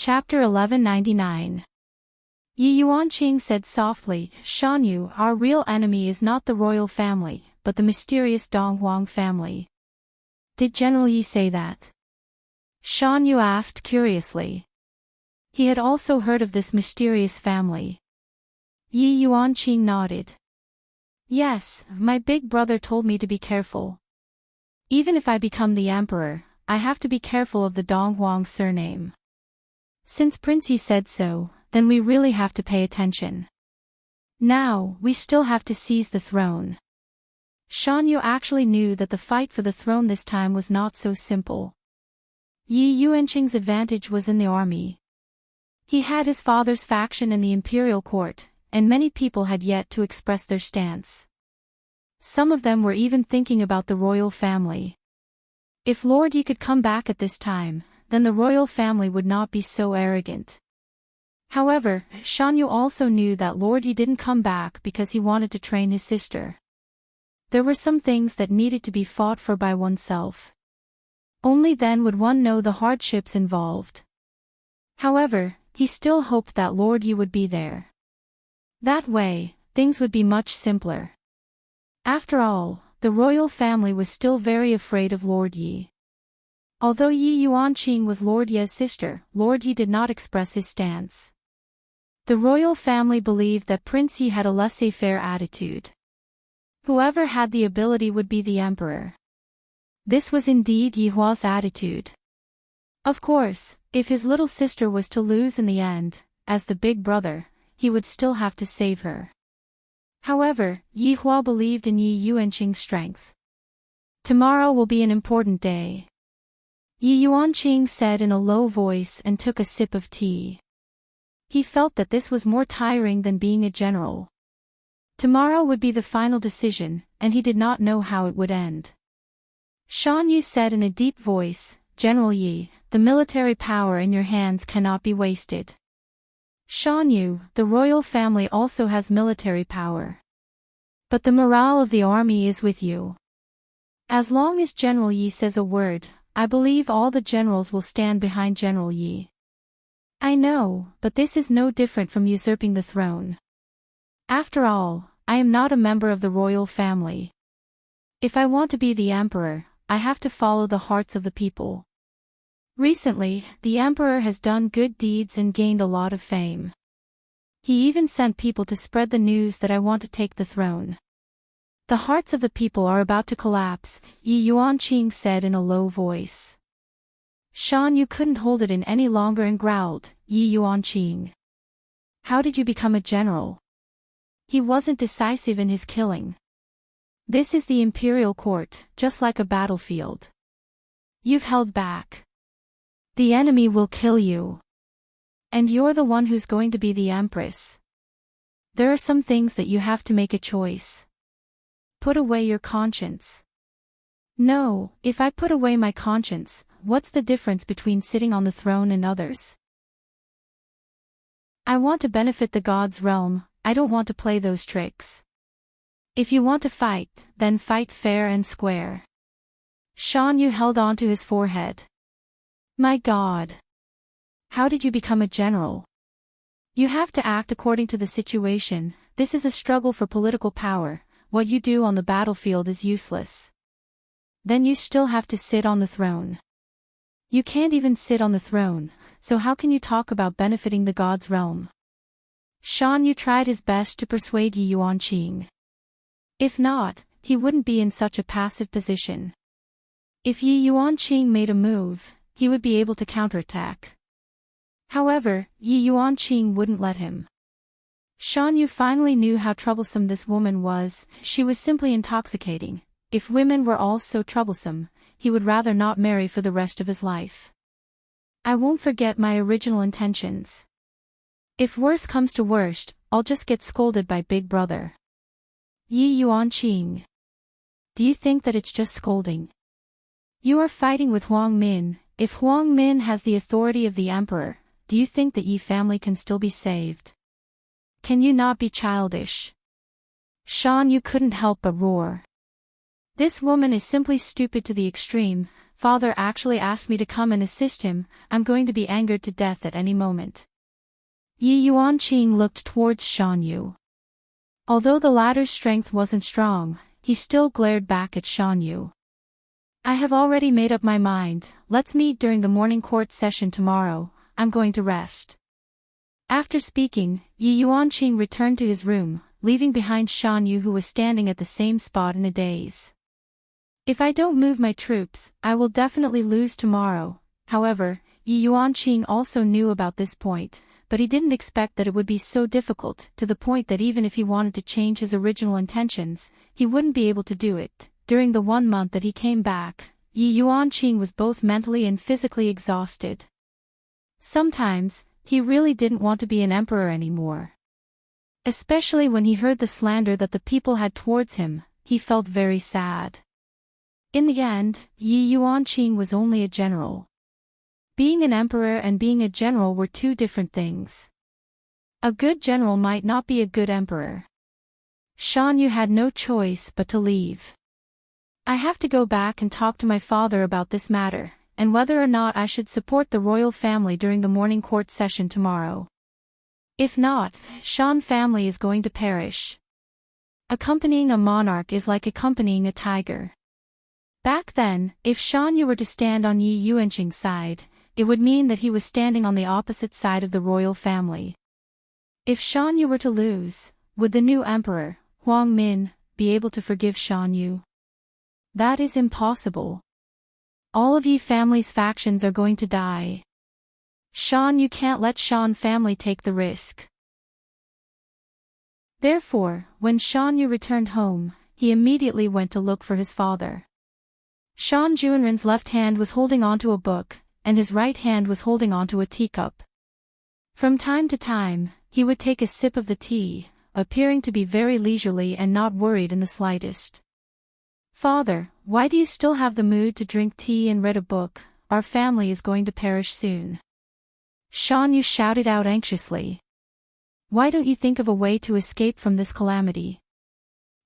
Chapter 1199. Yi Yuanqing said softly, "Shan Yu, our real enemy is not the royal family, but the mysterious Dong Huang family." Did General Yi say that? Shan Yu asked curiously. He had also heard of this mysterious family. Yi Yuanqing nodded. Yes, my big brother told me to be careful. Even if I become the emperor, I have to be careful of the Dong Huang surname. Since Prince Yi said so, then we really have to pay attention. Now, we still have to seize the throne. Shan Yu actually knew that the fight for the throne this time was not so simple. Yi Yuanqing's advantage was in the army. He had his father's faction in the imperial court, and many people had yet to express their stance. Some of them were even thinking about the royal family. If Lord Yi could come back at this time, then the royal family would not be so arrogant. However, Shan Yu also knew that Lord Yi didn't come back because he wanted to train his sister. There were some things that needed to be fought for by oneself. Only then would one know the hardships involved. However, he still hoped that Lord Yi would be there. That way, things would be much simpler. After all, the royal family was still very afraid of Lord Yi. Although Yi Yuanqing was Lord Ye's sister, Lord Yi did not express his stance. The royal family believed that Prince Yi had a laissez-faire attitude. Whoever had the ability would be the emperor. This was indeed Yi Hua's attitude. Of course, if his little sister was to lose in the end, as the big brother, he would still have to save her. However, Yi Hua believed in Yi Yuanqing's strength. Tomorrow will be an important day. Yi Yuanqing said in a low voice and took a sip of tea. He felt that this was more tiring than being a general. Tomorrow would be the final decision, and he did not know how it would end. Shan Yu said in a deep voice, "General Yi, the military power in your hands cannot be wasted. Shan Yu, the royal family also has military power. But the morale of the army is with you. As long as General Yi says a word, I believe all the generals will stand behind General Yi. I know, but this is no different from usurping the throne. After all, I am not a member of the royal family. If I want to be the emperor, I have to follow the hearts of the people. Recently, the emperor has done good deeds and gained a lot of fame. He even sent people to spread the news that I want to take the throne. The hearts of the people are about to collapse," Yi Yuanqing said in a low voice. Shan Yu couldn't hold it in any longer and growled, "Yi Yuanqing. How did you become a general? He wasn't decisive in his killing. This is the imperial court, just like a battlefield. You've held back. The enemy will kill you. And you're the one who's going to be the empress. There are some things that you have to make a choice. Put away your conscience." "No, if I put away my conscience, what's the difference between sitting on the throne and others? I want to benefit the gods' realm, I don't want to play those tricks. If you want to fight, then fight fair and square." Shan Yu held on to his forehead. "My God. How did you become a general? You have to act according to the situation, this is a struggle for political power, what you do on the battlefield is useless. Then you still have to sit on the throne. You can't even sit on the throne, so how can you talk about benefiting the gods' realm?" Shan Yu tried his best to persuade Yi Yuanqing. If not, he wouldn't be in such a passive position. If Yi Yuanqing made a move, he would be able to counterattack. However, Yi Yuanqing wouldn't let him. Shan Yu finally knew how troublesome this woman was, she was simply intoxicating. If women were all so troublesome, he would rather not marry for the rest of his life. "I won't forget my original intentions. If worse comes to worst, I'll just get scolded by Big Brother." "Yi Yuanqing. Do you think that it's just scolding? You are fighting with Huang Min. If Huang Min has the authority of the emperor, do you think the Yi family can still be saved? Can you not be childish?" Shan Yu couldn't help but roar. This woman is simply stupid to the extreme, father actually asked me to come and assist him, I'm going to be angered to death at any moment. Yi Yuanqing looked towards Shan Yu. Although the latter's strength wasn't strong, he still glared back at Shan Yu. I have already made up my mind, let's meet during the morning court session tomorrow, I'm going to rest. After speaking, Yi Yuanqing returned to his room, leaving behind Shan Yu who was standing at the same spot in a daze. If I don't move my troops, I will definitely lose tomorrow. However, Yi Yuanqing also knew about this point, but he didn't expect that it would be so difficult, to the point that even if he wanted to change his original intentions, he wouldn't be able to do it. During the 1 month that he came back, Yi Yuanqing was both mentally and physically exhausted. Sometimes, he really didn't want to be an emperor anymore. Especially when he heard the slander that the people had towards him, he felt very sad. In the end, Yi Yuanqing was only a general. Being an emperor and being a general were two different things. A good general might not be a good emperor. Shan Yu had no choice but to leave. I have to go back and talk to my father about this matter, and whether or not I should support the royal family during the morning court session tomorrow. If not, Shan family is going to perish. Accompanying a monarch is like accompanying a tiger. Back then, if Shan Yu were to stand on Yi Yuanqing's side, it would mean that he was standing on the opposite side of the royal family. If Shan Yu were to lose, would the new emperor, Huang Min, be able to forgive Shan Yu? That is impossible. All of Yi family's factions are going to die. Shan Yu can't let Shan family take the risk. Therefore, when Shan Yu returned home, he immediately went to look for his father. Shan Junren's left hand was holding onto a book, and his right hand was holding onto a teacup. From time to time, he would take a sip of the tea, appearing to be very leisurely and not worried in the slightest. Father, why do you still have the mood to drink tea and read a book? Our family is going to perish soon. Shan Yu shouted out anxiously. Why don't you think of a way to escape from this calamity?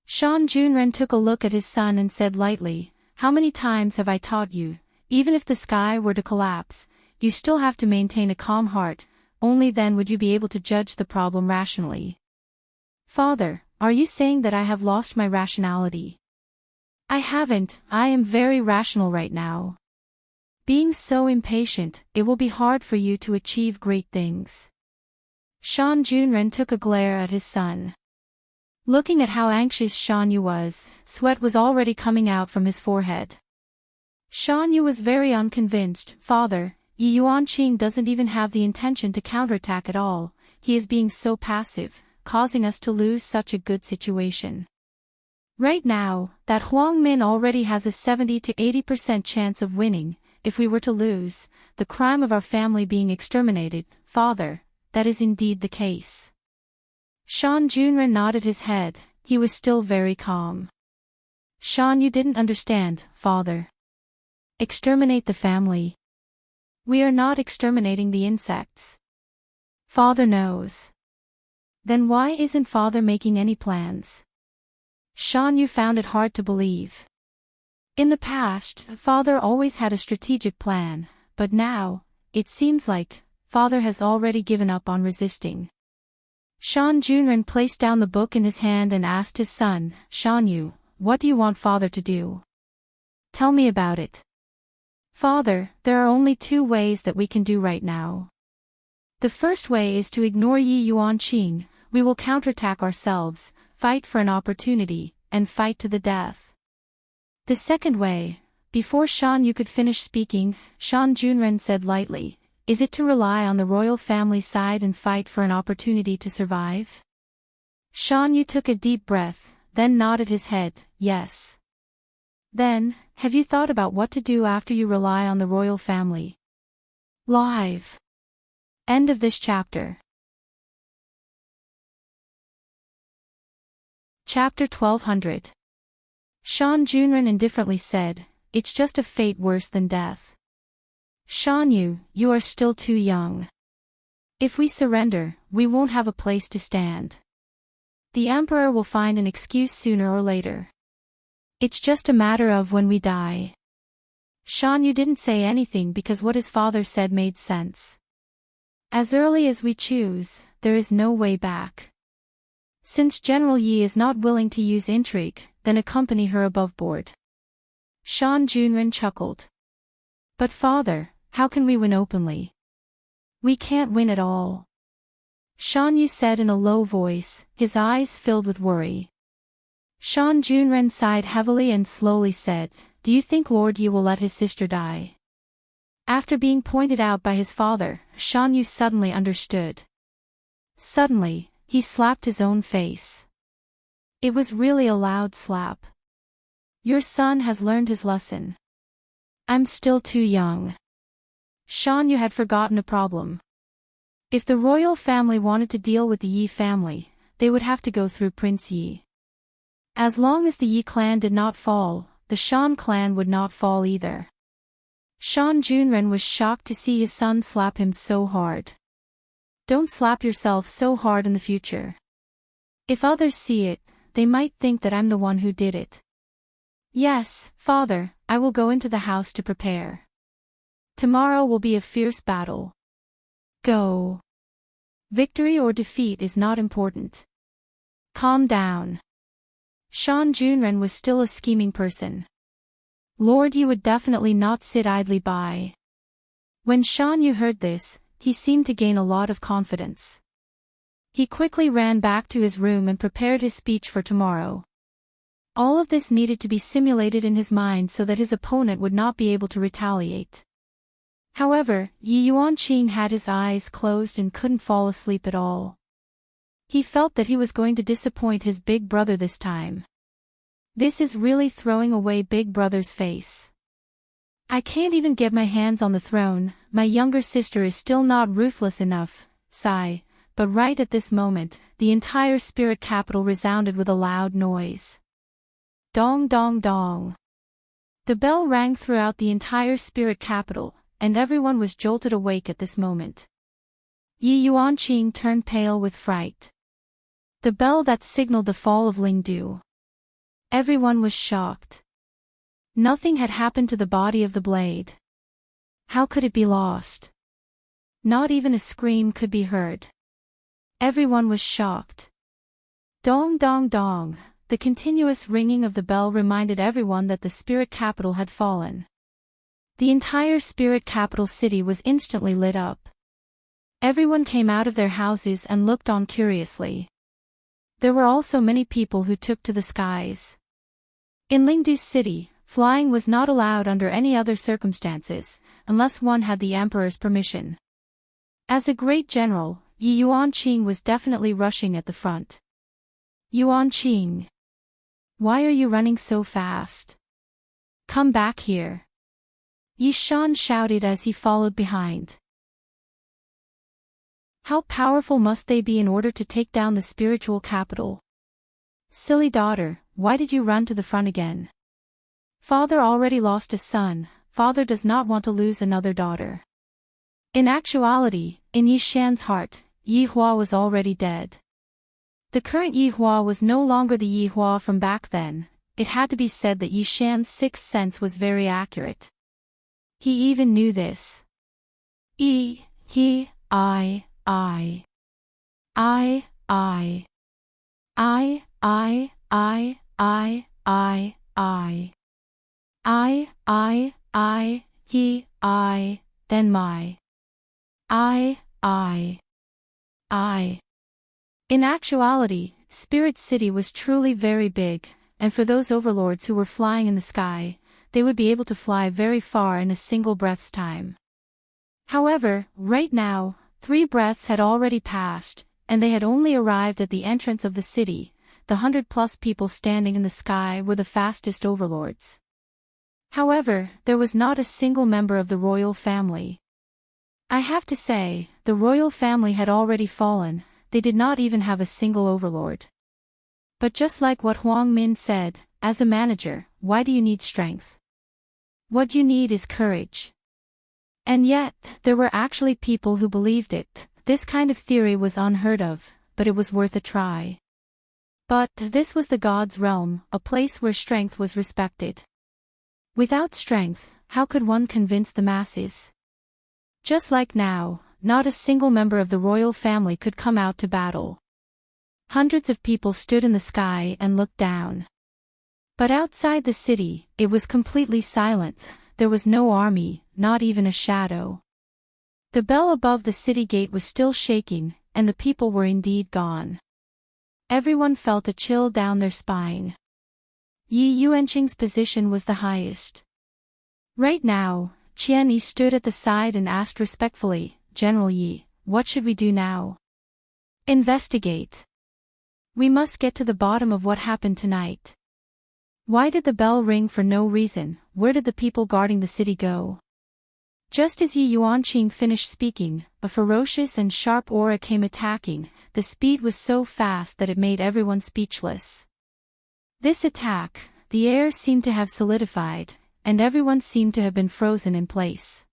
Shan Junren took a look at his son and said lightly, how many times have I taught you, even if the sky were to collapse, you still have to maintain a calm heart, only then would you be able to judge the problem rationally. Father, are you saying that I have lost my rationality? I haven't, I am very rational right now. Being so impatient, it will be hard for you to achieve great things. Shan Junren took a glare at his son. Looking at how anxious Shan Yu was, sweat was already coming out from his forehead. Shan Yu was very unconvinced. Father, Yi Yuanqing doesn't even have the intention to counterattack at all, he is being so passive, causing us to lose such a good situation. Right now, that Huang Min already has a 70 to 80% chance of winning. If we were to lose, the crime of our family being exterminated, father, that is indeed the case. Shan Junren nodded his head, he was still very calm. Shan, you didn't understand, father. Exterminate the family. We are not exterminating the insects. Father knows. Then why isn't father making any plans? Shan Yu found it hard to believe. In the past, father always had a strategic plan, but now, it seems like, father has already given up on resisting. Shan Junren placed down the book in his hand and asked his son, Shan Yu, what do you want father to do? Tell me about it. Father, there are only two ways that we can do right now. The first way is to ignore Yi Yuanqing, we will counterattack ourselves, fight for an opportunity, and fight to the death. The second way, before Shan Yu could finish speaking, Shan Junren said lightly, is it to rely on the royal family side and fight for an opportunity to survive? Shan Yu took a deep breath, then nodded his head, yes. Then, have you thought about what to do after you rely on the royal family? Live. End of this chapter. Chapter 1200. Shan Junren indifferently said, it's just a fate worse than death. Shan Yu, you are still too young. If we surrender, we won't have a place to stand. The emperor will find an excuse sooner or later. It's just a matter of when we die. Shan Yu didn't say anything because what his father said made sense. As early as we choose, there is no way back. Since General Yi is not willing to use intrigue, then accompany her above board. Shan Junren chuckled. But father, how can we win openly? We can't win at all. Shan Yu said in a low voice, his eyes filled with worry. Shan Junren sighed heavily and slowly said, do you think Lord Yi will let his sister die? After being pointed out by his father, Shan Yu suddenly understood. Suddenly, he slapped his own face. It was really a loud slap. Your son has learned his lesson. I'm still too young. Shan Yu had forgotten a problem. If the royal family wanted to deal with the Yi family, they would have to go through Prince Yi. As long as the Yi clan did not fall, the Shan clan would not fall either. Shan Junren was shocked to see his son slap him so hard. Don't slap yourself so hard in the future. If others see it, they might think that I'm the one who did it. Yes, father, I will go into the house to prepare. Tomorrow will be a fierce battle. Go. Victory or defeat is not important. Calm down. Shan Junren was still a scheming person. Lord Yi would definitely not sit idly by. When Shan Yu heard this, he seemed to gain a lot of confidence. He quickly ran back to his room and prepared his speech for tomorrow. All of this needed to be simulated in his mind so that his opponent would not be able to retaliate. However, Yi Yuanqing had his eyes closed and couldn't fall asleep at all. He felt that he was going to disappoint his big brother this time. This is really throwing away big brother's face. I can't even get my hands on the throne, my younger sister is still not ruthless enough, sigh, but right at this moment, the entire spirit capital resounded with a loud noise. Dong dong dong. The bell rang throughout the entire spirit capital, and everyone was jolted awake at this moment. Yi Yuanqing turned pale with fright. The bell that signaled the fall of Lingdu. Everyone was shocked. Nothing had happened to the body of the blade. How could it be lost? Not even a scream could be heard. Everyone was shocked. Dong dong dong, the continuous ringing of the bell reminded everyone that the spirit capital had fallen. The entire spirit capital city was instantly lit up. Everyone came out of their houses and looked on curiously. There were also many people who took to the skies. In Lingdu City, flying was not allowed under any other circumstances, unless one had the emperor's permission. As a great general, Yi Yuanqing was definitely rushing at the front. Yuanqing. Why are you running so fast? Come back here. Yi Shan shouted as he followed behind. How powerful must they be in order to take down the spiritual capital? Silly daughter, why did you run to the front again? Father already lost a son, father does not want to lose another daughter. In actuality, in Yi Shan's heart, Yi Hua was already dead. The current Yi Hua was no longer the Yi Hua from back then, it had to be said that Yi Shan's sixth sense was very accurate. He even knew this. I. Then my. I. In actuality, Spirit City was truly very big, and for those overlords who were flying in the sky, they would be able to fly very far in a single breath's time. However, right now, 3 breaths had already passed, and they had only arrived at the entrance of the city. The 100+ people standing in the sky were the fastest overlords. However, there was not a single member of the royal family. I have to say, the royal family had already fallen, they did not even have a single overlord. But just like what Huang Min said, as a manager, why do you need strength? What you need is courage. And yet, there were actually people who believed it. This kind of theory was unheard of, but it was worth a try. But this was the gods' realm, a place where strength was respected. Without strength, how could one convince the masses? Just like now, not a single member of the royal family could come out to battle. Hundreds of people stood in the sky and looked down. But outside the city, it was completely silent. There was no army, not even a shadow. The bell above the city gate was still shaking, and the people were indeed gone. Everyone felt a chill down their spine. Yi Yuanqing's position was the highest. Right now, Qian Yi stood at the side and asked respectfully, "General Yi, what should we do now?" "Investigate. We must get to the bottom of what happened tonight. Why did the bell ring for no reason? Where did the people guarding the city go?" Just as Yi Yuanqing finished speaking, a ferocious and sharp aura came attacking. The speed was so fast that it made everyone speechless. This attack, the air seemed to have solidified, and everyone seemed to have been frozen in place.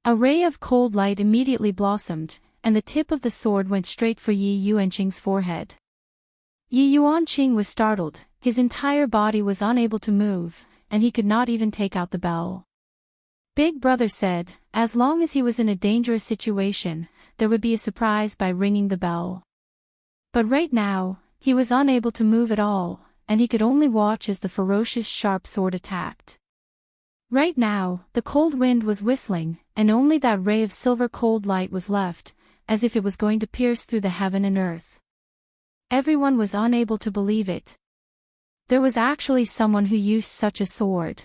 A ray of cold light immediately blossomed, and the tip of the sword went straight for Yi Yuanqing's forehead. Yi Yuanqing was startled, his entire body was unable to move, and he could not even take out the bell. Big Brother said, as long as he was in a dangerous situation, there would be a surprise by ringing the bell. But right now, he was unable to move at all, and he could only watch as the ferocious sharp sword attacked. Right now, the cold wind was whistling, and only that ray of silver cold light was left, as if it was going to pierce through the heaven and earth. Everyone was unable to believe it. There was actually someone who used such a sword.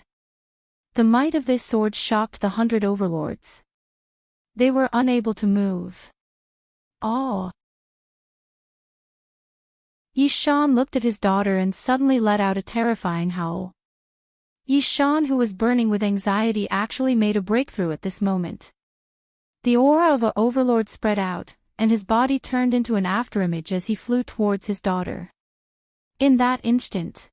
The might of this sword shocked the 100 overlords. They were unable to move. Oh! Yi Shan looked at his daughter and suddenly let out a terrifying howl. Yi Shan, who was burning with anxiety, actually made a breakthrough at this moment. The aura of an overlord spread out, and his body turned into an afterimage as he flew towards his daughter. In that instant,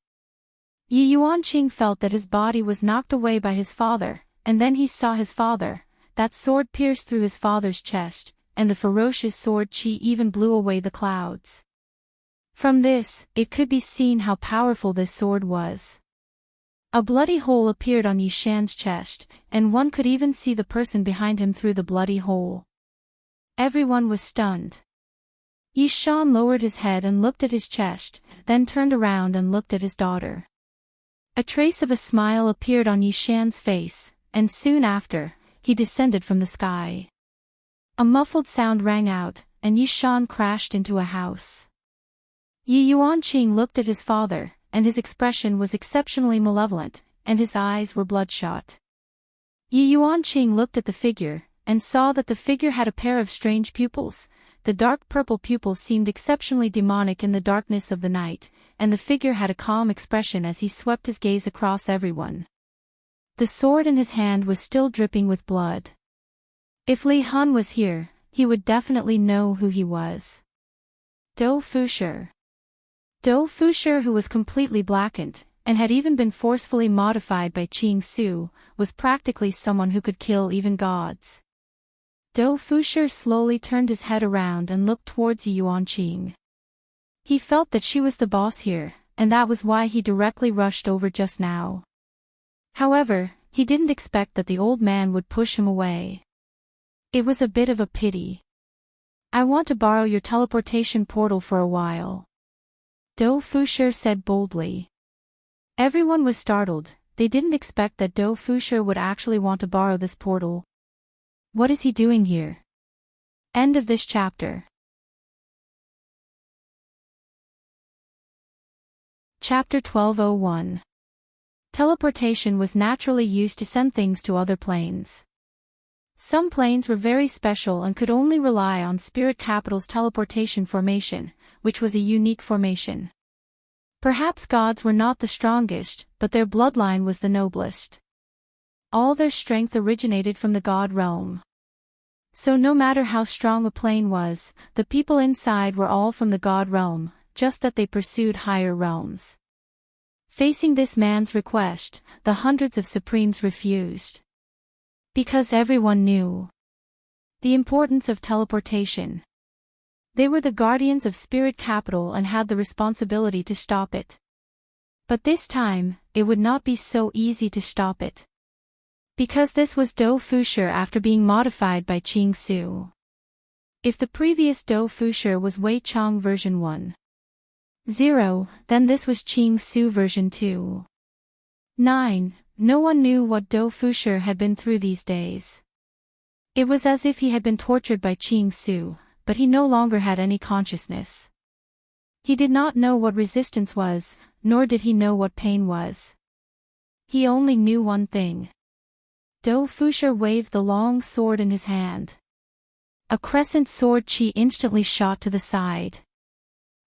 Yi Yuanqing felt that his body was knocked away by his father, and then he saw his father. That sword pierced through his father's chest, and the ferocious sword chi even blew away the clouds. From this, it could be seen how powerful this sword was. A bloody hole appeared on Yi Shan's chest, and one could even see the person behind him through the bloody hole. Everyone was stunned. Yi Shan lowered his head and looked at his chest, then turned around and looked at his daughter. A trace of a smile appeared on Yi Shan's face, and soon after, he descended from the sky. A muffled sound rang out, and Yi Shan crashed into a house. Yi Yuanqing looked at his father, and his expression was exceptionally malevolent, and his eyes were bloodshot. Yi Yuanqing looked at the figure, and saw that the figure had a pair of strange pupils. The dark purple pupils seemed exceptionally demonic in the darkness of the night, and the figure had a calm expression as he swept his gaze across everyone. The sword in his hand was still dripping with blood. If Li Hun was here, he would definitely know who he was. Dou Fushi. Dou Fushi, who was completely blackened, and had even been forcefully modified by Qing Su, was practically someone who could kill even gods. Dou Fushi slowly turned his head around and looked towards Yi Yuanqing. He felt that she was the boss here, and that was why he directly rushed over just now. However, he didn't expect that the old man would push him away. It was a bit of a pity. "I want to borrow your teleportation portal for a while," Dou Fushi said boldly. Everyone was startled. They didn't expect that Dou Fushi would actually want to borrow this portal. What is he doing here? End of this chapter. Chapter 1201. Teleportation was naturally used to send things to other planes. Some planes were very special and could only rely on Spirit Capital's teleportation formation, which was a unique formation. Perhaps gods were not the strongest, but their bloodline was the noblest. All their strength originated from the god realm. So no matter how strong a plane was, the people inside were all from the god realm, just that they pursued higher realms. Facing this man's request, the hundreds of supremes refused. Because everyone knew the importance of teleportation. They were the guardians of Spirit Capital and had the responsibility to stop it. But this time, it would not be so easy to stop it. Because this was Dou Fusher after being modified by Qing Su. If the previous Dou Fusher was Wei Chong version 1.0, then this was Qing Su version 2.9. No one knew what Dou Fusher had been through these days. It was as if he had been tortured by Qing Su, but he no longer had any consciousness. He did not know what resistance was, nor did he know what pain was. He only knew one thing. Dou Fusher waved the long sword in his hand. A crescent sword chi instantly shot to the side.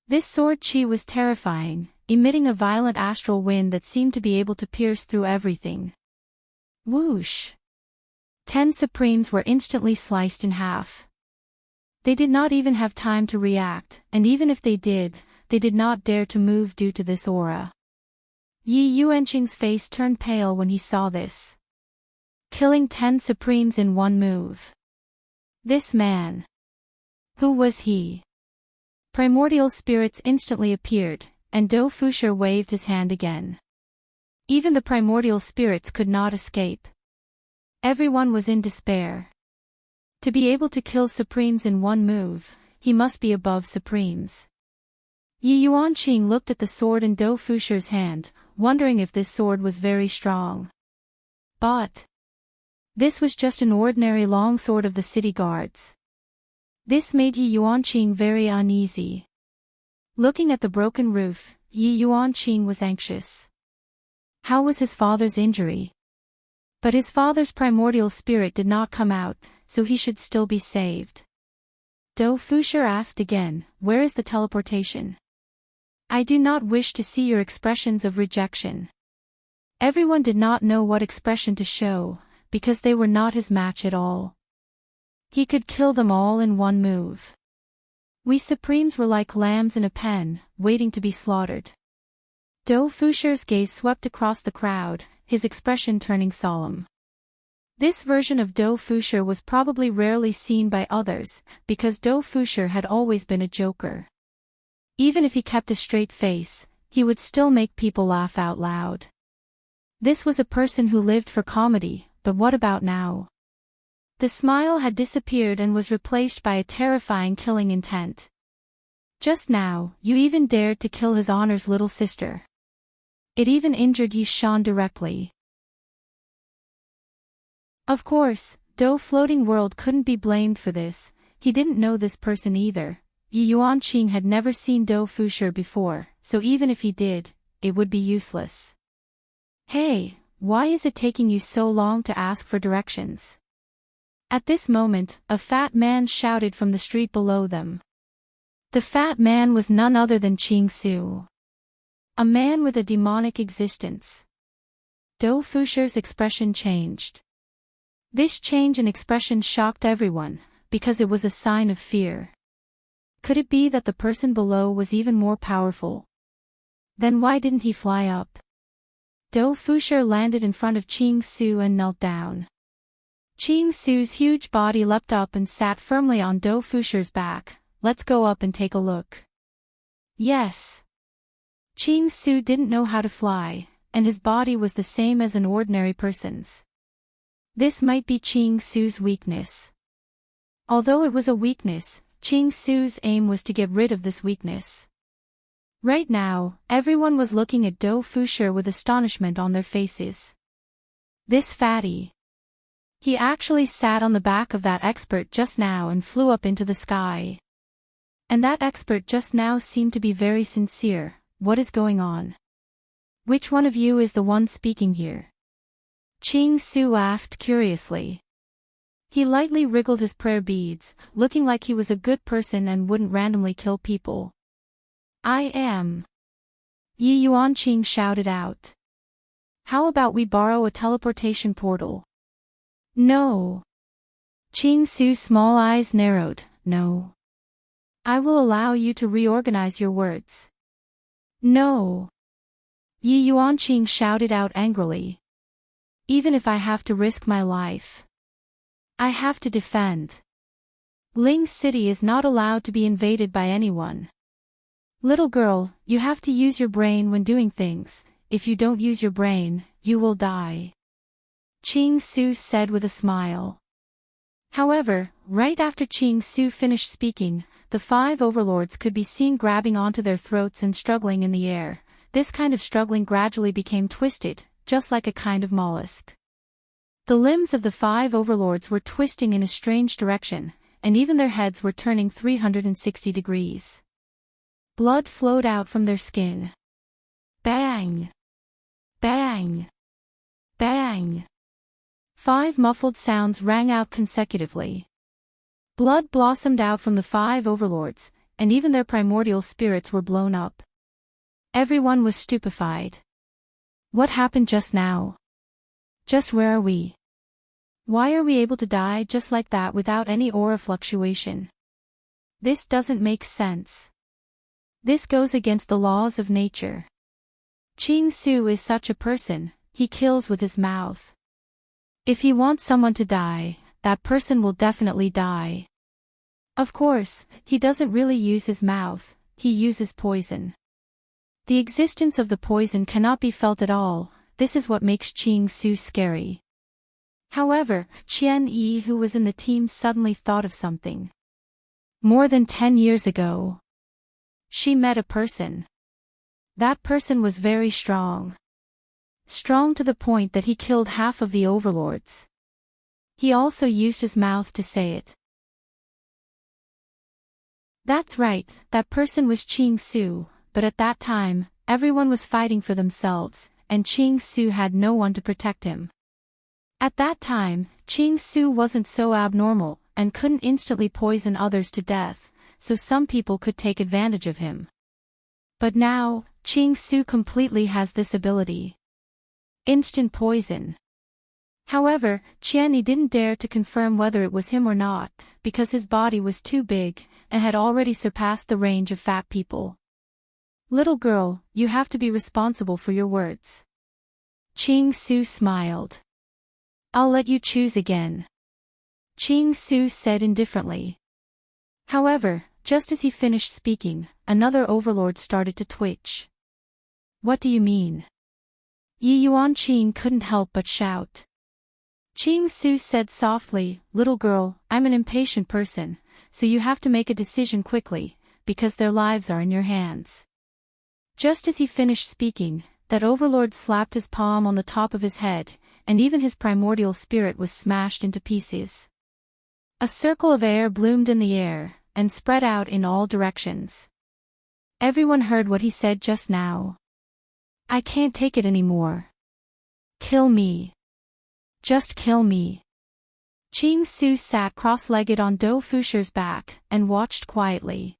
This sword chi was terrifying, emitting a violent astral wind that seemed to be able to pierce through everything. Whoosh! 10 Supremes were instantly sliced in half. They did not even have time to react, and even if they did not dare to move due to this aura. Yi Yuanqing's face turned pale when he saw this. Killing 10 Supremes in one move. This man. Who was he? Primordial spirits instantly appeared, and Dou Fusher waved his hand again. Even the primordial spirits could not escape. Everyone was in despair. To be able to kill Supremes in one move, he must be above Supremes. Yi Yuanqing looked at the sword in Dou Fusher's hand, wondering if this sword was very strong. But this was just an ordinary longsword of the city guards. This made Yi Yuanqing very uneasy. Looking at the broken roof, Yi Yuanqing was anxious. How was his father's injury? But his father's primordial spirit did not come out, so he should still be saved. Dou Fusher asked again, "Where is the teleportation? I do not wish to see your expressions of rejection." Everyone did not know what expression to show, because they were not his match at all. He could kill them all in one move. We Supremes were like lambs in a pen, waiting to be slaughtered. Dou Fusher's gaze swept across the crowd, his expression turning solemn. This version of Dou Fusher was probably rarely seen by others, because Dou Fusher had always been a joker. Even if he kept a straight face, he would still make people laugh out loud. This was a person who lived for comedy, but what about now? The smile had disappeared and was replaced by a terrifying killing intent. Just now, you even dared to kill His Honor's little sister. It even injured Yi Shan directly. Of course, Dou Floating World couldn't be blamed for this. He didn't know this person either. Yi Yuanqing had never seen Dou Fusher before, so even if he did, it would be useless. Hey, why is it taking you so long to ask for directions? At this moment, a fat man shouted from the street below them. The fat man was none other than Qing Su. A man with a demonic existence. Dou Fusher's expression changed. This change in expression shocked everyone, because it was a sign of fear. Could it be that the person below was even more powerful? Then why didn't he fly up? Dou Fusher landed in front of Qing Su and knelt down. Qing Su's huge body leapt up and sat firmly on Dou Fusher's back. "Let's go up and take a look." Yes. Qing Su didn't know how to fly, and his body was the same as an ordinary person's. This might be Qing Su's weakness. Although it was a weakness, Qing Su's aim was to get rid of this weakness. Right now, everyone was looking at Dou Fusher with astonishment on their faces. This fatty. He actually sat on the back of that expert just now and flew up into the sky. And that expert just now seemed to be very sincere. What is going on? Which one of you is the one speaking here? Qing Su asked curiously. He lightly wriggled his prayer beads, looking like he was a good person and wouldn't randomly kill people. "I am." Yi Yuanqing shouted out. "How about we borrow a teleportation portal?" "No." Qing Su's small eyes narrowed. "No. I will allow you to reorganize your words." "No." Yi Yuanqing shouted out angrily. "Even if I have to risk my life. I have to defend. Ling City is not allowed to be invaded by anyone. Little girl, you have to use your brain when doing things. If you don't use your brain, you will die." Ching Su said with a smile. However, right after Ching Su finished speaking, the 5 overlords could be seen grabbing onto their throats and struggling in the air. This kind of struggling gradually became twisted, just like a kind of mollusk. The limbs of the 5 overlords were twisting in a strange direction, and even their heads were turning 360 degrees. Blood flowed out from their skin. Bang! Bang! Bang! 5 muffled sounds rang out consecutively. Blood blossomed out from the 5 overlords, and even their primordial spirits were blown up. Everyone was stupefied. What happened just now? Just where are we? Why are we able to die just like that without any aura fluctuation? This doesn't make sense. This goes against the laws of nature. Ching Su is such a person, he kills with his mouth. If he wants someone to die, that person will definitely die. Of course, he doesn't really use his mouth, he uses poison. The existence of the poison cannot be felt at all, this is what makes Ching Su scary. However, Qian Yi, who was in the team, suddenly thought of something. More than 10 years ago, she met a person. That person was very strong. Strong to the point that he killed half of the overlords. He also used his mouth to say it. That's right, that person was Ching Su, but at that time, everyone was fighting for themselves, and Ching Su had no one to protect him. At that time, Ching Su wasn't so abnormal, and couldn't instantly poison others to death, so some people could take advantage of him. But now, Ching Su completely has this ability. Instant poison. However, Qianyi didn't dare to confirm whether it was him or not, because his body was too big, and had already surpassed the range of fat people. Little girl, you have to be responsible for your words. Ching Su smiled. I'll let you choose again. Ching Su said indifferently. However, just as he finished speaking, another overlord started to twitch. What do you mean? Yi Yuanqing couldn't help but shout. Ching Su said softly, little girl, I'm an impatient person, so you have to make a decision quickly, because their lives are in your hands. Just as he finished speaking, that overlord slapped his palm on the top of his head, and even his primordial spirit was smashed into pieces. A circle of air bloomed in the air, and spread out in all directions. Everyone heard what he said just now. I can't take it anymore. Kill me. Just kill me. Ching Su sat cross-legged on Do Fusher's back, and watched quietly.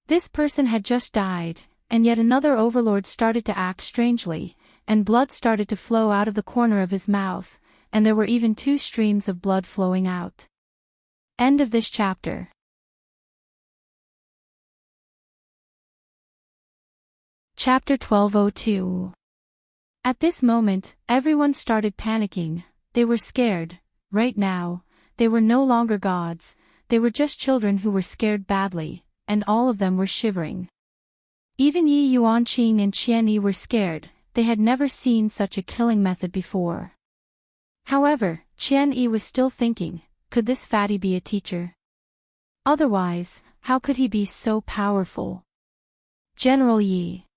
This person had just died, and yet another overlord started to act strangely, and blood started to flow out of the corner of his mouth, and there were even 2 streams of blood flowing out. End of this chapter. Chapter 1202. At this moment, everyone started panicking. They were scared. Right now, they were no longer gods, they were just children who were scared badly, and all of them were shivering. Even Yi Yuanqing and Qianyi were scared, they had never seen such a killing method before. However, Qianyi was still thinking, could this fatty be a teacher? Otherwise, how could he be so powerful? General Yi.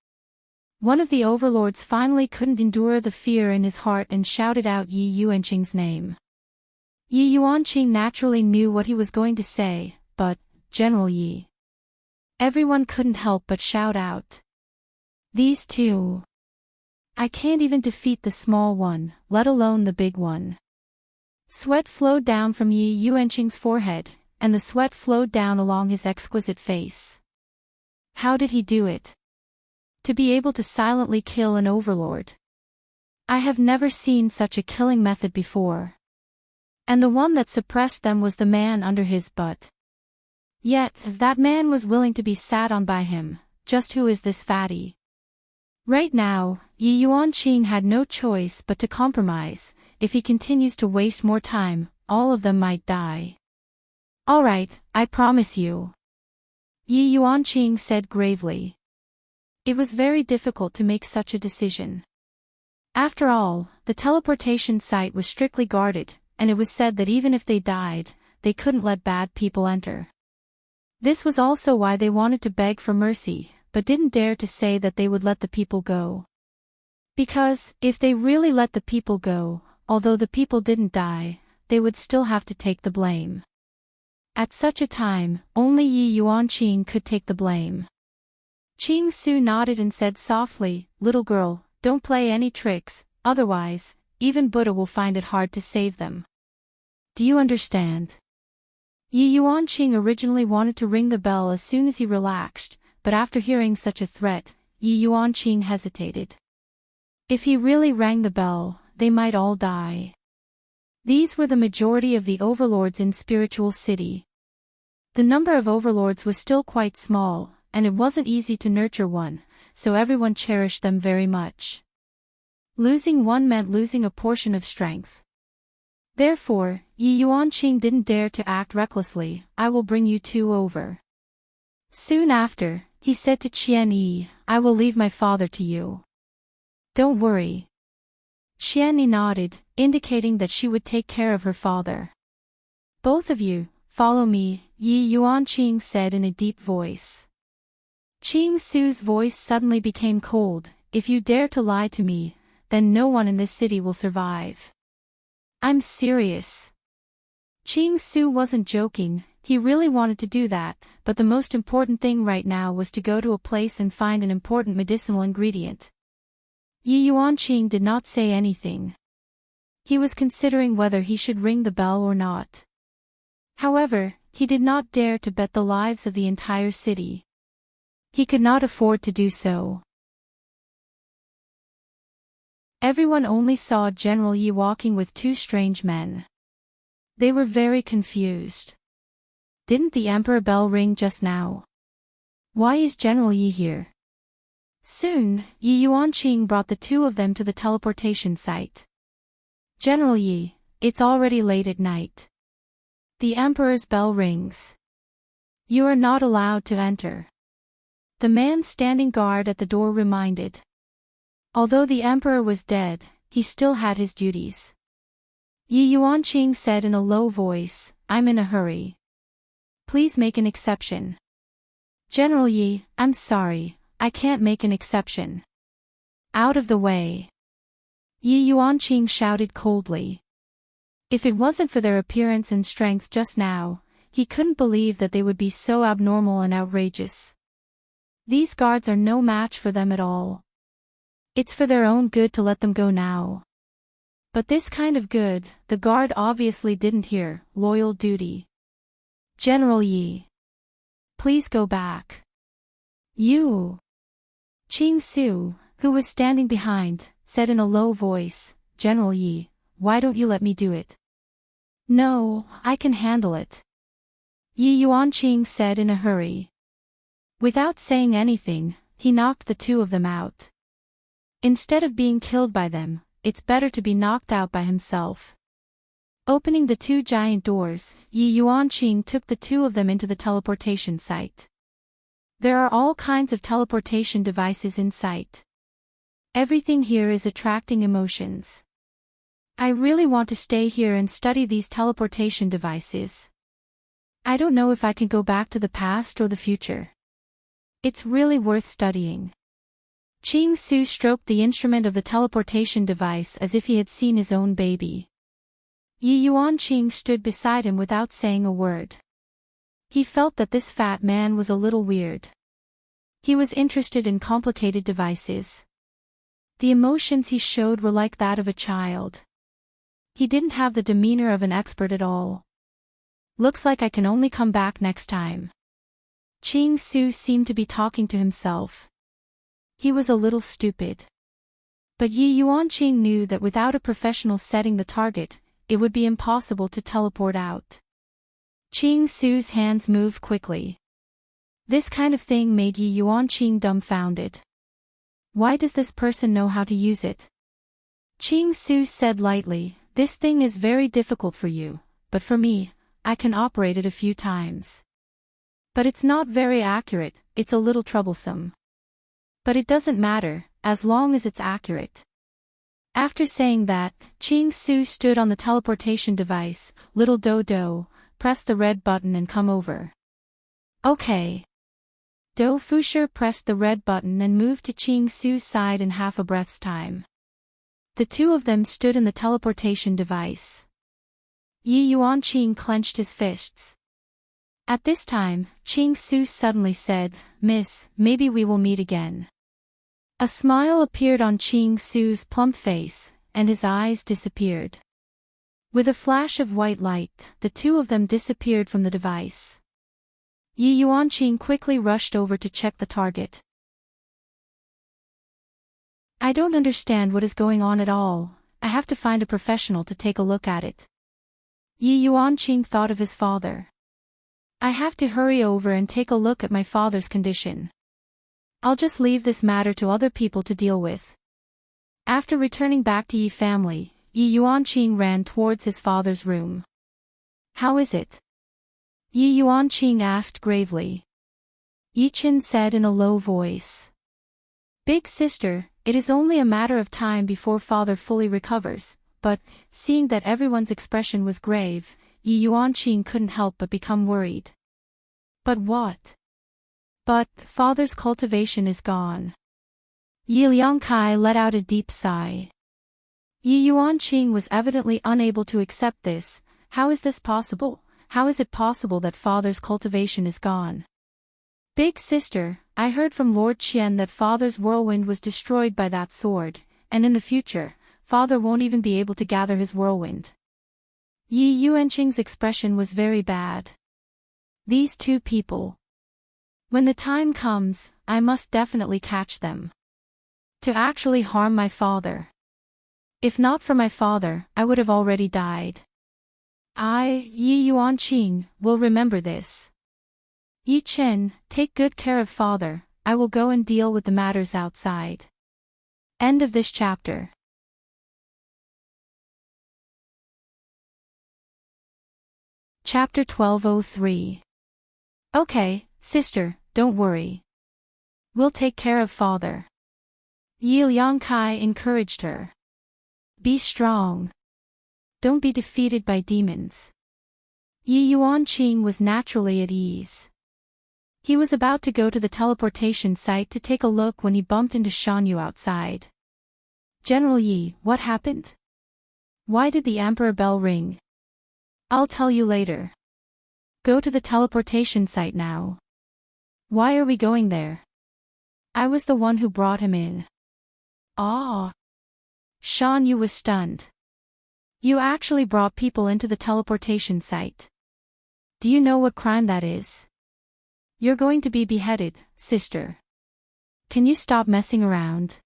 One of the overlords finally couldn't endure the fear in his heart and shouted out Yi Yuanqing's name. Yi Yuanqing naturally knew what he was going to say, but, General Yi. Everyone couldn't help but shout out. These two. I can't even defeat the small one, let alone the big one. Sweat flowed down from Yi Yuanqing's forehead, and the sweat flowed down along his exquisite face. How did he do it? To be able to silently kill an overlord. I have never seen such a killing method before. And the one that suppressed them was the man under his butt. Yet, that man was willing to be sat on by him. Just who is this fatty? Right now, Yi Yuanqing had no choice but to compromise. If he continues to waste more time, all of them might die. Alright, I promise you. Yi Yuanqing said gravely. It was very difficult to make such a decision. After all, the teleportation site was strictly guarded, and it was said that even if they died, they couldn't let bad people enter. This was also why they wanted to beg for mercy, but didn't dare to say that they would let the people go. Because, if they really let the people go, although the people didn't die, they would still have to take the blame. At such a time, only Yi Yuanqing could take the blame. Qing Su nodded and said softly, "Little girl, don't play any tricks, otherwise, even Buddha will find it hard to save them. Do you understand?" Yi Yuanqing originally wanted to ring the bell as soon as he relaxed, but after hearing such a threat, Yi Yuanqing hesitated. If he really rang the bell, they might all die. These were the majority of the overlords in Spiritual City. The number of overlords was still quite small, and it wasn't easy to nurture one, so everyone cherished them very much. Losing one meant losing a portion of strength. Therefore, Yi Yuanqing didn't dare to act recklessly. "I will bring you two over." Soon after, he said to Qian Yi, "I will leave my father to you. Don't worry." Qian Yi nodded, indicating that she would take care of her father. "Both of you, follow me," Yi Yuanqing said in a deep voice. Qing Su's voice suddenly became cold. "If you dare to lie to me, then no one in this city will survive." "I'm serious." Qing Su wasn't joking, he really wanted to do that, but the most important thing right now was to go to a place and find an important medicinal ingredient. Yi Yuanqing did not say anything. He was considering whether he should ring the bell or not. However, he did not dare to bet the lives of the entire city. He could not afford to do so. Everyone only saw General Yi walking with two strange men. They were very confused. Didn't the Emperor bell ring just now? Why is General Yi here? Soon, Yi Yuanqing brought the two of them to the teleportation site. "General Yi, it's already late at night. The Emperor's bell rings. You are not allowed to enter." The man standing guard at the door reminded. Although the Emperor was dead, he still had his duties. Yi Yuanqing said in a low voice, "I'm in a hurry. Please make an exception." "General Yi, I'm sorry, I can't make an exception." "Out of the way!" Yi Yuanqing shouted coldly. If it wasn't for their appearance and strength just now, he couldn't believe that they would be so abnormal and outrageous. These guards are no match for them at all. It's for their own good to let them go now. But this kind of good, the guard obviously didn't hear. Loyal duty. "General Yi, please go back." "You." Qing Su, who was standing behind, said in a low voice, "General Yi, why don't you let me do it?" "No, I can handle it," Yi Yuanqing said in a hurry. Without saying anything, he knocked the two of them out. Instead of being killed by them, it's better to be knocked out by himself. Opening the two giant doors, Yi Yuanqing took the two of them into the teleportation site. There are all kinds of teleportation devices in sight. Everything here is attracting emotions. I really want to stay here and study these teleportation devices. I don't know if I can go back to the past or the future. It's really worth studying. Qing Su stroked the instrument of the teleportation device as if he had seen his own baby. Yi Yuanqing stood beside him without saying a word. He felt that this fat man was a little weird. He was interested in complicated devices. The emotions he showed were like that of a child. He didn't have the demeanor of an expert at all. Looks like I can only come back next time. Qing Su seemed to be talking to himself. He was a little stupid. But Yi Yuanqing knew that without a professional setting the target, it would be impossible to teleport out. Qing Su's hands moved quickly. This kind of thing made Yi Yuanqing dumbfounded. Why does this person know how to use it? Qing Su said lightly, "This thing is very difficult for you, but for me, I can operate it a few times. But it's not very accurate, it's a little troublesome. But it doesn't matter, as long as it's accurate." After saying that, Ching Su stood on the teleportation device. Little Dodo, press the red button and come over. Okay. Do Fusher pressed the red button and moved to Ching Su's side in half a breath's time. The two of them stood in the teleportation device. Yi Yuanqing clenched his fists. At this time, Ching Su suddenly said, "Miss, maybe we will meet again." A smile appeared on Ching Su's plump face, and his eyes disappeared. With a flash of white light, the two of them disappeared from the device. Yi Yuanqing quickly rushed over to check the target. "I don't understand what is going on at all. I have to find a professional to take a look at it." Yi Yuanqing thought of his father. "I have to hurry over and take a look at my father's condition. I'll just leave this matter to other people to deal with." After returning back to Yi family, Yi Yuanqing ran towards his father's room. "How is it?" Yi Yuanqing asked gravely. Yi Chen said in a low voice. "Big sister, it is only a matter of time before father fully recovers," but, seeing that everyone's expression was grave, Yi Yuanqing couldn't help but become worried. "But what?" "But, father's cultivation is gone." Yi Liangkai let out a deep sigh. Yi Yuanqing was evidently unable to accept this. How is this possible? How is it possible that father's cultivation is gone? "Big sister, I heard from Lord Qian that father's whirlwind was destroyed by that sword, and in the future, father won't even be able to gather his whirlwind." Yi Yuanqing's expression was very bad. These two people. When the time comes, I must definitely catch them. To actually harm my father. If not for my father, I would have already died. I, Yi Yuanqing, will remember this. Yi Chen, take good care of father. I will go and deal with the matters outside. End of this chapter. Chapter 1203. Okay, sister, don't worry. We'll take care of father. Yi Liangkai encouraged her. Be strong. Don't be defeated by demons. Yi Yuanqing was naturally at ease. He was about to go to the teleportation site to take a look when he bumped into Shan Yu outside. "General Yi, what happened? Why did the Emperor bell ring?" "I'll tell you later. Go to the teleportation site now." "Why are we going there?" "I was the one who brought him in." "Ah." Shan Yu was stunned. "You actually brought people into the teleportation site. Do you know what crime that is? You're going to be beheaded, sister. Can you stop messing around?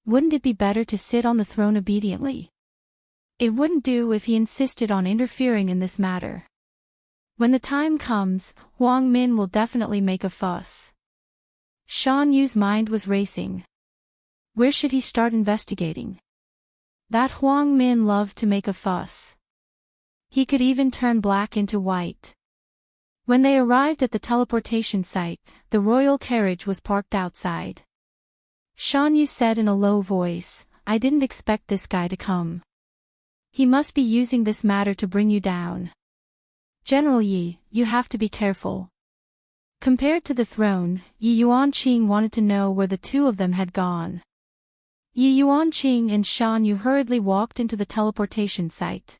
Wouldn't it be better to sit on the throne obediently? It wouldn't do if he insisted on interfering in this matter. When the time comes, Huang Min will definitely make a fuss." Shan Yu's mind was racing. Where should he start investigating? That Huang Min loved to make a fuss. He could even turn black into white. When they arrived at the teleportation site, the royal carriage was parked outside. Shan Yu said in a low voice, "I didn't expect this guy to come. He must be using this matter to bring you down. General Yi, you have to be careful." Compared to the throne, Yi Yuanqing wanted to know where the two of them had gone. Yi Yuanqing and Shan Yu hurriedly walked into the teleportation site.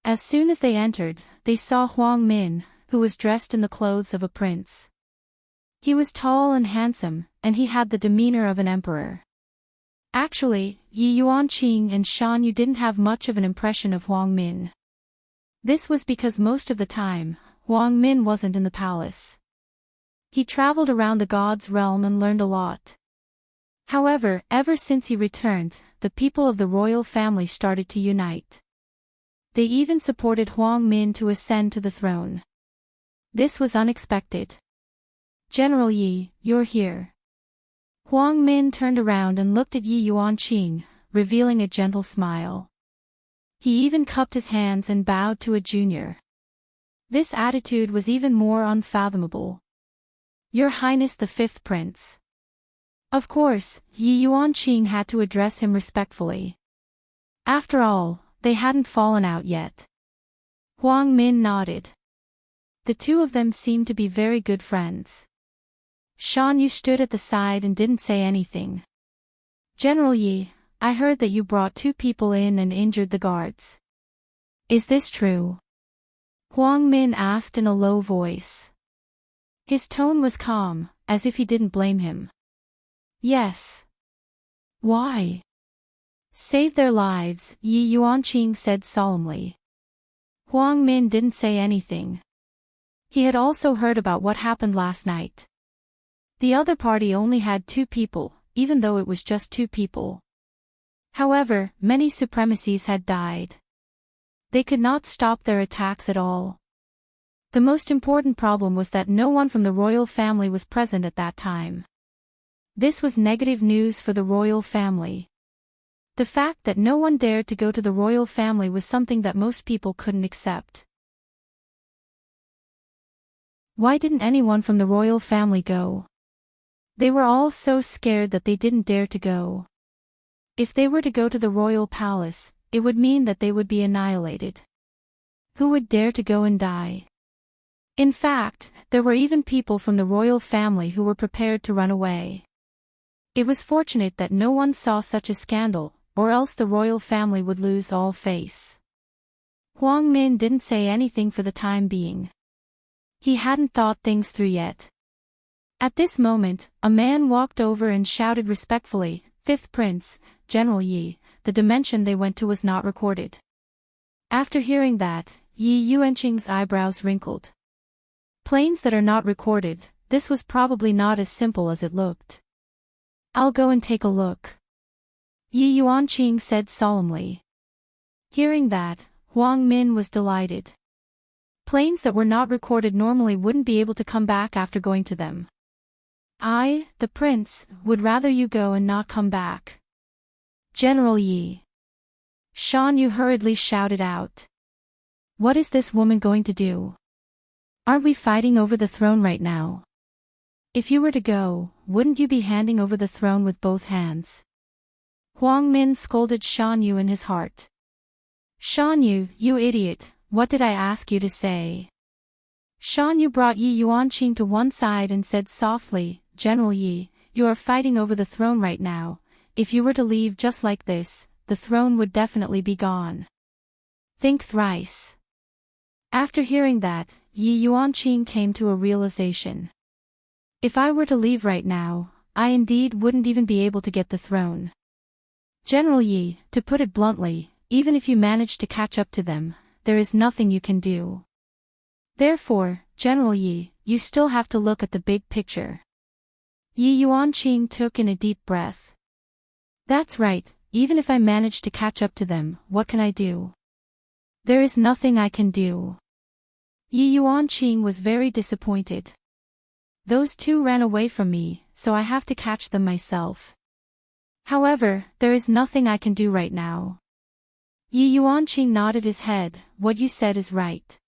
As soon as they entered, they saw Huang Min, who was dressed in the clothes of a prince. He was tall and handsome, and he had the demeanor of an emperor. Actually, Yi Yuanqing and Shan Yu didn't have much of an impression of Huang Min. This was because most of the time, Huang Min wasn't in the palace. He traveled around the god's realm and learned a lot. However, ever since he returned, the people of the royal family started to unite. They even supported Huang Min to ascend to the throne. This was unexpected. "General Yi, you're here." Huang Min turned around and looked at Yi Yuanqing, revealing a gentle smile. He even cupped his hands and bowed to a junior. This attitude was even more unfathomable. "Your Highness the Fifth Prince." Of course, Yi Yuanqing had to address him respectfully. After all, they hadn't fallen out yet. Huang Min nodded. The two of them seemed to be very good friends. Shan Yu stood at the side and didn't say anything. General Yi, I heard that you brought 2 people in and injured the guards. Is this true? Huang Min asked in a low voice. His tone was calm, as if he didn't blame him. Yes. Why? Save their lives, Yi Yuanqing said solemnly. Huang Min didn't say anything. He had also heard about what happened last night. The other party only had 2 people, even though it was just 2 people. However, many supremacies had died. They could not stop their attacks at all. The most important problem was that no one from the royal family was present at that time. This was negative news for the royal family. The fact that no one dared to go to the royal family was something that most people couldn't accept. Why didn't anyone from the royal family go? They were all so scared that they didn't dare to go. If they were to go to the royal palace, it would mean that they would be annihilated. Who would dare to go and die? In fact, there were even people from the royal family who were prepared to run away. It was fortunate that no one saw such a scandal, or else the royal family would lose all face. Huang Min didn't say anything for the time being. He hadn't thought things through yet. At this moment, a man walked over and shouted respectfully, "Fifth Prince, General Yi." The dimension they went to was not recorded. After hearing that, Yi Yuanqing's eyebrows wrinkled. Planes that are not recorded, this was probably not as simple as it looked. I'll go and take a look. Yi Yuanqing said solemnly. Hearing that, Huang Min was delighted. Planes that were not recorded normally wouldn't be able to come back after going to them. I, the prince, would rather you go and not come back. General Yi. Shan Yu hurriedly shouted out. What is this woman going to do? Aren't we fighting over the throne right now? If you were to go, wouldn't you be handing over the throne with both hands? Huang Min scolded Shan Yu in his heart. Shan Yu, you idiot, what did I ask you to say? Shan Yu brought Yi Yuanqing to one side and said softly, General Yi, you are fighting over the throne right now. If you were to leave just like this, the throne would definitely be gone. Think thrice. After hearing that, Yi Yuanqing came to a realization. If I were to leave right now, I indeed wouldn't even be able to get the throne. General Yi, to put it bluntly, even if you manage to catch up to them, there is nothing you can do. Therefore, General Yi, you still have to look at the big picture. Yi Yuanqing took in a deep breath. That's right, even if I manage to catch up to them, what can I do? There is nothing I can do. Yi Yuanqing was very disappointed. Those 2 ran away from me, so I have to catch them myself. However, there is nothing I can do right now. Yi Yuanqing nodded his head, what you said is right.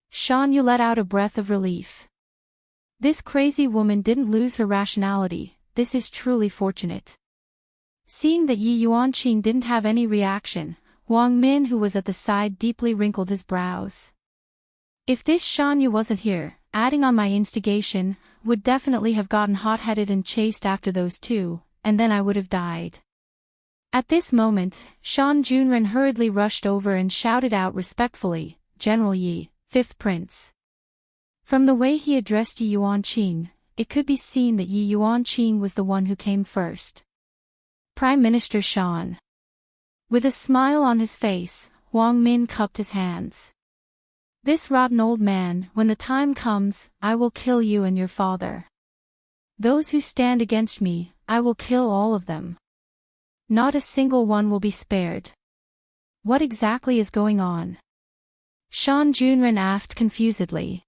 Shan Yu let out a breath of relief. This crazy woman didn't lose her rationality, this is truly fortunate. Seeing that Yi Yuanqing didn't have any reaction, Huang Min who was at the side deeply wrinkled his brows. If this Shan Yu wasn't here, adding on my instigation, would definitely have gotten hot-headed and chased after those 2, and then I would have died. At this moment, Shan Junren hurriedly rushed over and shouted out respectfully, General Yi, 5th Prince. From the way he addressed Yi Yuanqing, it could be seen that Yi Yuanqing was the one who came first. Prime Minister Shan. With a smile on his face, Huang Min cupped his hands. This rotten old man, when the time comes, I will kill you and your father. Those who stand against me, I will kill all of them. Not a single one will be spared. What exactly is going on? Shan Junren asked confusedly.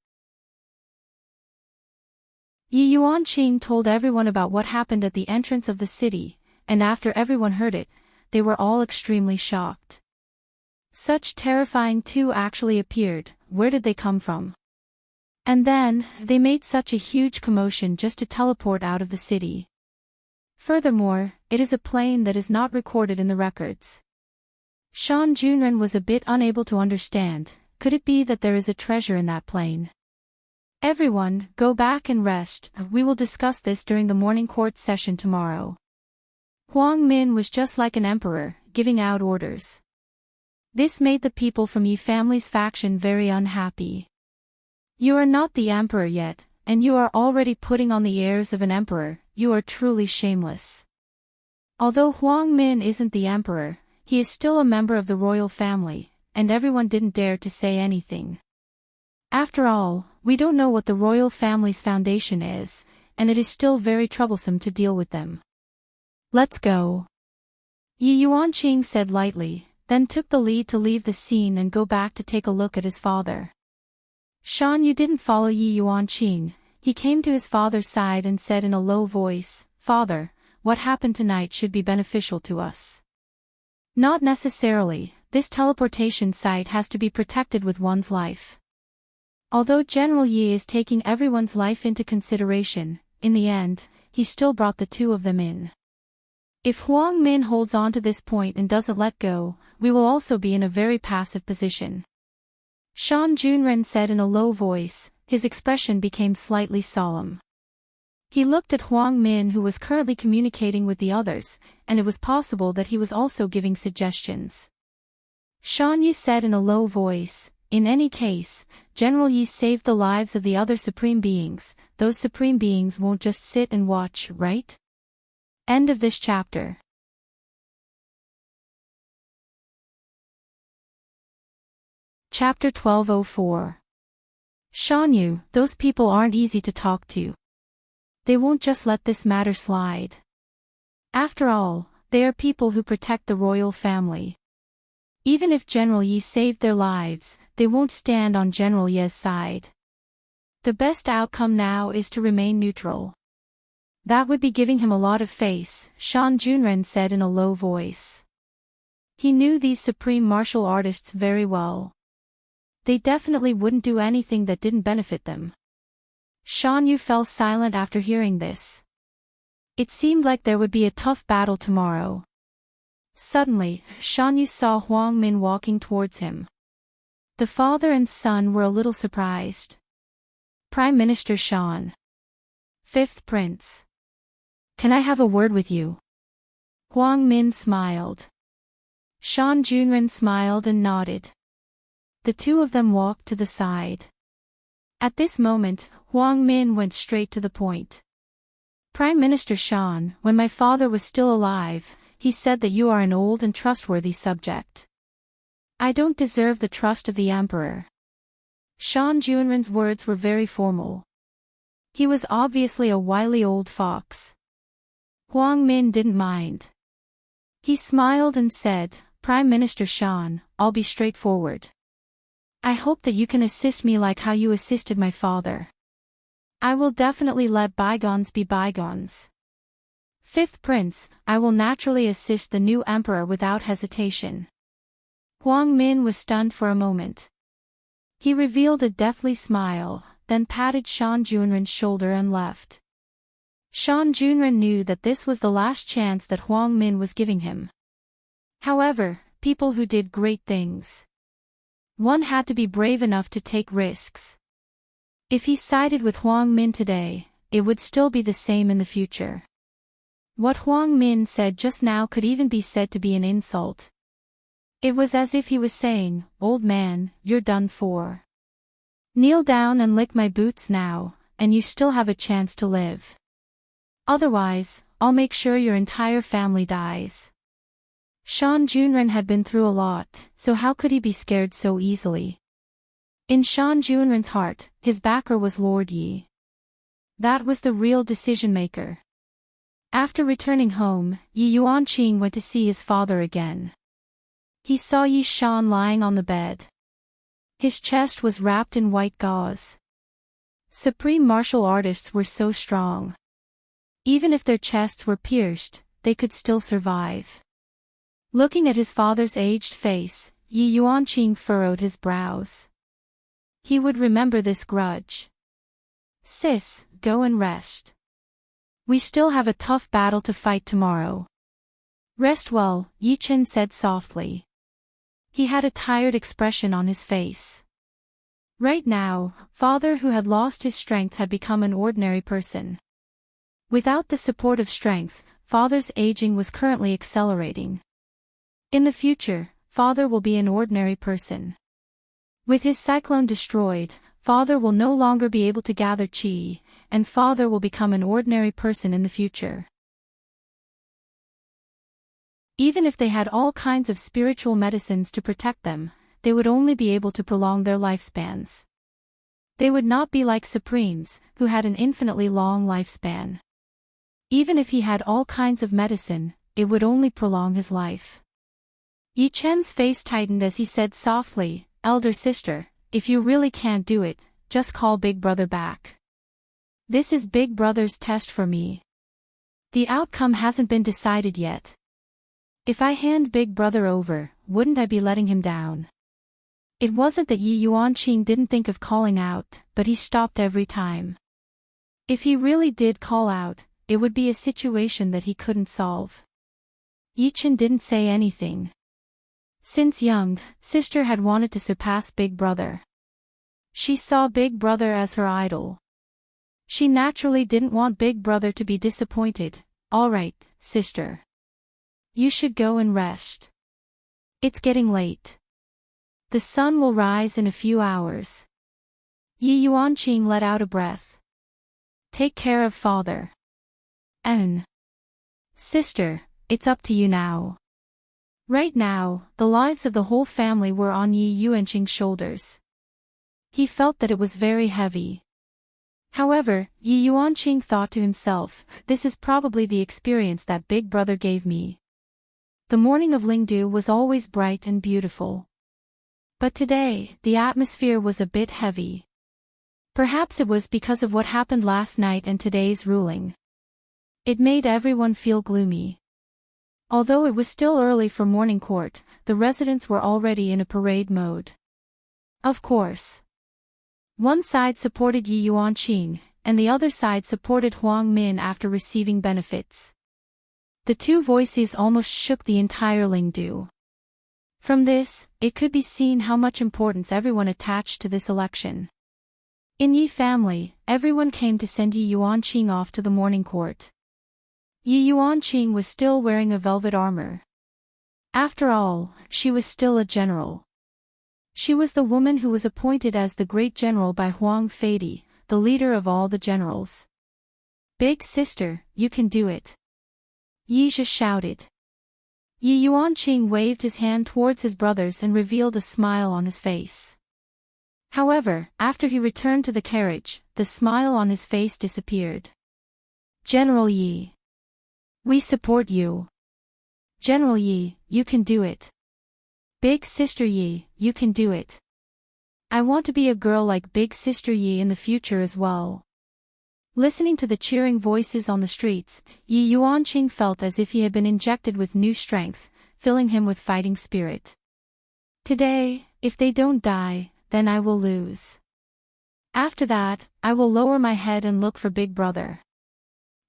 Yi Yuanqing told everyone about what happened at the entrance of the city, and after everyone heard it, they were all extremely shocked. Such terrifying 2 actually appeared, where did they come from? And then, they made such a huge commotion just to teleport out of the city. Furthermore, it is a plane that is not recorded in the records. Shan Junren was a bit unable to understand. Could it be that there is a treasure in that plane? Everyone, go back and rest. We will discuss this during the morning court session tomorrow. Huang Min was just like an emperor, giving out orders. This made the people from Yi family's faction very unhappy. You are not the emperor yet, and you are already putting on the airs of an emperor. You are truly shameless. Although Huang Min isn't the emperor, he is still a member of the royal family, and everyone didn't dare to say anything. After all, we don't know what the royal family's foundation is, and it is still very troublesome to deal with them. Let's go. Yi Yuanqing said lightly, then took the lead to leave the scene and go back to take a look at his father. Shan Yu didn't follow Yi Yuanqing. He came to his father's side and said in a low voice, "Father, what happened tonight should be beneficial to us." Not necessarily. This teleportation site has to be protected with one's life. Although General Yi is taking everyone's life into consideration, in the end, he still brought the two of them in. If Huang Min holds on to this point and doesn't let go, we will also be in a very passive position. Shan Junren said in a low voice. His expression became slightly solemn. He looked at Huang Min, who was currently communicating with the others, and it was possible that he was also giving suggestions. Shan Yu said in a low voice, "In any case, General Yi saved the lives of the other supreme beings. Those supreme beings won't just sit and watch, right?" End of this chapter. Chapter 1204. Shan Yu, those people aren't easy to talk to. They won't just let this matter slide. After all, they are people who protect the royal family. Even if General Yi saved their lives, they won't stand on General Ye's side. The best outcome now is to remain neutral. That would be giving him a lot of face, Shan Junren said in a low voice. He knew these supreme martial artists very well. They definitely wouldn't do anything that didn't benefit them. Shan Yu fell silent after hearing this. It seemed like there would be a tough battle tomorrow. Suddenly, Shan Yu saw Huang Min walking towards him. The father and son were a little surprised. "Prime Minister Shan. Fifth Prince. Can I have a word with you?" Huang Min smiled. Shan Junren smiled and nodded. The two of them walked to the side. At this moment, Huang Min went straight to the point. "Prime Minister Shan, when my father was still alive, he said that you are an old and trustworthy subject. I don't deserve the trust of the emperor." Shan Junren's words were very formal. He was obviously a wily old fox. Huang Min didn't mind. He smiled and said, "Prime Minister Shan, I'll be straightforward. I hope that you can assist me like how you assisted my father. I will definitely let bygones be bygones. Fifth Prince, I will naturally assist the new emperor without hesitation." Huang Min was stunned for a moment. He revealed a deathly smile, then patted Shan Junren's shoulder and left. Shan Junren knew that this was the last chance that Huang Min was giving him. However, people who did great things. One had to be brave enough to take risks. If he sided with Huang Min today, it would still be the same in the future. What Huang Min said just now could even be said to be an insult. It was as if he was saying, "Old man, you're done for. Kneel down and lick my boots now, and you still have a chance to live. Otherwise, I'll make sure your entire family dies." Shan Junren had been through a lot, so how could he be scared so easily? In Shan Junren's heart, his backer was Lord Yi. That was the real decision-maker. After returning home, Yi Yuanqing went to see his father again. He saw Yi Shan lying on the bed. His chest was wrapped in white gauze. Supreme martial artists were so strong. Even if their chests were pierced, they could still survive. Looking at his father's aged face, Yi Yuanqing furrowed his brows. He would remember this grudge. "Sis, go and rest. We still have a tough battle to fight tomorrow. Rest well, Yi Chen said softly. He had a tired expression on his face. Right now, father who had lost his strength had become an ordinary person. Without the support of strength, father's aging was currently accelerating. In the future, father will be an ordinary person. With his cyclone destroyed, father will no longer be able to gather chi, and father will become an ordinary person in the future. Even if they had all kinds of spiritual medicines to protect them, they would only be able to prolong their lifespans. They would not be like Supremes, who had an infinitely long lifespan. Even if he had all kinds of medicine, it would only prolong his life. Yi Chen's face tightened as he said softly, "Elder sister, if you really can't do it, just call Big Brother back. This is Big Brother's test for me. The outcome hasn't been decided yet. If I hand Big Brother over, wouldn't I be letting him down?" It wasn't that Yi Yuanqing didn't think of calling out, but he stopped every time. If he really did call out, it would be a situation that he couldn't solve. Yi Chen didn't say anything. Since young, sister had wanted to surpass Big Brother. She saw Big Brother as her idol. She naturally didn't want Big Brother to be disappointed. "All right, sister. You should go and rest. It's getting late. The sun will rise in a few hours." Yi Yuanqing let out a breath. "Take care of father. And sister, it's up to you now." Right now, the lives of the whole family were on Yi Yuanqing's shoulders. He felt that it was very heavy. However, Yi Yuanqing thought to himself, "This is probably the experience that Big Brother gave me." The morning of Lingdu was always bright and beautiful. But today, the atmosphere was a bit heavy. Perhaps it was because of what happened last night and today's ruling. It made everyone feel gloomy. Although it was still early for morning court, the residents were already in a parade mode. Of course. One side supported Yi Yuanqing, and the other side supported Huang Min after receiving benefits. The two voices almost shook the entire Lingdu. From this, it could be seen how much importance everyone attached to this election. In Yi family, everyone came to send Yi Yuanqing off to the morning court. Yi Yuanqing was still wearing a velvet armor. After all, she was still a general. She was the woman who was appointed as the great general by Huang Feidi, the leader of all the generals. "Big sister, you can do it," Yi Zhe shouted. Yi Yuanqing waved his hand towards his brothers and revealed a smile on his face. However, after he returned to the carriage, the smile on his face disappeared. "General Yi. We support you. General Yi, you can do it. Big sister Yi, you can do it. I want to be a girl like Big sister Yi in the future as well." Listening to the cheering voices on the streets, Yi Yuanqing felt as if he had been injected with new strength, filling him with fighting spirit. "Today, if they don't die, then I will lose. After that, I will lower my head and look for Big Brother.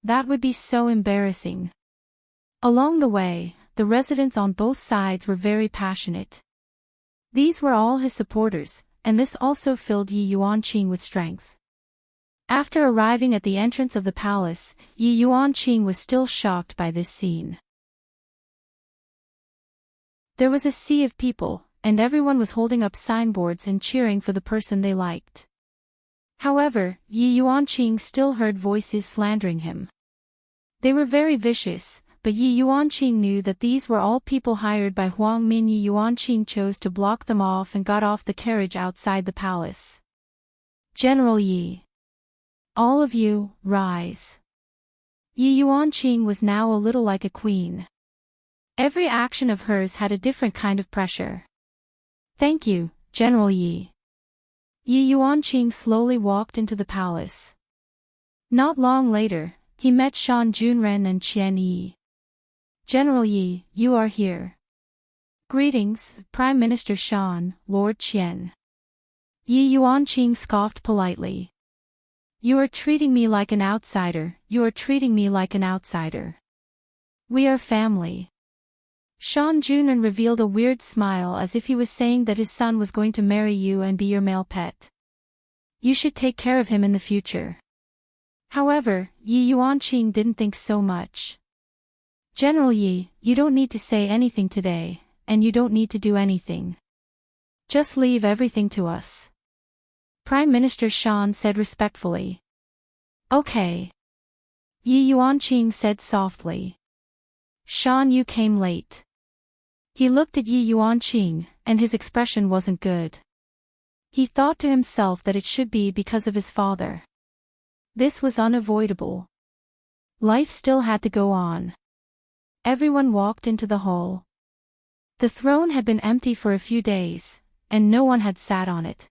That would be so embarrassing." Along the way, the residents on both sides were very passionate. These were all his supporters, and this also filled Yi Yuanqing with strength. After arriving at the entrance of the palace, Yi Yuanqing was still shocked by this scene. There was a sea of people, and everyone was holding up signboards and cheering for the person they liked. However, Yi Yuanqing still heard voices slandering him. They were very vicious, but Yi Yuanqing knew that these were all people hired by Huang Min. Yi Yuanqing chose to block them off and got off the carriage outside the palace. "General Yi. All of you, rise." Yi Yuanqing was now a little like a queen. Every action of hers had a different kind of pressure. "Thank you, General Yi." Yi Yuanqing slowly walked into the palace. Not long later, he met Shan Junren and Qian Yi. "General Yi, you are here." "Greetings, Prime Minister Shan, Lord Qian." Yi Yuanqing scoffed politely. You are treating me like an outsider, you are treating me like an outsider. We are family. Sean Junren revealed a weird smile as if he was saying that his son was going to marry you and be your male pet. You should take care of him in the future. However, Yi Yuanqing didn't think so much. General Yi, you don't need to say anything today, and you don't need to do anything. Just leave everything to us. Prime Minister Shan said respectfully. Okay. Yi Yuanqing said softly. Shan, you came late. He looked at Yi Yuanqing, and his expression wasn't good. He thought to himself that it should be because of his father. This was unavoidable. Life still had to go on. Everyone walked into the hall. The throne had been empty for a few days, and no one had sat on it.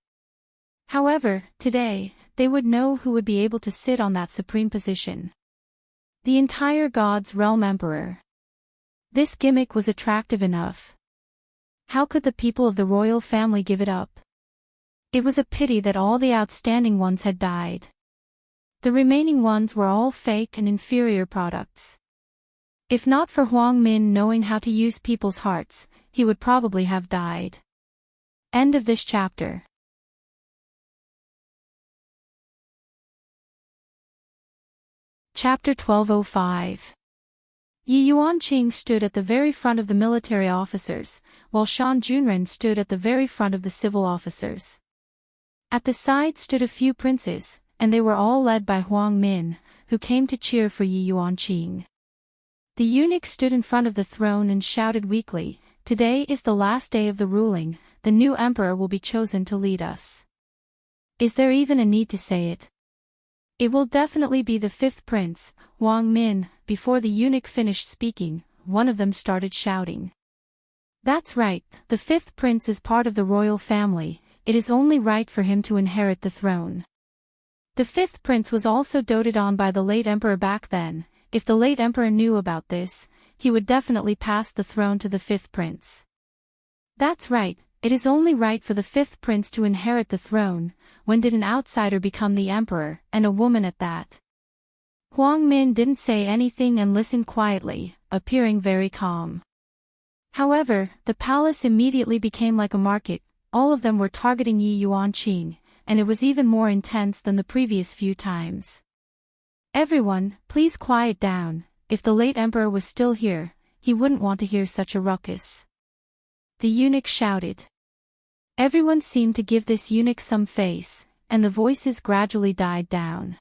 However, today, they would know who would be able to sit on that supreme position. The entire God's Realm Emperor. This gimmick was attractive enough. How could the people of the royal family give it up? It was a pity that all the outstanding ones had died. The remaining ones were all fake and inferior products. If not for Huang Min knowing how to use people's hearts, he would probably have died. End of this chapter. Chapter 1205. Yi Yuanqing stood at the very front of the military officers, while Shan Junren stood at the very front of the civil officers. At the side stood a few princes, and they were all led by Huang Min, who came to cheer for Yi Yuanqing. The eunuch stood in front of the throne and shouted weakly, "Today is the last day of the ruling, the new emperor will be chosen to lead us." Is there even a need to say it? It will definitely be the fifth prince, Huang Min. Before the eunuch finished speaking, one of them started shouting. That's right, the fifth prince is part of the royal family, it is only right for him to inherit the throne. The fifth prince was also doted on by the late emperor back then. If the late emperor knew about this, he would definitely pass the throne to the fifth prince. That's right, it is only right for the fifth prince to inherit the throne. When did an outsider become the emperor, and a woman at that? Huang Min didn't say anything and listened quietly, appearing very calm. However, the palace immediately became like a market. All of them were targeting Yi Yuanqing, and it was even more intense than the previous few times. Everyone, please quiet down. If the late emperor was still here, he wouldn't want to hear such a ruckus. The eunuch shouted. Everyone seemed to give this eunuch some face, and the voices gradually died down.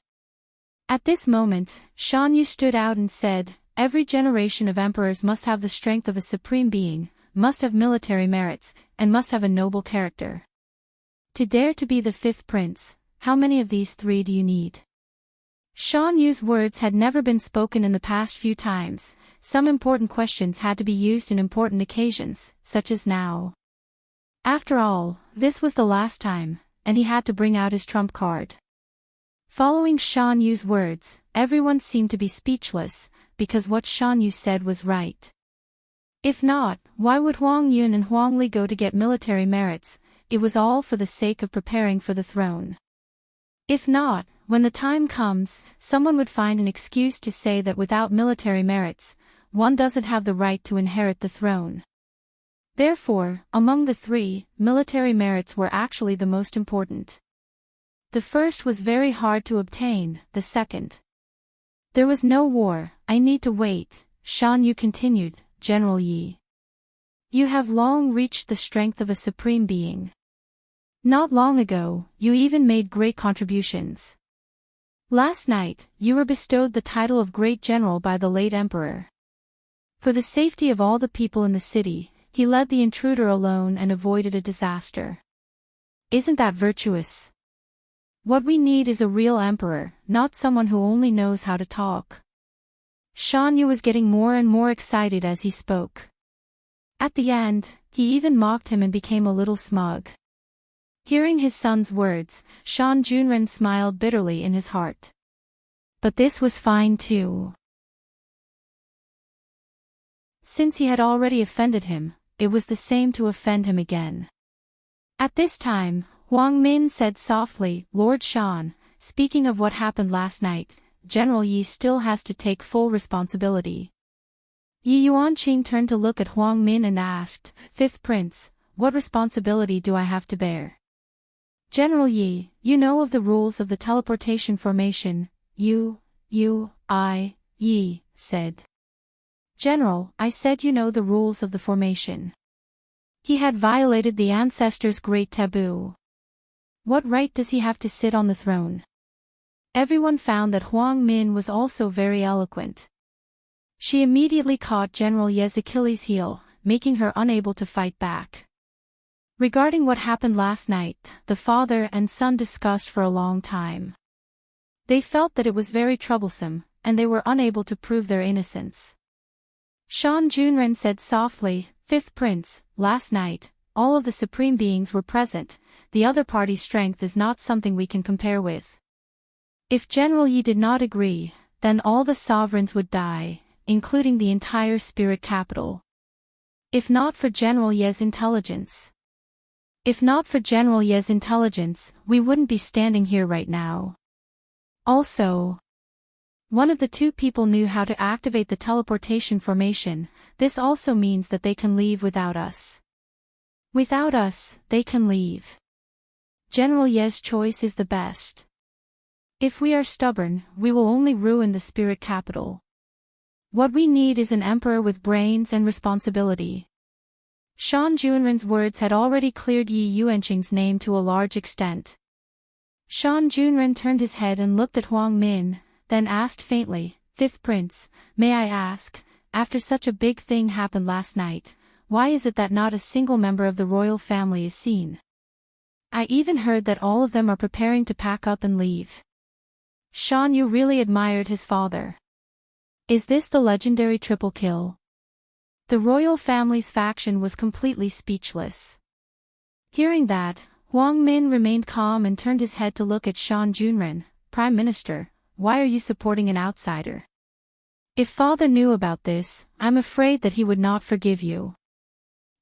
At this moment, Shan Yu stood out and said, "Every generation of emperors must have the strength of a supreme being, must have military merits, and must have a noble character. To dare to be the fifth prince, how many of these three do you need?" Shan Yu's words had never been spoken in the past few times. Some important questions had to be used in important occasions, such as now. After all, this was the last time, and he had to bring out his trump card. Following Shan Yu's words, everyone seemed to be speechless, because what Shan Yu said was right. If not, why would Huang Yun and Huang Li go to get military merits? It was all for the sake of preparing for the throne. If not, when the time comes, someone would find an excuse to say that without military merits, one doesn't have the right to inherit the throne. Therefore, among the three, military merits were actually the most important. The first was very hard to obtain, the second. There was no war, I need to wait, Shan Yu continued, General Yi. You have long reached the strength of a supreme being. Not long ago, you even made great contributions. Last night, you were bestowed the title of Great General by the late Emperor. For the safety of all the people in the city, he led the intruder alone and avoided a disaster. Isn't that virtuous? What we need is a real emperor, not someone who only knows how to talk. Shan Yu was getting more and more excited as he spoke. At the end, he even mocked him and became a little smug. Hearing his son's words, Shan Junren smiled bitterly in his heart. But this was fine too. Since he had already offended him, it was the same to offend him again. At this time, Huang Min said softly, Lord Shan, speaking of what happened last night, General Yi still has to take full responsibility. Yi Yuanqing turned to look at Huang Min and asked, Fifth Prince, what responsibility do I have to bear? General Yi, you know of the rules of the teleportation formation, Yi said. General, I said you know the rules of the formation. He had violated the ancestors' great taboo. What right does he have to sit on the throne? Everyone found that Huang Min was also very eloquent. She immediately caught General Ye's Achilles' heel, making her unable to fight back. Regarding what happened last night, the father and son discussed for a long time. They felt that it was very troublesome, and they were unable to prove their innocence. Shan Junren said softly, Fifth Prince, last night, all of the supreme beings were present. The other party's strength is not something we can compare with. If General Yi did not agree, then all the sovereigns would die, including the entire spirit capital. If not for General Ye's intelligence. We wouldn't be standing here right now. Also, one of the two people knew how to activate the teleportation formation. This also means that they can leave without us. Without us, they can leave. General Ye's choice is the best. If we are stubborn, we will only ruin the spirit capital. What we need is an emperor with brains and responsibility. Shan Junren's words had already cleared Yi Yuanqing's name to a large extent. Shan Junren turned his head and looked at Huang Min, then asked faintly, Fifth Prince, may I ask, after such a big thing happened last night, why is it that not a single member of the royal family is seen? I even heard that all of them are preparing to pack up and leave. Shan Yu really admired his father. Is this the legendary triple kill? The royal family's faction was completely speechless. Hearing that, Huang Min remained calm and turned his head to look at Shan Junren. Prime Minister, why are you supporting an outsider? If father knew about this, I'm afraid that he would not forgive you.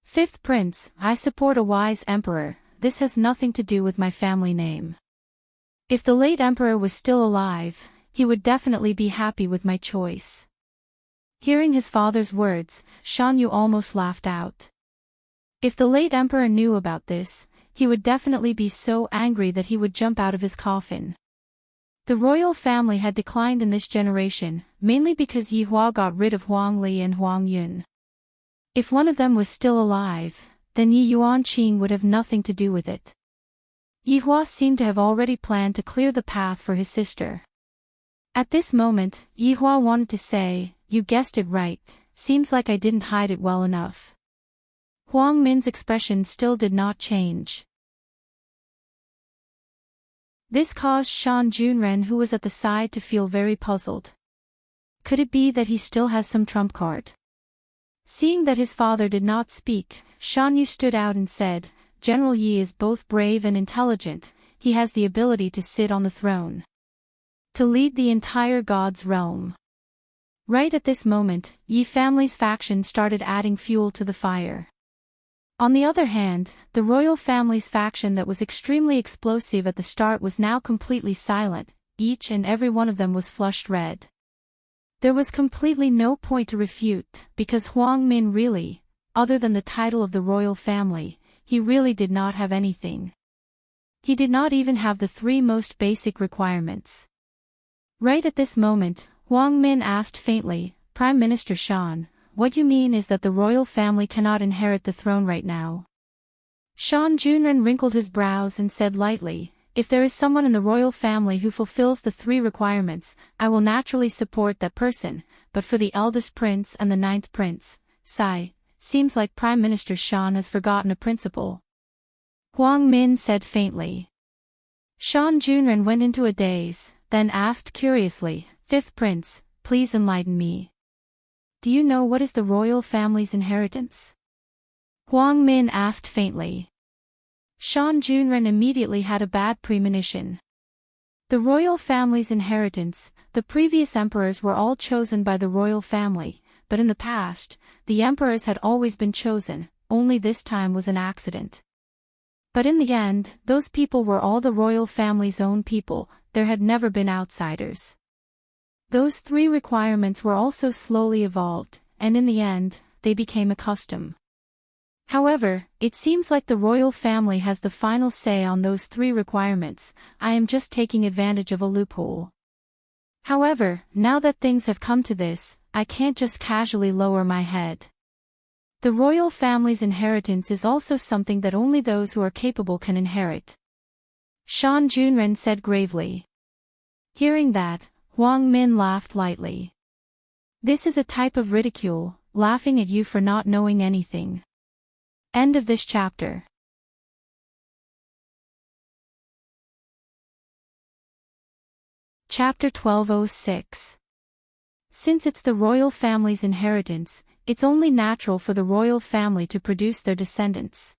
Fifth Prince, I support a wise emperor. This has nothing to do with my family name. If the late emperor was still alive, he would definitely be happy with my choice. Hearing his father's words, Shan Yu almost laughed out. If the late emperor knew about this, he would definitely be so angry that he would jump out of his coffin. The royal family had declined in this generation, mainly because Yi Hua got rid of Huang Li and Huang Yun. If one of them was still alive, then Yi Yuanqing would have nothing to do with it. Yi Hua seemed to have already planned to clear the path for his sister. At this moment, Yi Hua wanted to say, you guessed it right, seems like I didn't hide it well enough. Huang Min's expression still did not change. This caused Shan Junren, who was at the side, to feel very puzzled. Could it be that he still has some trump card? Seeing that his father did not speak, Shan Yu stood out and said, General Yi is both brave and intelligent, he has the ability to sit on the throne. To lead the entire God's realm. Right at this moment, Yi family's faction started adding fuel to the fire. On the other hand, the royal family's faction that was extremely explosive at the start was now completely silent. Each and every one of them was flushed red. There was completely no point to refute, because Huang Min really, other than the title of the royal family, he really did not have anything. He did not even have the three most basic requirements. Right at this moment, Huang Min asked faintly, Prime Minister Shan, what you mean is that the royal family cannot inherit the throne right now? Shan Junren wrinkled his brows and said lightly, if there is someone in the royal family who fulfills the three requirements, I will naturally support that person, but for the eldest prince and the ninth prince, seems like Prime Minister Shan has forgotten a principle. Huang Min said faintly. Shan Junren went into a daze, then asked curiously, Fifth Prince, please enlighten me. Do you know what is the royal family's inheritance? Huang Min asked faintly. Shan Junren immediately had a bad premonition. The royal family's inheritance, the previous emperors were all chosen by the royal family, but in the past, the emperors had always been chosen, only this time was an accident. But in the end, those people were all the royal family's own people, there had never been outsiders. Those 3 requirements were also slowly evolved, and in the end, they became a custom. However, it seems like the royal family has the final say on those 3 requirements. I am just taking advantage of a loophole. However, now that things have come to this, I can't just casually lower my head. The royal family's inheritance is also something that only those who are capable can inherit. Shan Junren said gravely. Hearing that, Huang Min laughed lightly. This is a type of ridicule, laughing at you for not knowing anything. End of this chapter. Chapter 1206. Since it's the royal family's inheritance, it's only natural for the royal family to produce their descendants.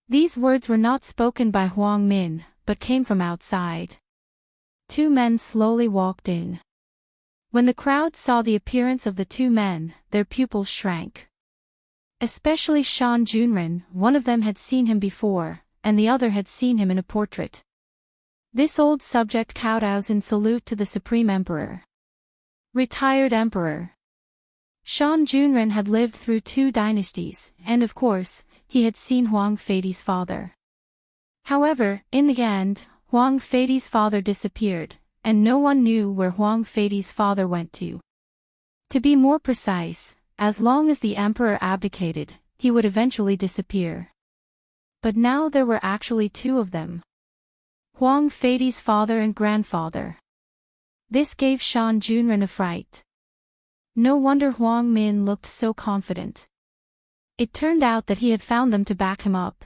These words were not spoken by Huang Min, but came from outside. 2 men slowly walked in. When the crowd saw the appearance of the 2 men, their pupils shrank. Especially Shan Junren, one of them had seen him before, and the other had seen him in a portrait. This old subject kowtows in salute to the Supreme Emperor. Retired Emperor. Shan Junren had lived through 2 dynasties, and of course, he had seen Huang Feidi's father. However, in the end, Huang Feidi's father disappeared, and no one knew where Huang Feidi's father went to. To be more precise, as long as the emperor abdicated, he would eventually disappear. But now there were actually 2 of them. Huang Feidi's father and grandfather. This gave Shan Junren a fright. No wonder Huang Min looked so confident. It turned out that he had found them to back him up.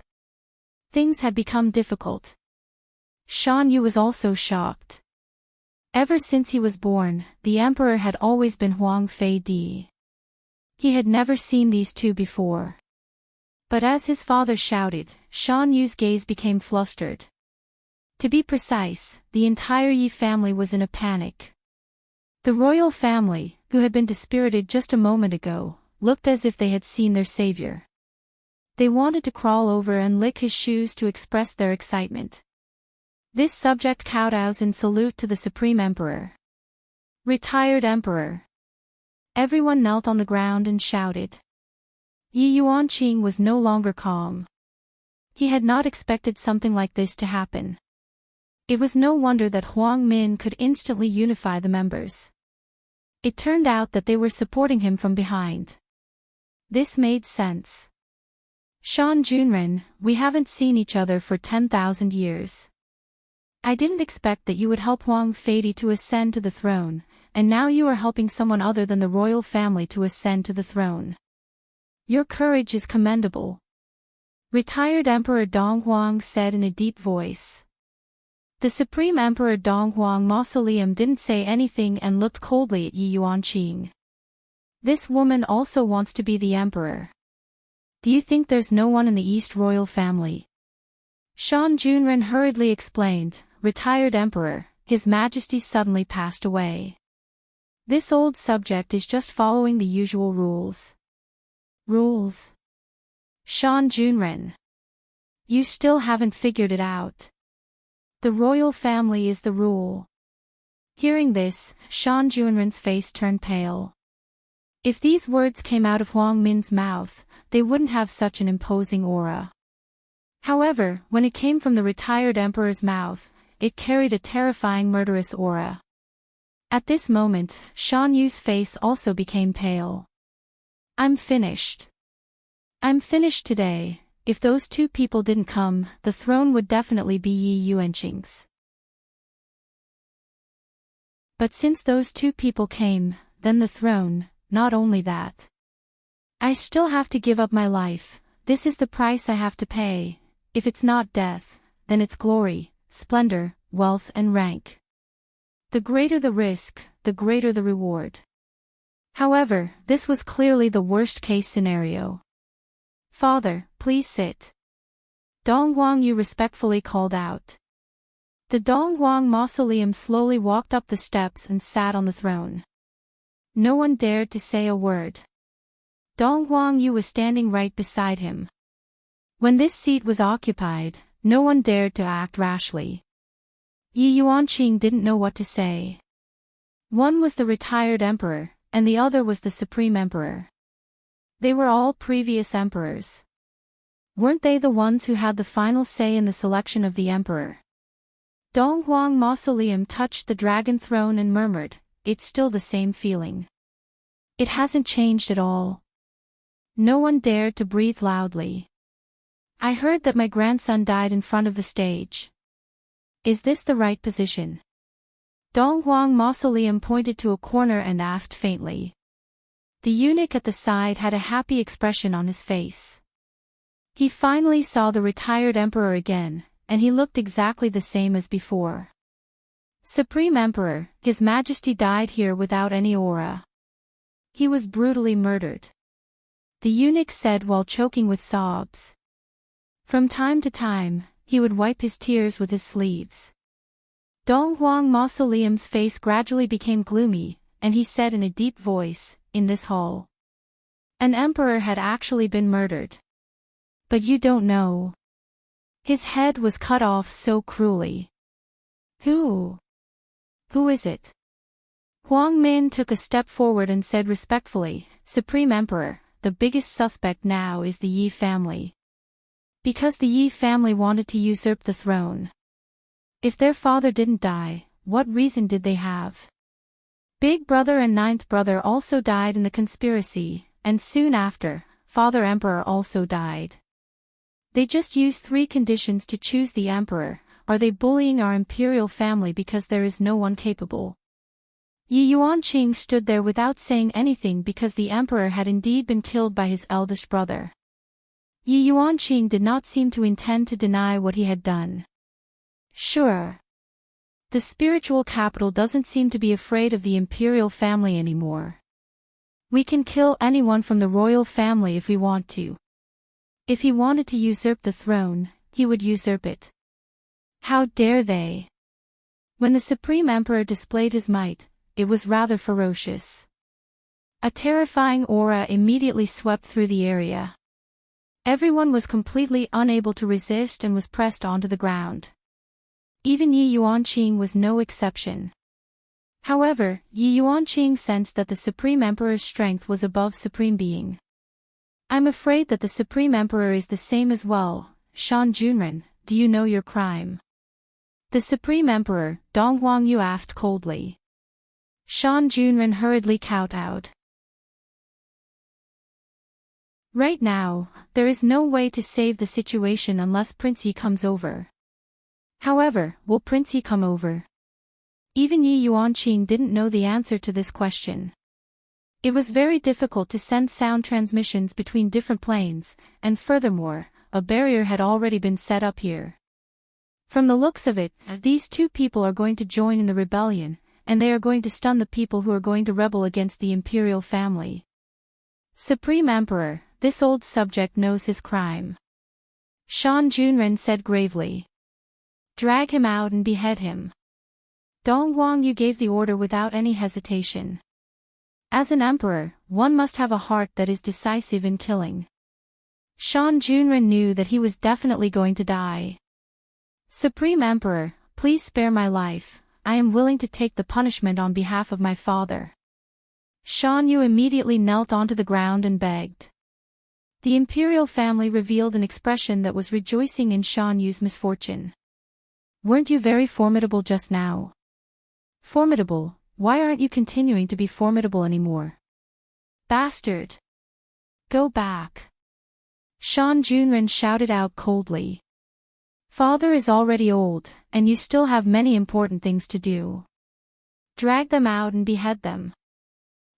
Things had become difficult. Shan Yu was also shocked. Ever since he was born, the emperor had always been Huang Feidi. He had never seen these 2 before. But as his father shouted, Shan Yu's gaze became flustered. To be precise, the entire Yi family was in a panic. The royal family, who had been dispirited just a moment ago, looked as if they had seen their savior. They wanted to crawl over and lick his shoes to express their excitement. This subject kowtows in salute to the Supreme Emperor. Retired Emperor. Everyone knelt on the ground and shouted. Yi Yuanqing was no longer calm. He had not expected something like this to happen. It was no wonder that Huang Min could instantly unify the members. It turned out that they were supporting him from behind. This made sense. Shan Junren, we haven't seen each other for 10,000 years. I didn't expect that you would help Huang Feidi to ascend to the throne, and now you are helping someone other than the royal family to ascend to the throne. Your courage is commendable. Retired Emperor Dong Huang said in a deep voice. The Supreme Emperor Dong Huang Mausoleum didn't say anything and looked coldly at Yi Yuanqing. This woman also wants to be the emperor. Do you think there's no one in the East royal family? Shan Junren hurriedly explained, Retired Emperor, His Majesty suddenly passed away. This old subject is just following the usual rules. Rules? Shan Junren. You still haven't figured it out. The royal family is the rule. Hearing this, Shan Junren's face turned pale. If these words came out of Huang Min's mouth, they wouldn't have such an imposing aura. However, when it came from the retired emperor's mouth, it carried a terrifying murderous aura. At this moment, Shan Yu's face also became pale. I'm finished. I'm finished today. If those 2 people didn't come, the throne would definitely be Yi Yuanqing's. But since those 2 people came, then the throne, not only that. I still have to give up my life. This is the price I have to pay. If it's not death, then it's glory, splendor, wealth and rank. The greater the risk, the greater the reward. However, this was clearly the worst-case scenario. Father, please sit. Dong Huang Yu respectfully called out. The Dong Huang Mausoleum slowly walked up the steps and sat on the throne. No one dared to say a word. Dong Huang Yu was standing right beside him. When this seat was occupied, no one dared to act rashly. Yi Yuanqing didn't know what to say. One was the retired emperor, and the other was the supreme emperor. They were all previous emperors. Weren't they the ones who had the final say in the selection of the emperor? Donghuang Mausoleum touched the dragon throne and murmured, "It's still the same feeling. It hasn't changed at all." No one dared to breathe loudly. "I heard that my grandson died in front of the stage. Is this the right position?" Donghuang Mausoleum pointed to a corner and asked faintly. The eunuch at the side had a happy expression on his face. He finally saw the retired emperor again, and he looked exactly the same as before. "Supreme Emperor, His Majesty died here without any aura. He was brutally murdered," the eunuch said while choking with sobs. From time to time, he would wipe his tears with his sleeves. Donghuang Mausoleum's face gradually became gloomy, and he said in a deep voice, "In this hall, an emperor had actually been murdered. But you don't know. His head was cut off so cruelly." Who is it?" Huang Min took a step forward and said respectfully, "Supreme Emperor, the biggest suspect now is the Yi family. Because the Yi family wanted to usurp the throne. If their father didn't die, what reason did they have? Big brother and ninth brother also died in the conspiracy, and soon after, father emperor also died. They just used 3 conditions to choose the emperor. Are they bullying our imperial family because there is no one capable?" Yi Yuanqing stood there without saying anything because the emperor had indeed been killed by his eldest brother. Yi Yuanqing did not seem to intend to deny what he had done. "Sure. The spiritual capital doesn't seem to be afraid of the imperial family anymore. We can kill anyone from the royal family if we want to. If he wanted to usurp the throne, he would usurp it. How dare they?" When the Supreme Emperor displayed his might, it was rather ferocious. A terrifying aura immediately swept through the area. Everyone was completely unable to resist and was pressed onto the ground. Even Yi Yuanqing was no exception. However, Yi Yuanqing sensed that the Supreme Emperor's strength was above Supreme Being. "I'm afraid that the Supreme Emperor is the same as well. Shan Junren, do you know your crime?" The Supreme Emperor, Donghuang Yu asked coldly. Shan Junren hurriedly kowtowed. "Right now, there is no way to save the situation unless Prince Yi comes over." However, will Prince Yi come over? Even Yi Yuanqing didn't know the answer to this question. It was very difficult to send sound transmissions between different planes, and furthermore, a barrier had already been set up here. From the looks of it, these 2 people are going to join in the rebellion, and they are going to stun the people who are going to rebel against the imperial family. "Supreme Emperor, this old subject knows his crime," Shan Junren said gravely. "Drag him out and behead him." Donghuang Yu gave the order without any hesitation. As an emperor, one must have a heart that is decisive in killing. Shan Junren knew that he was definitely going to die. "Supreme Emperor, please spare my life. I am willing to take the punishment on behalf of my father." Shan Yu immediately knelt onto the ground and begged. The imperial family revealed an expression that was rejoicing in Shan Yu's misfortune. "Weren't you very formidable just now?" "Formidable? Why aren't you continuing to be formidable anymore?" "Bastard! Go back!" Shan Junren shouted out coldly. "Father is already old, and you still have many important things to do. Drag them out and behead them."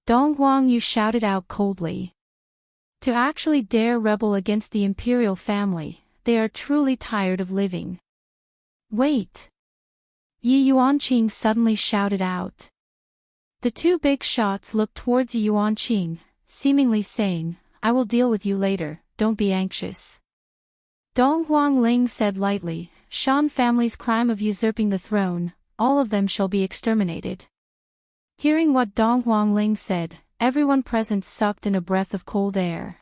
Donghuang Yu shouted out coldly. To actually dare rebel against the imperial family, they are truly tired of living. "Wait!" Yi Yuanqing suddenly shouted out. The 2 big shots looked towards Yi Yuanqing, seemingly saying, "I will deal with you later, don't be anxious." Donghuang Ling said lightly, "Shan family's crime of usurping the throne, all of them shall be exterminated." Hearing what Donghuang Ling said, everyone present sucked in a breath of cold air.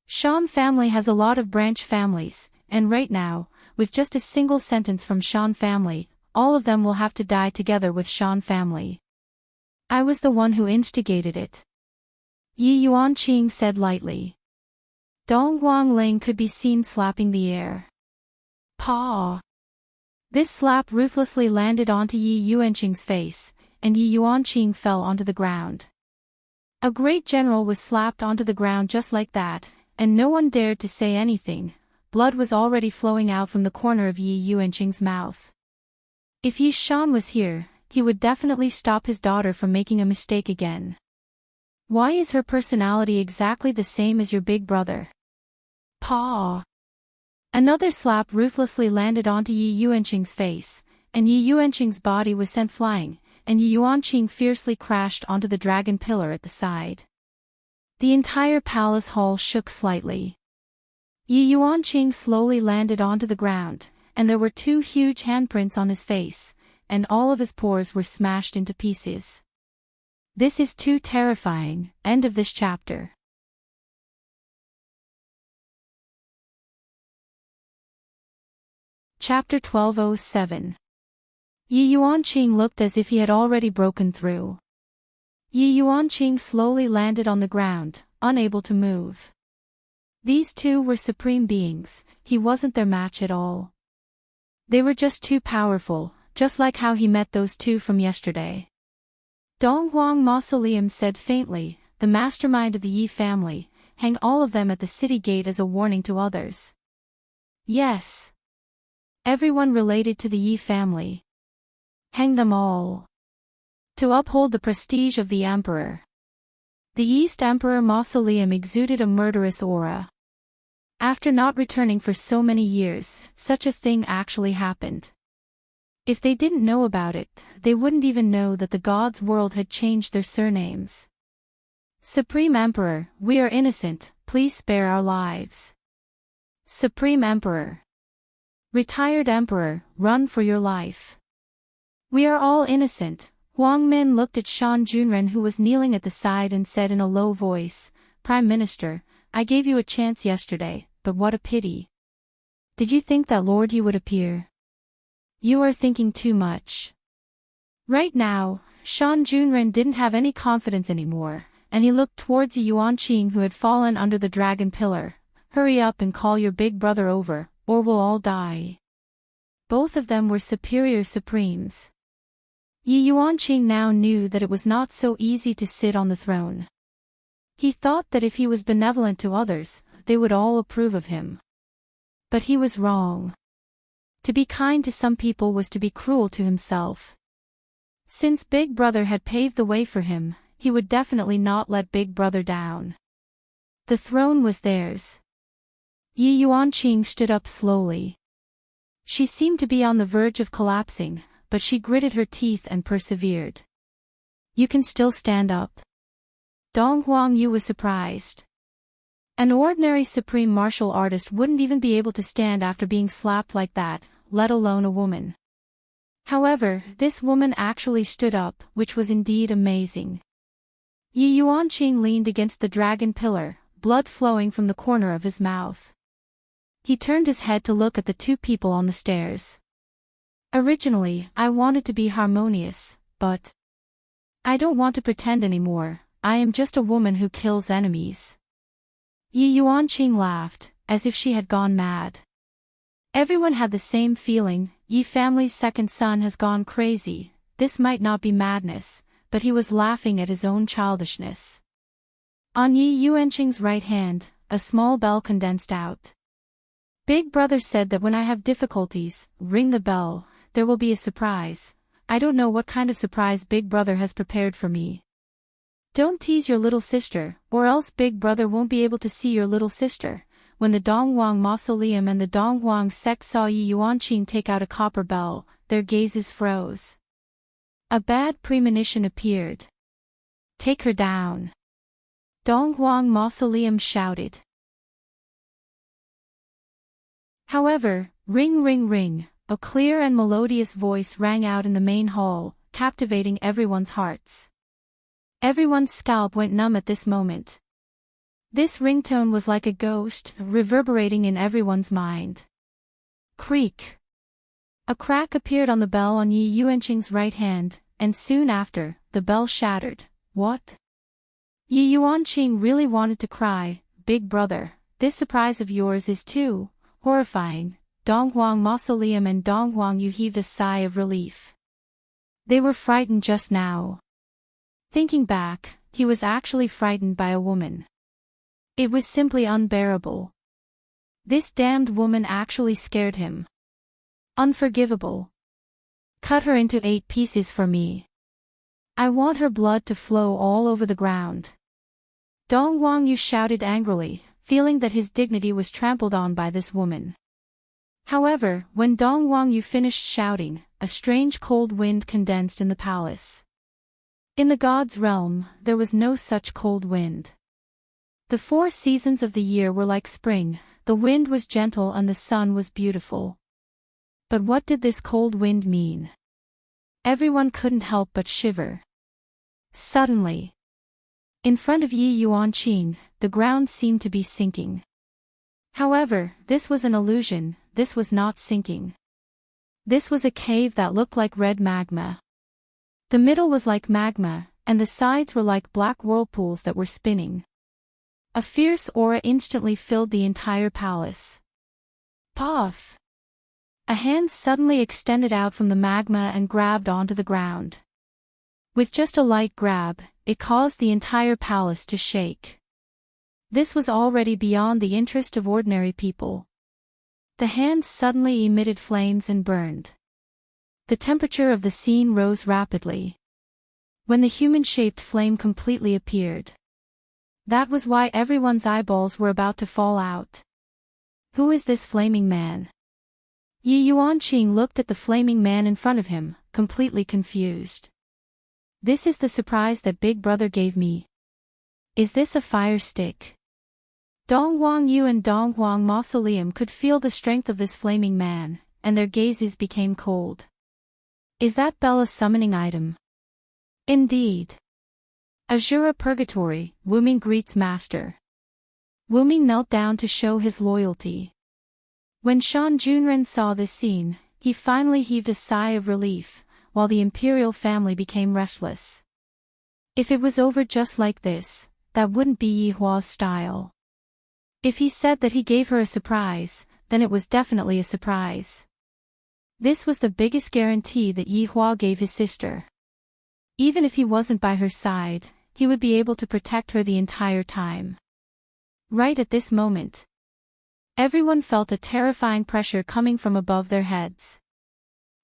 Shan family has a lot of branch families, and right now, with just a single sentence from Shan family, all of them will have to die together with Shan family. I was the one who instigated it. Yi Yuanqing said lightly. Dong Guangling could be seen slapping the air. Paw! This slap ruthlessly landed onto Yi Yuanqing's face, and Yi Yuanqing fell onto the ground. A great general was slapped onto the ground just like that, and no one dared to say anything. Blood was already flowing out from the corner of Yi Yuanqing's mouth. If Yi Shan was here, he would definitely stop his daughter from making a mistake again. Why is her personality exactly the same as your big brother? Paw! Another slap ruthlessly landed onto Yi Yuanqing's face, and Yi Yuanqing's body was sent flying, and Yi Yuanqing fiercely crashed onto the dragon pillar at the side. The entire palace hall shook slightly. Yi Yuanqing slowly landed onto the ground, and there were 2 huge handprints on his face, and all of his pores were smashed into pieces. This is too terrifying. End of this chapter. Chapter 1207. Yi Yuanqing looked as if he had already broken through. Yi Yuanqing slowly landed on the ground, unable to move. These two were supreme beings, he wasn't their match at all. They were just too powerful, just like how he met those 2 from yesterday. Donghuang Mausoleum said faintly, the mastermind of the Yi family, hang all of them at the city gate as a warning to others. Yes. Everyone related to the Yi family. Hang them all. To uphold the prestige of the emperor. The East Emperor Mausoleum exuded a murderous aura. After not returning for so many years, such a thing actually happened. If they didn't know about it, they wouldn't even know that the gods' world had changed their surnames. Supreme Emperor, we are innocent, please spare our lives. Supreme Emperor. Retired Emperor, run for your life. We are all innocent. Huang Min looked at Shan Junren, who was kneeling at the side, and said in a low voice, Prime Minister, I gave you a chance yesterday, but what a pity. Did you think that Lord Yi would appear? You are thinking too much. Right now, Shan Junren didn't have any confidence anymore, and he looked towards Yi Yuanqing, who had fallen under the dragon pillar. Hurry up and call your big brother over, or we'll all die. Both of them were superior supremes. Yi Yuanqing now knew that it was not so easy to sit on the throne. He thought that if he was benevolent to others, they would all approve of him. But he was wrong. To be kind to some people was to be cruel to himself. Since Big Brother had paved the way for him, he would definitely not let Big Brother down. The throne was theirs. Yi Yuanqing stood up slowly. She seemed to be on the verge of collapsing, but she gritted her teeth and persevered. You can still stand up. Dong Huangyu was surprised. An ordinary supreme martial artist wouldn't even be able to stand after being slapped like that, let alone a woman. However, this woman actually stood up, which was indeed amazing. Yi Yuanqing leaned against the dragon pillar, blood flowing from the corner of his mouth. He turned his head to look at the 2 people on the stairs. Originally, I wanted to be harmonious, but I don't want to pretend anymore. I am just a woman who kills enemies. Yi Yuanqing laughed, as if she had gone mad. Everyone had the same feeling. Yi family's second son has gone crazy. This might not be madness, but he was laughing at his own childishness. On Yi Yuanqing's right hand, a small bell condensed out. Big Brother said that when I have difficulties, ring the bell, there will be a surprise. I don't know what kind of surprise Big Brother has prepared for me. Don't tease your little sister, or else Big Brother won't be able to see your little sister. When the Donghuang Mausoleum and the Donghuang sect saw Yi Yuanqing take out a copper bell, their gazes froze. A bad premonition appeared. Take her down. Donghuang Mausoleum shouted. However, ring ring ring, a clear and melodious voice rang out in the main hall, captivating everyone's hearts. Everyone's scalp went numb at this moment. This ringtone was like a ghost, reverberating in everyone's mind. Creak. A crack appeared on the bell on Yi Yuanqing's right hand, and soon after, the bell shattered. What? Yi Yuanqing really wanted to cry. Big brother, this surprise of yours is too horrifying. Donghuang Mausoleum and Donghuang Yu heaved a sigh of relief. They were frightened just now. Thinking back, he was actually frightened by a woman. It was simply unbearable. This damned woman actually scared him. Unforgivable. Cut her into 8 pieces for me. I want her blood to flow all over the ground. Donghuang Yu shouted angrily, feeling that his dignity was trampled on by this woman. However, when Donghuang Yu finished shouting, a strange cold wind condensed in the palace. In the god's realm, there was no such cold wind. The 4 seasons of the year were like spring, the wind was gentle and the sun was beautiful. But what did this cold wind mean? Everyone couldn't help but shiver. Suddenly, in front of Yi Yuanqing, the ground seemed to be sinking. However, this was an illusion, this was not sinking. This was a cave that looked like red magma. The middle was like magma, and the sides were like black whirlpools that were spinning. A fierce aura instantly filled the entire palace. Puff! A hand suddenly extended out from the magma and grabbed onto the ground. With just a light grab, it caused the entire palace to shake. This was already beyond the interest of ordinary people. The hand suddenly emitted flames and burned. The temperature of the scene rose rapidly. When the human-shaped flame completely appeared. That was why everyone's eyeballs were about to fall out. Who is this flaming man? Yi Yuanqing looked at the flaming man in front of him, completely confused. This is the surprise that Big Brother gave me. Is this a fire stick? Donghuang Yu and Donghuang Mausoleum could feel the strength of this flaming man, and their gazes became cold. Is that bell a summoning item? Indeed. Azura Purgatory, Wuming greets Master. Wuming knelt down to show his loyalty. When Shan Junren saw this scene, he finally heaved a sigh of relief, while the imperial family became restless. If it was over just like this, that wouldn't be Yi Hua's style. If he said that he gave her a surprise, then it was definitely a surprise. This was the biggest guarantee that Yi Hua gave his sister. Even if he wasn't by her side, he would be able to protect her the entire time. Right at this moment, everyone felt a terrifying pressure coming from above their heads.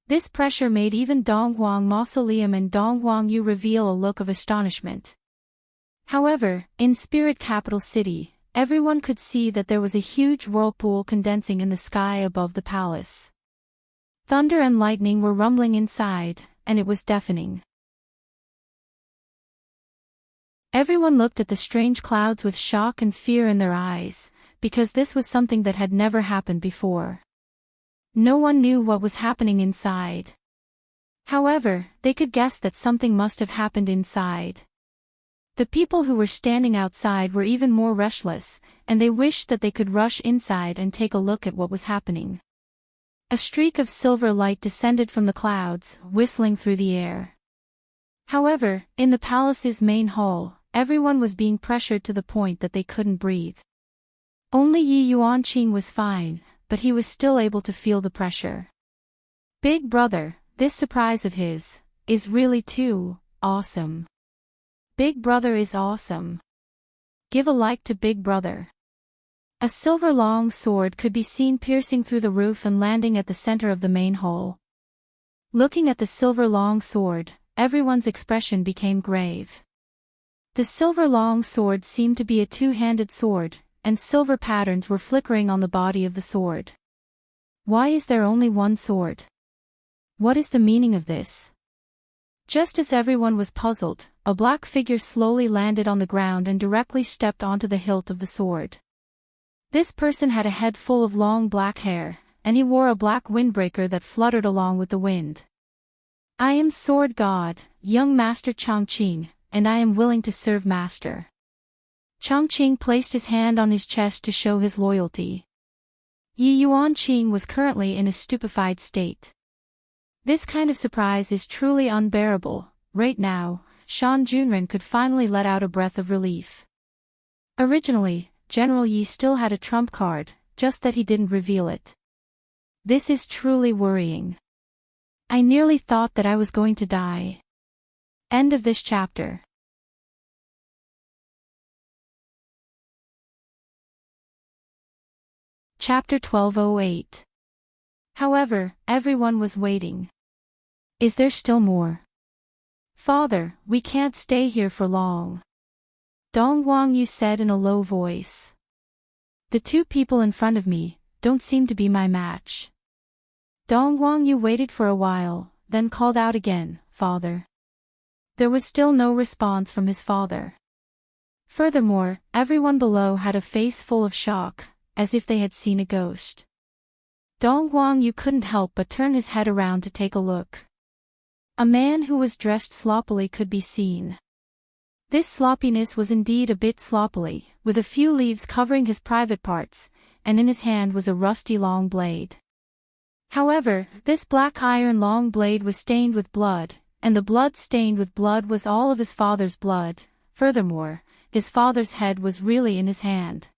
This pressure made even Donghuang Mausoleum and Donghuang Yu reveal a look of astonishment. However, in Spirit Capital City, everyone could see that there was a huge whirlpool condensing in the sky above the palace. Thunder and lightning were rumbling inside, and it was deafening. Everyone looked at the strange clouds with shock and fear in their eyes, because this was something that had never happened before. No one knew what was happening inside. However, they could guess that something must have happened inside. The people who were standing outside were even more restless, and they wished that they could rush inside and take a look at what was happening. A streak of silver light descended from the clouds, whistling through the air. However, in the palace's main hall, everyone was being pressured to the point that they couldn't breathe. Only Yi Yuanqing was fine, but he was still able to feel the pressure. Big Brother, this surprise of his, is really too awesome. Big Brother is awesome. Give a like to Big Brother. A silver long sword could be seen piercing through the roof and landing at the center of the main hall. Looking at the silver long sword, everyone's expression became grave. The silver long sword seemed to be a two-handed sword, and silver patterns were flickering on the body of the sword. Why is there only one sword? What is the meaning of this? Just as everyone was puzzled, a black figure slowly landed on the ground and directly stepped onto the hilt of the sword. This person had a head full of long black hair, and he wore a black windbreaker that fluttered along with the wind. I am Sword God, young Master Chongqing, and I am willing to serve Master. Chongqing placed his hand on his chest to show his loyalty. Yi Yuanqing was currently in a stupefied state. This kind of surprise is truly unbearable. Right now, Shan Junren could finally let out a breath of relief. Originally, General Yi still had a trump card, just that he didn't reveal it. This is truly worrying. I nearly thought that I was going to die. End of this chapter. Chapter 1208. However, everyone was waiting. Is there still more? Father, we can't stay here for long. Dong Wangyu said in a low voice. The two people in front of me don't seem to be my match. Dong Wangyu waited for a while, then called out again, Father. There was still no response from his father. Furthermore, everyone below had a face full of shock, as if they had seen a ghost. Dong Wangyu couldn't help but turn his head around to take a look. A man who was dressed sloppily could be seen. This sloppiness was indeed a bit sloppily, with a few leaves covering his private parts, and in his hand was a rusty long blade. However, this black iron long blade was stained with blood, and the blood stained with blood was all of his father's blood. Furthermore, his father's head was really in his hand.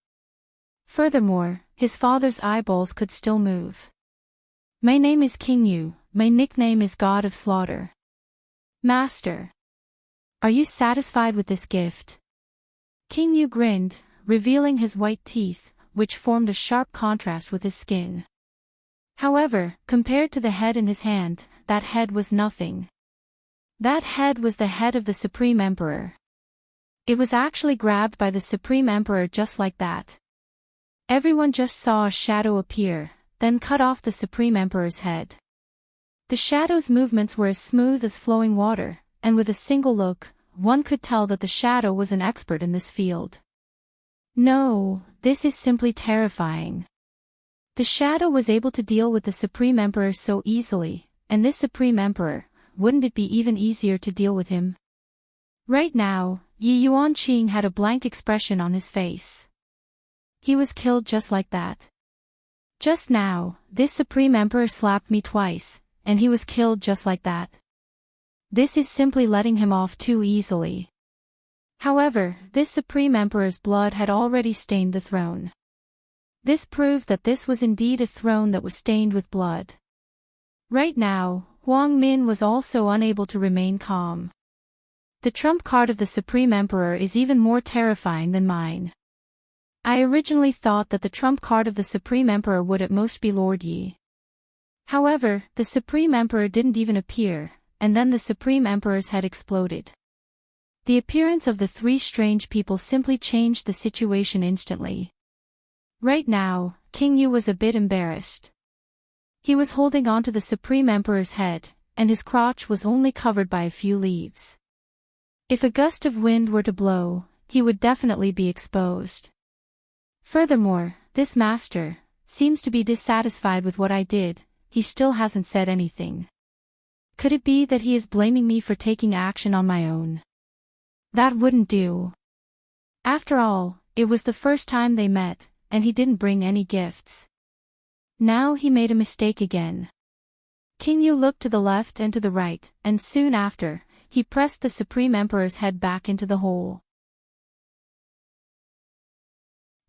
Furthermore, his father's eyeballs could still move. My name is King Yu, my nickname is God of Slaughter. Master. Are you satisfied with this gift? King Yu grinned, revealing his white teeth, which formed a sharp contrast with his skin. However, compared to the head in his hand, that head was nothing. That head was the head of the Supreme Emperor. It was actually grabbed by the Supreme Emperor just like that. Everyone just saw a shadow appear, then cut off the Supreme Emperor's head. The shadow's movements were as smooth as flowing water, and with a single look, one could tell that the shadow was an expert in this field. No, this is simply terrifying. The shadow was able to deal with the Supreme Emperor so easily, and this Supreme Emperor, wouldn't it be even easier to deal with him? Right now, Yi Yuanqing had a blank expression on his face. He was killed just like that. Just now, this Supreme Emperor slapped me twice, and he was killed just like that. This is simply letting him off too easily. However, this Supreme Emperor's blood had already stained the throne. This proved that this was indeed a throne that was stained with blood. Right now, Huang Min was also unable to remain calm. The trump card of the Supreme Emperor is even more terrifying than mine. I originally thought that the trump card of the Supreme Emperor would at most be Lord Yi. However, the Supreme Emperor didn't even appear, and then the Supreme Emperor's head exploded. The appearance of the three strange people simply changed the situation instantly. Right now, King Yu was a bit embarrassed. He was holding onto the Supreme Emperor's head, and his crotch was only covered by a few leaves. If a gust of wind were to blow, he would definitely be exposed. Furthermore, this master seems to be dissatisfied with what I did. He still hasn't said anything. Could it be that he is blaming me for taking action on my own? That wouldn't do. After all, it was the first time they met, and he didn't bring any gifts. Now he made a mistake again. King Yu looked to the left and to the right, and soon after, he pressed the Supreme Emperor's head back into the hole.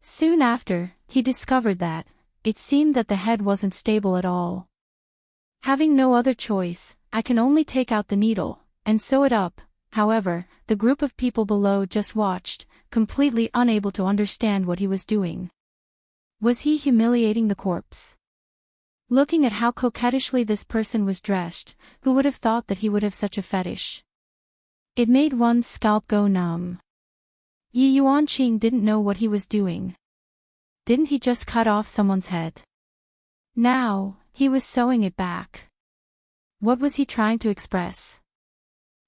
Soon after, he discovered that, it seemed that the head wasn't stable at all. Having no other choice, I can only take out the needle, and sew it up. However, the group of people below just watched, completely unable to understand what he was doing. Was he humiliating the corpse? Looking at how coquettishly this person was dressed, who would have thought that he would have such a fetish? It made one's scalp go numb. Yi Yuanqing didn't know what he was doing. Didn't he just cut off someone's head? Now, he was sewing it back. What was he trying to express?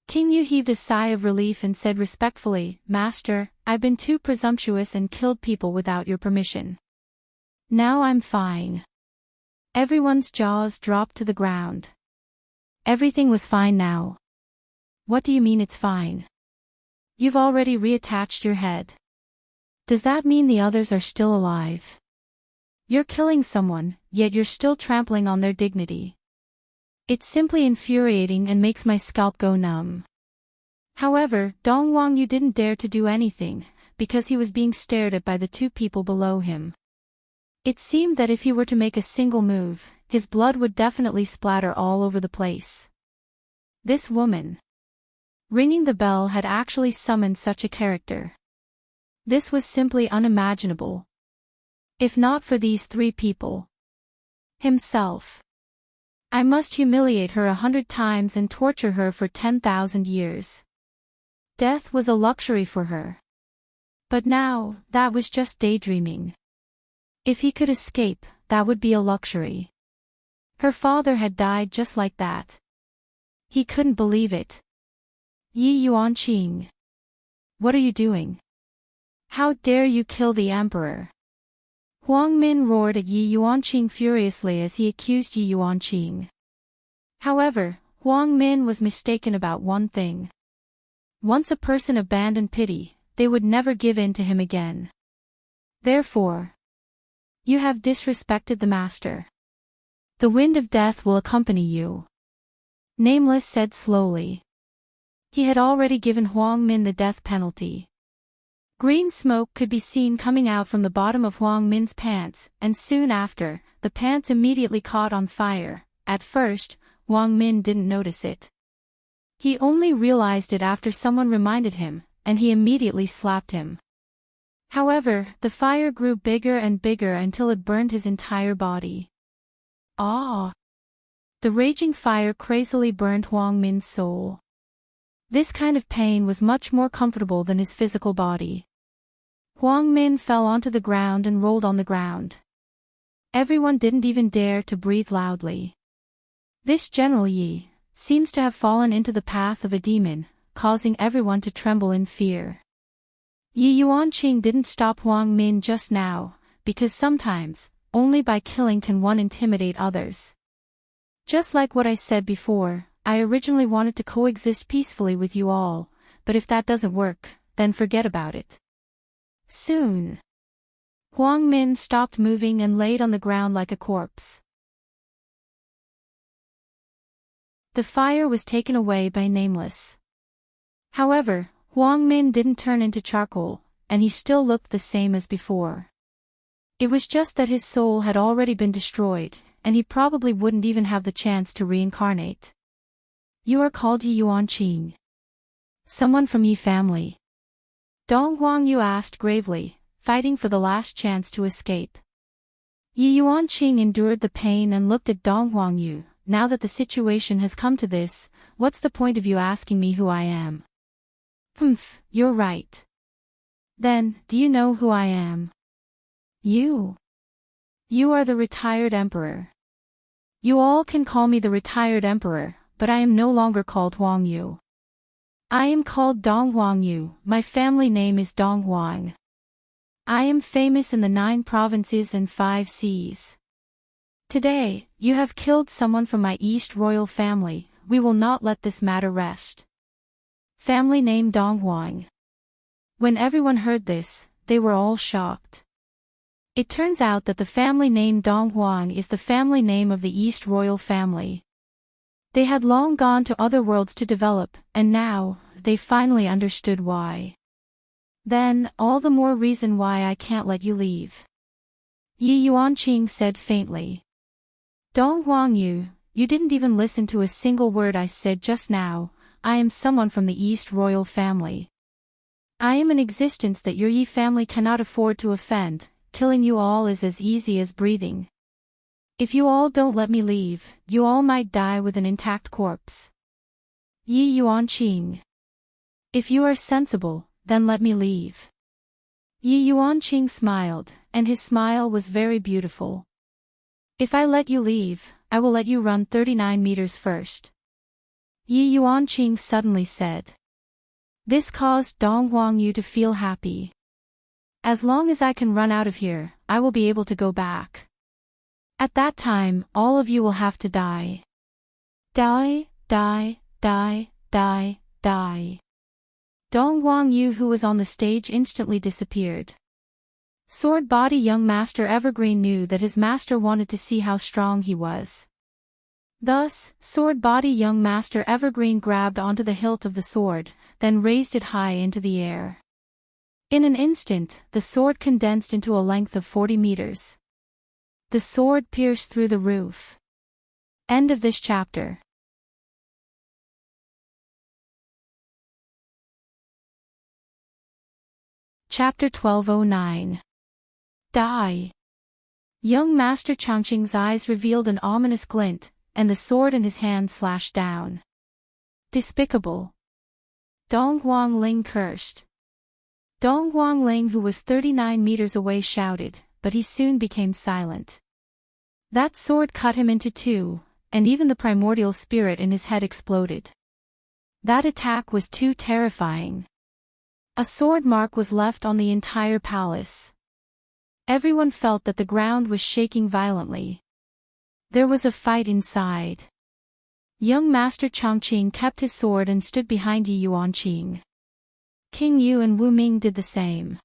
King Yu heaved a sigh of relief and said respectfully, Master, I've been too presumptuous and killed people without your permission. Now I'm fine. Everyone's jaws dropped to the ground. Everything was fine now. What do you mean it's fine? You've already reattached your head. Does that mean the others are still alive? You're killing someone, yet you're still trampling on their dignity. It's simply infuriating and makes my scalp go numb. However, Dong Wangyu didn't dare to do anything, because he was being stared at by the two people below him. It seemed that if he were to make a single move, his blood would definitely splatter all over the place. This woman ringing the bell had actually summoned such a character. This was simply unimaginable. If not for these three people. Himself. I must humiliate her 100 times and torture her for 10,000 years. Death was a luxury for her. But now, that was just daydreaming. If he could escape, that would be a luxury. Her father had died just like that. He couldn't believe it. Yi Yuanqing. What are you doing? How dare you kill the emperor? Huang Min roared at Yi Yuanqing furiously as he accused Yi Yuanqing. However, Huang Min was mistaken about one thing. Once a person abandoned pity, they would never give in to him again. Therefore, you have disrespected the master. The wind of death will accompany you. Nameless said slowly. He had already given Huang Min the death penalty. Green smoke could be seen coming out from the bottom of Huang Min's pants, and soon after, the pants immediately caught on fire. At first, Huang Min didn't notice it. He only realized it after someone reminded him, and he immediately slapped him. However, the fire grew bigger and bigger until it burned his entire body. Ah! The raging fire crazily burned Huang Min's soul. This kind of pain was much more comfortable than his physical body. Huang Min fell onto the ground and rolled on the ground. Everyone didn't even dare to breathe loudly. This General Yi seems to have fallen into the path of a demon, causing everyone to tremble in fear. Yi Yuanqing didn't stop Huang Min just now, because sometimes, only by killing can one intimidate others. Just like what I said before, I originally wanted to coexist peacefully with you all, but if that doesn't work, then forget about it. Soon. Huang Min stopped moving and laid on the ground like a corpse. The fire was taken away by Nameless. However, Huang Min didn't turn into charcoal, and he still looked the same as before. It was just that his soul had already been destroyed, and he probably wouldn't even have the chance to reincarnate. You are called Yi Yuanqing. Someone from Yi family. Dong Huangyu asked gravely, fighting for the last chance to escape. Yi Yuanqing endured the pain and looked at Dong Huangyu. Now that the situation has come to this, what's the point of you asking me who I am? Humph, you're right. Then, do you know who I am? You. You are the retired emperor. You all can call me the retired emperor, but I am no longer called Huangyu. I am called Dong Huangyu, my family name is Dong Huang. I am famous in the 9 provinces and 5 seas. Today, you have killed someone from my East royal family, we will not let this matter rest. Family name Dong Huang. When everyone heard this, they were all shocked. It turns out that the family name Dong Huang is the family name of the East royal family. They had long gone to other worlds to develop, and now, they finally understood why. Then, all the more reason why I can't let you leave. Yi Yuanqing said faintly. Dong Huangyu, you didn't even listen to a single word I said just now. I am someone from the East royal family. I am an existence that your Yi family cannot afford to offend. Killing you all is as easy as breathing. If you all don't let me leave, you all might die with an intact corpse. Yi Yuanqing. If you are sensible, then let me leave. Yi Yuanqing smiled, and his smile was very beautiful. If I let you leave, I will let you run 39 meters first. Yi Yuanqing suddenly said. This caused Dong Huangyu to feel happy. As long as I can run out of here, I will be able to go back. At that time, all of you will have to die. Die, die, die, die, die. Dong Huangyu, who was on the stage, instantly disappeared. Sword Body young Master Evergreen knew that his master wanted to see how strong he was. Thus, sword body young Master Evergreen grabbed onto the hilt of the sword, then raised it high into the air. In an instant, the sword condensed into a length of 40 meters. The sword pierced through the roof. End of this chapter. Chapter 1209. Die. Young Master Changqing's eyes revealed an ominous glint, and the sword in his hand slashed down. Despicable. Dong Huangling cursed. Dong Huangling, who was 39 meters away, shouted, but he soon became silent. That sword cut him into two, and even the primordial spirit in his head exploded. That attack was too terrifying. A sword mark was left on the entire palace. Everyone felt that the ground was shaking violently. There was a fight inside. Young Master Changqing kept his sword and stood behind Yi Yuanqing. King Yu and Wu Ming did the same.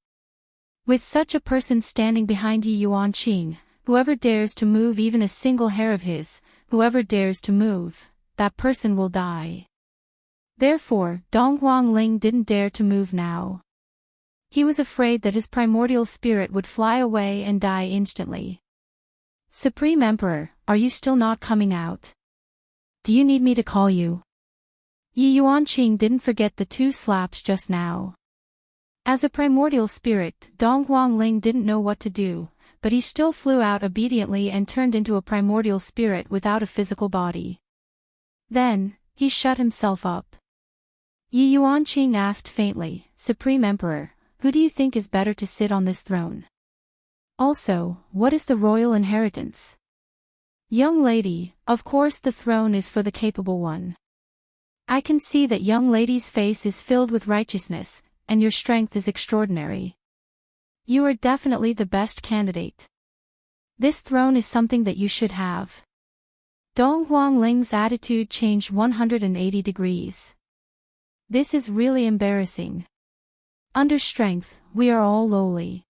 With such a person standing behind Yi Yuanqing, whoever dares to move even a single hair of his, whoever dares to move, that person will die. Therefore, Dong Huangling didn't dare to move now. He was afraid that his primordial spirit would fly away and die instantly. Supreme Emperor, are you still not coming out? Do you need me to call you? Yi Yuanqing didn't forget the two slaps just now. As a primordial spirit, Dong Huangling didn't know what to do, but he still flew out obediently and turned into a primordial spirit without a physical body. Then, he shut himself up. Yi Yuanqing asked faintly, Supreme Emperor, who do you think is better to sit on this throne? Also, what is the royal inheritance? Young lady, of course the throne is for the capable one. I can see that young lady's face is filled with righteousness, and your strength is extraordinary. You are definitely the best candidate. This throne is something that you should have. Dong Huangling's attitude changed 180 degrees. This is really embarrassing. Under strength, we are all lowly.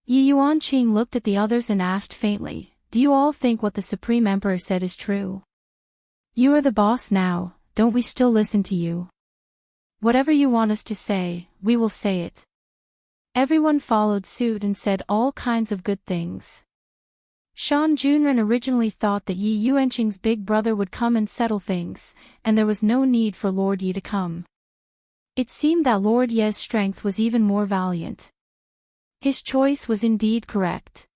Yi Yuanqing looked at the others and asked faintly, do you all think what the Supreme Emperor said is true? You are the boss now, don't we still listen to you? Whatever you want us to say, we will say it. Everyone followed suit and said all kinds of good things. Shan Junren originally thought that Yi Yuanqing's big brother would come and settle things, and there was no need for Lord Yi to come. It seemed that Lord Ye's strength was even more valiant. His choice was indeed correct.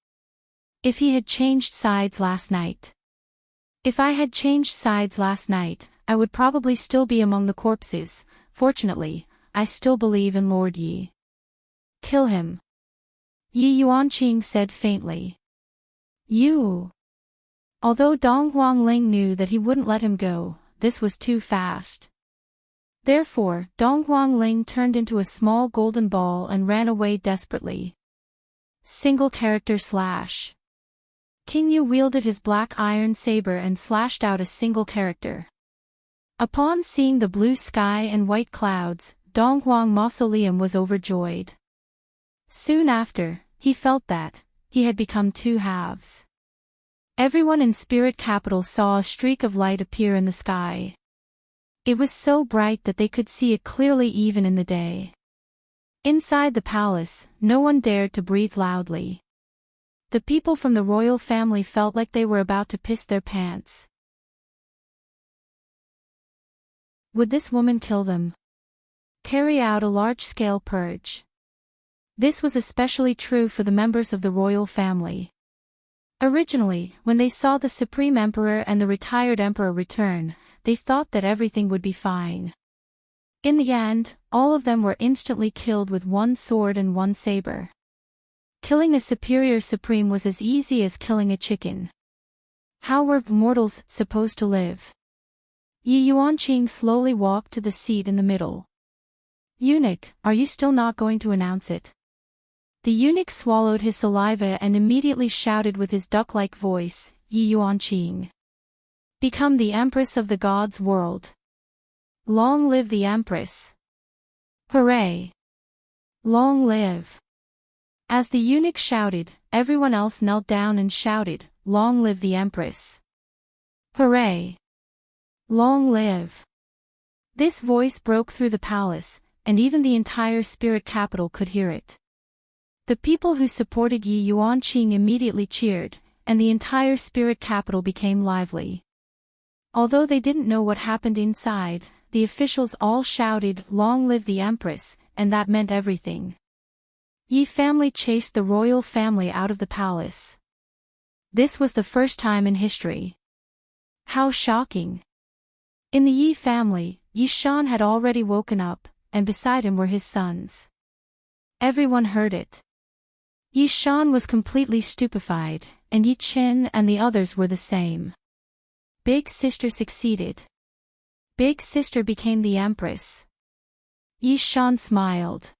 If he had changed sides last night. If I had changed sides last night, I would probably still be among the corpses. Fortunately, I still believe in Lord Yi. Kill him. Yi Yuanqing said faintly. You. Although Dong Huangling knew that he wouldn't let him go, this was too fast. Therefore, Dong Huangling turned into a small golden ball and ran away desperately. Single character slash. King Yu wielded his black iron saber and slashed out a single character. Upon seeing the blue sky and white clouds, Dong Huang Mausoleum was overjoyed. Soon after, he felt that he had become two halves. Everyone in Spirit Capital saw a streak of light appear in the sky. It was so bright that they could see it clearly even in the day. Inside the palace, no one dared to breathe loudly. The people from the royal family felt like they were about to piss their pants. Would this woman kill them? Carry out a large-scale purge. This was especially true for the members of the royal family. Originally, when they saw the Supreme Emperor and the retired Emperor return, they thought that everything would be fine. In the end, all of them were instantly killed with one sword and one saber. Killing a superior supreme was as easy as killing a chicken. How were mortals supposed to live? Yi Yuanqing slowly walked to the seat in the middle. Eunuch, are you still not going to announce it? The eunuch swallowed his saliva and immediately shouted with his duck-like voice, Yi Yuanqing. Become the Empress of the Gods' world. Long live the Empress. Hooray! Long live! As the eunuch shouted, everyone else knelt down and shouted, Long live the Empress. Hooray! Long live! This voice broke through the palace, and even the entire spirit capital could hear it. The people who supported Yi Yuanqing immediately cheered, and the entire spirit capital became lively. Although they didn't know what happened inside, the officials all shouted, "Long live the Empress," and that meant everything. Yi family chased the royal family out of the palace. This was the first time in history. How shocking! In the Yi family, Yi Shan had already woken up, and beside him were his sons. Everyone heard it. Yi Shan was completely stupefied, and Yi Qin and the others were the same. Big sister succeeded. Big sister became the empress. Yi Shan smiled.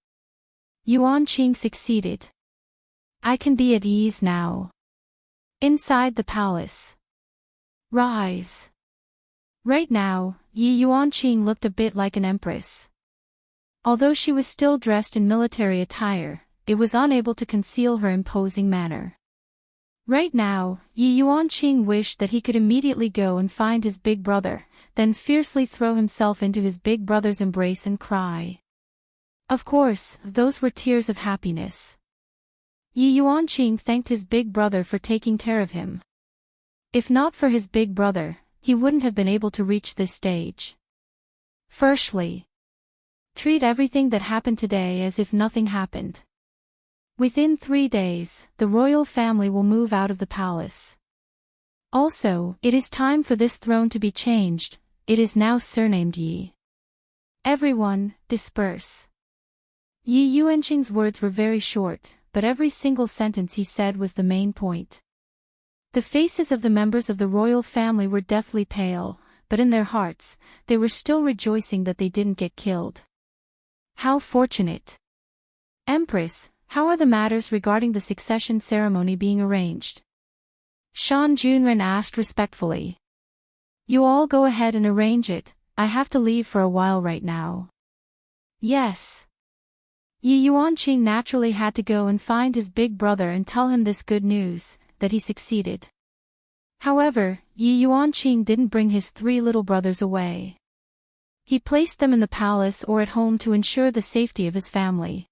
Yuanqing succeeded. I can be at ease now. Inside the palace. Rise. Right now, Yi Yuanqing looked a bit like an empress. Although she was still dressed in military attire, it was unable to conceal her imposing manner. Right now, Yi Yuanqing wished that he could immediately go and find his big brother, then fiercely throw himself into his big brother's embrace and cry. Of course, those were tears of happiness. Yi Yuanqing thanked his big brother for taking care of him. If not for his big brother, he wouldn't have been able to reach this stage. Firstly, treat everything that happened today as if nothing happened. Within 3 days, the royal family will move out of the palace. Also, it is time for this throne to be changed. It is now surnamed Yi. Everyone, disperse. Yi Yuanqing's words were very short, but every single sentence he said was the main point. The faces of the members of the royal family were deathly pale, but in their hearts, they were still rejoicing that they didn't get killed. How fortunate! Empress, how are the matters regarding the succession ceremony being arranged? Shan Junren asked respectfully. You all go ahead and arrange it, I have to leave for a while right now. Yes. Yi Yuanqing naturally had to go and find his big brother and tell him this good news, that he succeeded. However, Yi Yuanqing didn't bring his 3 little brothers away. He placed them in the palace or at home to ensure the safety of his family.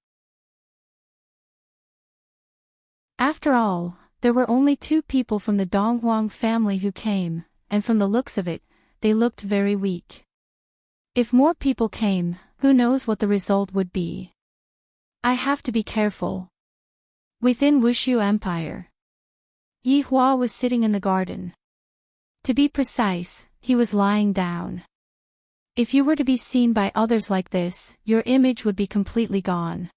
After all, there were only 2 people from the Donghuang family who came, and from the looks of it, they looked very weak. If more people came, who knows what the result would be. I have to be careful. Within Wushu Empire, Yi Hua was sitting in the garden. To be precise, he was lying down. If you were to be seen by others like this, your image would be completely gone.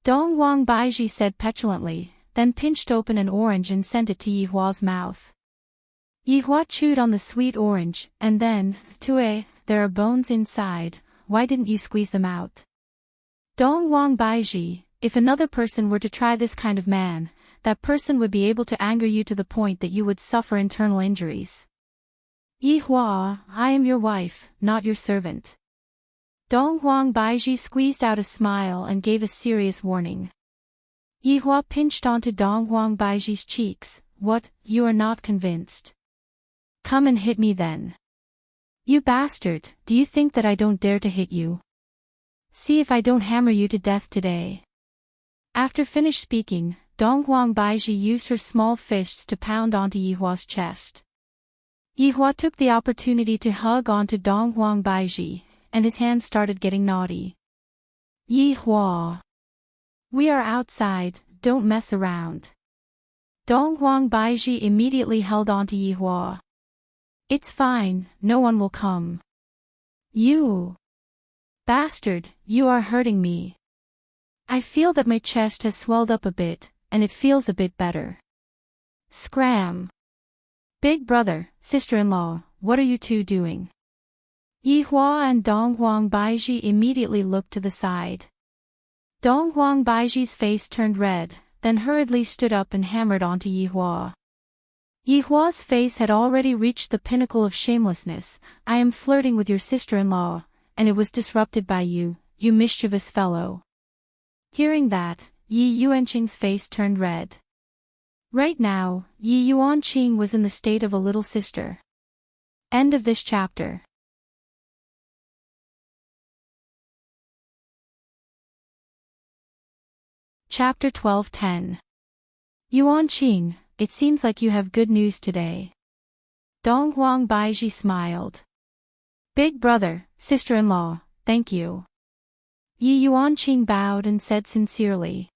Donghuang Baiji said petulantly, then pinched open an orange and sent it to Yi Hua's mouth. Yi Hua chewed on the sweet orange, and then, Tue, there are bones inside, why didn't you squeeze them out? Donghuang Baiji, if another person were to try this kind of man, that person would be able to anger you to the point that you would suffer internal injuries. Yi Hua, I am your wife, not your servant. Donghuang Baiji squeezed out a smile and gave a serious warning. Yi Hua pinched onto Donghuang Baiji's cheeks. What, you are not convinced? Come and hit me then. You bastard, do you think that I don't dare to hit you? See if I don't hammer you to death today. After finished speaking, Donghuang Baiji used her small fists to pound onto Yi Hua's chest. Yi Hua took the opportunity to hug onto Donghuang Baiji, and his hands started getting naughty. Yi Hua. We are outside, don't mess around. Donghuang Baiji immediately held onto Yi Hua. It's fine, no one will come. You. Bastard, you are hurting me. I feel that my chest has swelled up a bit, and it feels a bit better. Scram. Big brother, sister-in-law, what are you 2 doing? Yi Hua and Donghuang Baiji immediately looked to the side. Donghuang Baiji's face turned red, then hurriedly stood up and hammered onto Yi Hua. Yi Hua's face had already reached the pinnacle of shamelessness. I am flirting with your sister-in-law, and it was disrupted by you, you mischievous fellow. Hearing that, Yi Yuanqing's face turned red. Right now, Yi Yuanqing was in the state of a little sister. End of this chapter. Chapter 12:10. Yuanqing, it seems like you have good news today. Donghuang Baiji smiled. Big brother, sister-in-law, thank you. Yi Yuanqing bowed and said sincerely.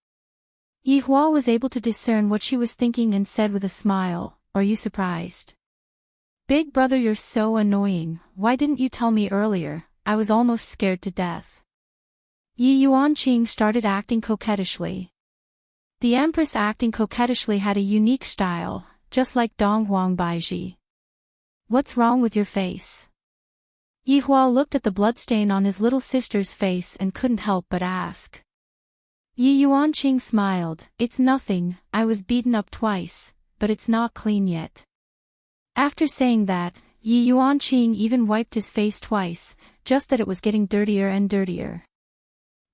Yi Hua was able to discern what she was thinking and said with a smile, "Are you surprised?" Big brother, you're so annoying, why didn't you tell me earlier? I was almost scared to death. Yi Yuanqing started acting coquettishly. The Empress acting coquettishly had a unique style, just like Donghuang Baiji. What's wrong with your face? Yi Hua looked at the bloodstain on his little sister's face and couldn't help but ask. Yi Yuanqing smiled, it's nothing, I was beaten up twice, but it's not clean yet. After saying that, Yi Yuanqing even wiped his face twice, just that it was getting dirtier and dirtier.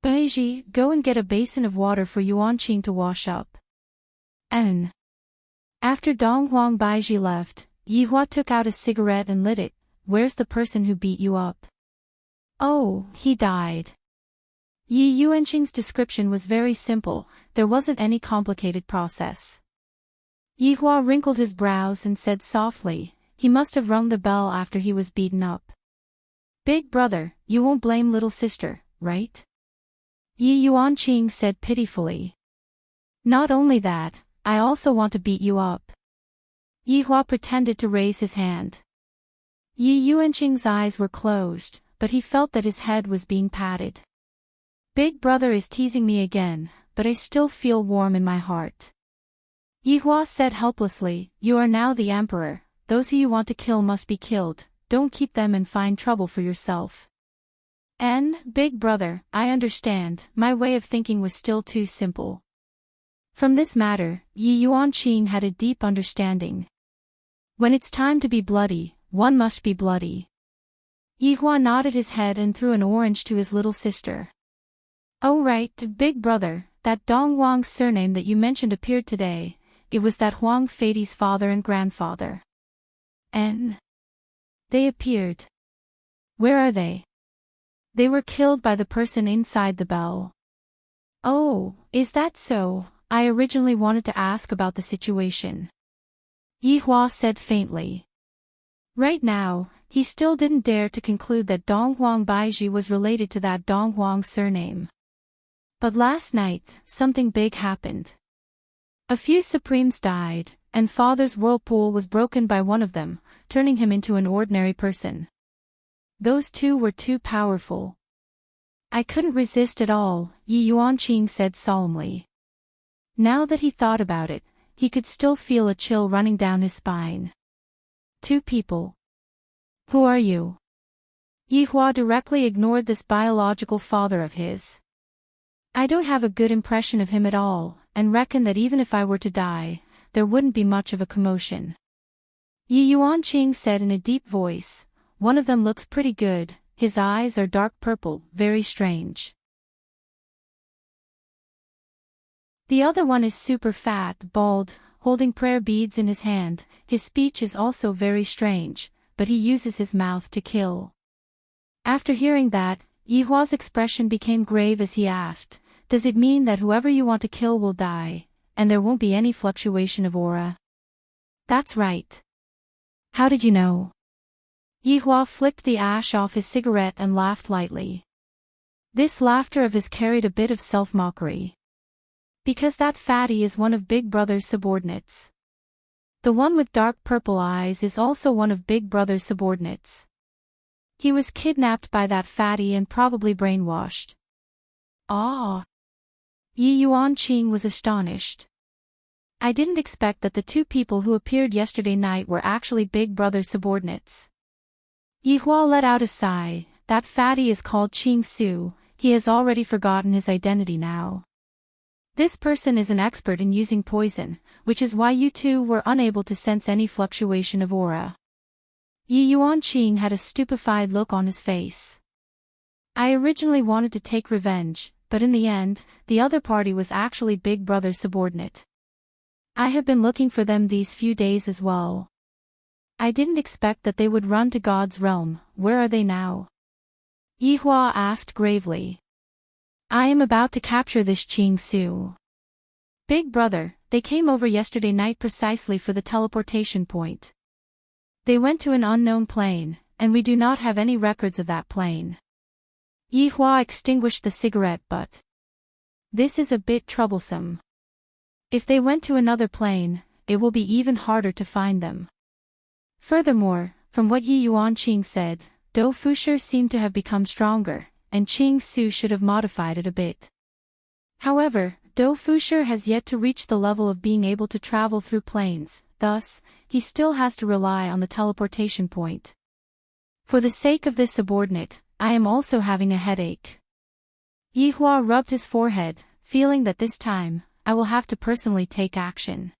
Baiji, go and get a basin of water for Yuanqing to wash up. And after Donghuang Baiji left, Yi Hua took out a cigarette and lit it. Where's the person who beat you up? Oh, he died. Yi Yuanqing's description was very simple, there wasn't any complicated process. Yi Hua wrinkled his brows and said softly, he must have rung the bell after he was beaten up. Big brother, you won't blame little sister, right? Yi Yuanqing said pitifully. Not only that, I also want to beat you up. Yi Hua pretended to raise his hand. Yi Yuanqing's eyes were closed, but he felt that his head was being patted. Big brother is teasing me again, but I still feel warm in my heart. Yi Hua said helplessly, you are now the emperor, those who you want to kill must be killed, don't keep them and find trouble for yourself. Big brother, I understand, my way of thinking was still too simple. From this matter, Yi Yuanqing had a deep understanding. When it's time to be bloody, one must be bloody. Yi Hua nodded his head and threw an orange to his little sister. Oh right, big brother, that Donghuang's surname that you mentioned appeared today, it was that Huang Feidi's father and grandfather. And they appeared. Where are they? They were killed by the person inside the bell. Oh, is that so? I originally wanted to ask about the situation. Yi Hua said faintly. Right now, he still didn't dare to conclude that Donghuang Baiji was related to that Donghuang surname. But last night, something big happened. A few Supremes died, and Father's whirlpool was broken by one of them, turning him into an ordinary person. Those two were too powerful. I couldn't resist at all, Yi Yuanqing said solemnly. Now that he thought about it, he could still feel a chill running down his spine. Two people. Who are you? Yi Hua directly ignored this biological father of his. I don't have a good impression of him at all, and reckon that even if I were to die, there wouldn't be much of a commotion. Yi Yuanqing said in a deep voice, one of them looks pretty good, his eyes are dark purple, very strange. The other one is super fat, bald, holding prayer beads in his hand, his speech is also very strange, but he uses his mouth to kill. After hearing that, Yi Hua's expression became grave as he asked, does it mean that whoever you want to kill will die, and there won't be any fluctuation of aura? That's right. How did you know? Yi Hua flicked the ash off his cigarette and laughed lightly. This laughter of his carried a bit of self-mockery. Because that fatty is one of Big Brother's subordinates. The one with dark purple eyes is also one of Big Brother's subordinates. He was kidnapped by that fatty and probably brainwashed. Ah! Yi Yuanqing was astonished. I didn't expect that the two people who appeared yesterday night were actually Big Brother's subordinates. Yi Hua let out a sigh, that fatty is called Qing Su, he has already forgotten his identity now. This person is an expert in using poison, which is why you two were unable to sense any fluctuation of aura. Yi Yuanqing had a stupefied look on his face. I originally wanted to take revenge, but in the end, the other party was actually Big Brother's subordinate. I have been looking for them these few days as well. I didn't expect that they would run to God's realm. Where are they now? Yihua asked gravely. I am about to capture this Qing Su. Big brother, they came over yesterday night precisely for the teleportation point. They went to an unknown plane, and we do not have any records of that plane. Yihua extinguished the cigarette butt. This is a bit troublesome. If they went to another plane, it will be even harder to find them. Furthermore, from what Yi Yuanqing said, Do Fushi seemed to have become stronger, and Qing Su should have modified it a bit. However, Do Fushi has yet to reach the level of being able to travel through planes, thus, he still has to rely on the teleportation point. For the sake of this subordinate, I am also having a headache. Yihua rubbed his forehead, feeling that this time, I will have to personally take action.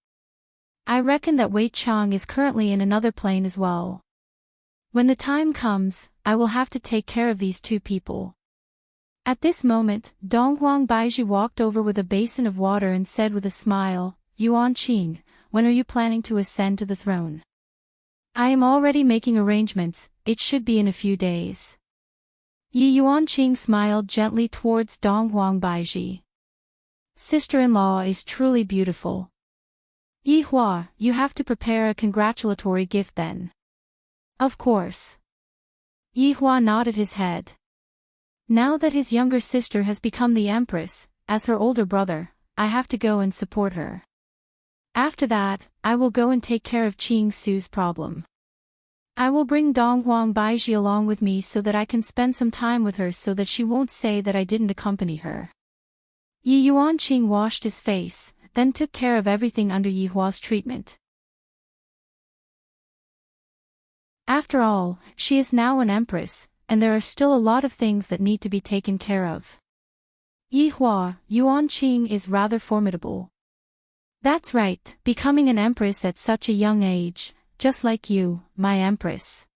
I reckon that Wei Chang is currently in another plane as well. When the time comes, I will have to take care of these two people. At this moment, Donghuang Baizhi walked over with a basin of water and said with a smile, Yuanqing, when are you planning to ascend to the throne? I am already making arrangements, it should be in a few days. Yi Yuanqing smiled gently towards Donghuang Baizhi. Sister-in-law is truly beautiful. Yihua, you have to prepare a congratulatory gift then. Of course. Yihua nodded his head. Now that his younger sister has become the empress, as her older brother, I have to go and support her. After that, I will go and take care of Qing Su's problem. I will bring Donghuang Baizhi along with me so that I can spend some time with her so that she won't say that I didn't accompany her. Yi Yuanqing washed his face, then took care of everything under Yihua's treatment. After all, she is now an empress, and there are still a lot of things that need to be taken care of. Yihua, Yuanqing is rather formidable. That's right, becoming an empress at such a young age, just like you, my empress.